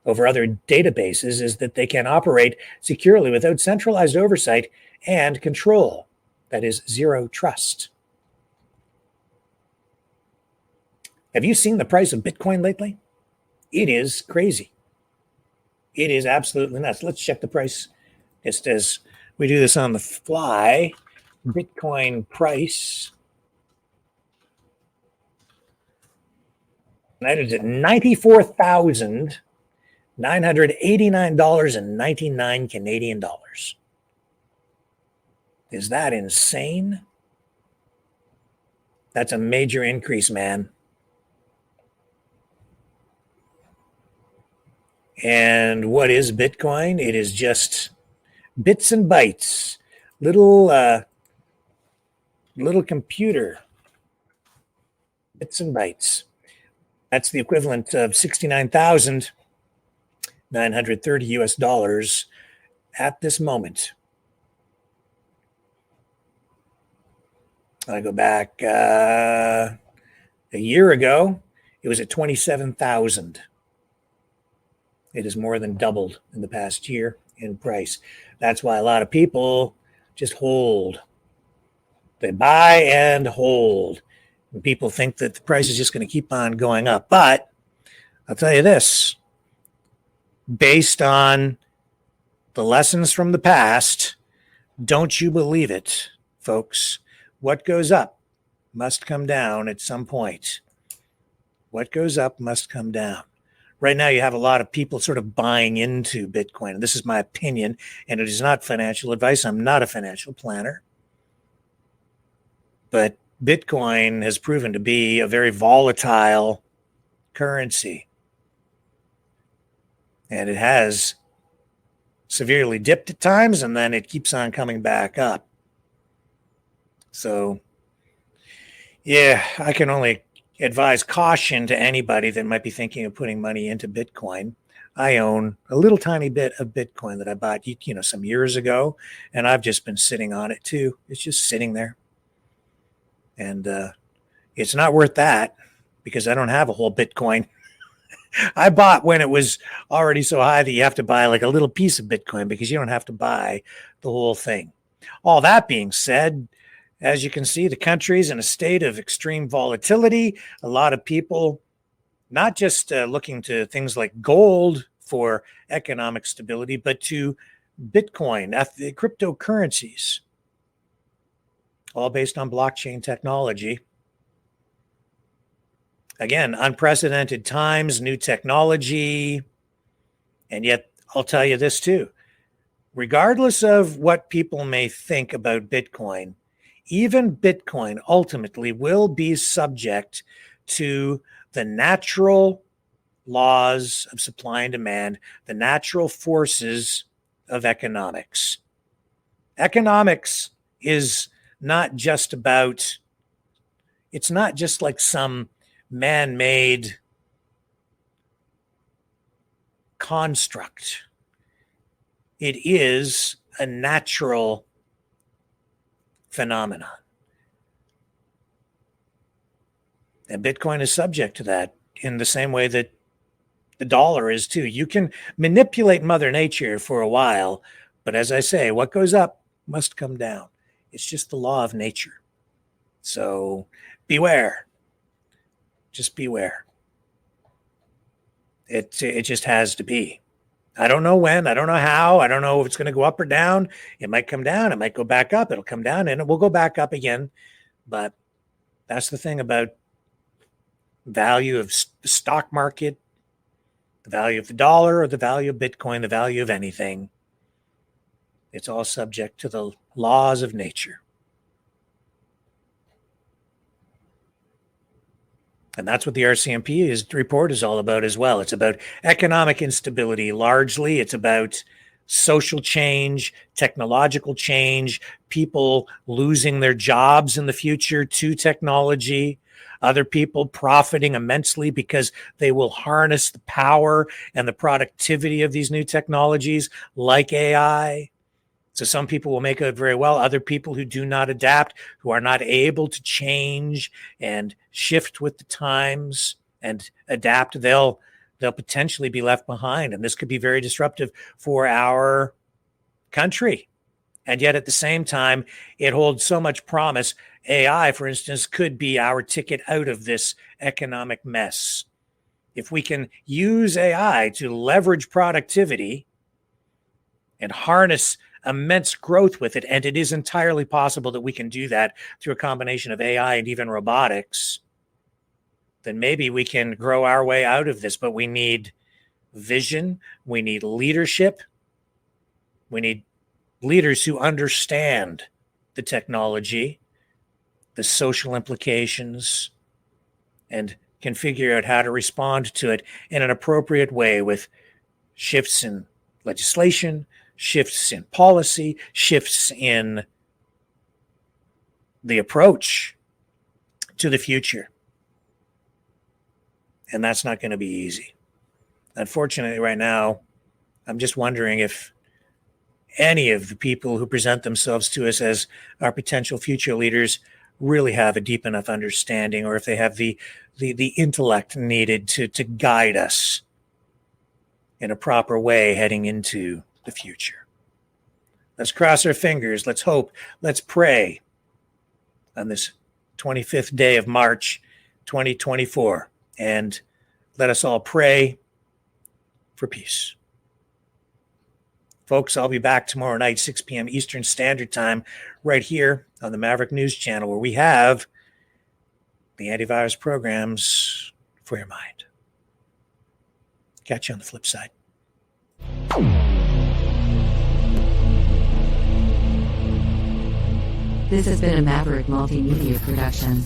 over other databases is that they can operate securely without centralized oversight and control. That is, zero trust. Have you seen the price of Bitcoin lately? It is crazy. It is absolutely nuts. Let's check the price just as we do this on the fly. Bitcoin price. That is at $94,989.99 Canadian dollars. Is that insane? That's a major increase, man. And what is Bitcoin? It is just bits and bytes, little computer bits and bytes. That's the equivalent of 69,930 US dollars at this moment. I go back a year ago, it was at 27,000. It has more than doubled in the past year in price. That's why a lot of people just hold. They buy and hold. And people think that the price is just going to keep on going up. But I'll tell you this, based on the lessons from the past, don't you believe it, folks? What goes up must come down at some point. What goes up must come down. Right now, you have a lot of people sort of buying into Bitcoin. And this is my opinion, and it is not financial advice. I'm not a financial planner. But Bitcoin has proven to be a very volatile currency. And it has severely dipped at times, and then it keeps on coming back up. So, yeah, I can only advise caution to anybody that might be thinking of putting money into Bitcoin. I own a little tiny bit of Bitcoin that I bought, some years ago, and I've just been sitting on it too. It's just sitting there. And it's not worth that because I don't have a whole Bitcoin. I bought when it was already so high that you have to buy like a little piece of Bitcoin because you don't have to buy the whole thing. All that being said, as you can see, the country's in a state of extreme volatility. A lot of people not just looking to things like gold for economic stability, but to Bitcoin, the cryptocurrencies, all based on blockchain technology. Again, unprecedented times, new technology. And yet, I'll tell you this too. Regardless of what people may think about Bitcoin, even Bitcoin ultimately will be subject to the natural laws of supply and demand, the natural forces of economics. Economics is not just about, it's not just like some man-made construct. It is a natural phenomenon. And Bitcoin is subject to that in the same way that the dollar is too. You can manipulate Mother Nature for a while, but as I say, what goes up must come down. It's just the law of nature. So beware. Just beware. It just has to be. I don't know when. I don't know how. I don't know if it's going to go up or down. It might come down. It might go back up. It'll come down and it will go back up again. But that's the thing about value of the stock market, the value of the dollar, or the value of Bitcoin, the value of anything. It's all subject to the laws of nature. And that's what the RCMP report is all about as well. It's about economic instability largely. It's about social change, technological change, people losing their jobs in the future to technology, other people profiting immensely because they will harness the power and the productivity of these new technologies like AI. So some people will make it very well. Other people who do not adapt, who are not able to change and shift with the times and adapt, they'll potentially be left behind. And this could be very disruptive for our country. And yet at the same time, it holds so much promise. AI, for instance, could be our ticket out of this economic mess. If we can use AI to leverage productivity and harness immense growth with it, and it is entirely possible that we can do that through a combination of AI and even robotics, then maybe we can grow our way out of this. But we need vision, we need leadership, we need leaders who understand the technology, the social implications, and can figure out how to respond to it in an appropriate way with shifts in legislation, shifts in policy, shifts in the approach to the future. And that's not going to be easy. Unfortunately, right now, I'm just wondering if any of the people who present themselves to us as our potential future leaders really have a deep enough understanding, or if they have the intellect needed to guide us in a proper way heading into the future. Let's cross our fingers. Let's hope. Let's pray on this 25th day of March, 2024. And let us all pray for peace. Folks, I'll be back tomorrow night, 6 p.m. Eastern Standard Time, right here on the Maverick News Channel, where we have the antivirus programs for your mind. Catch you on the flip side. This has been a Maverick Multimedia production.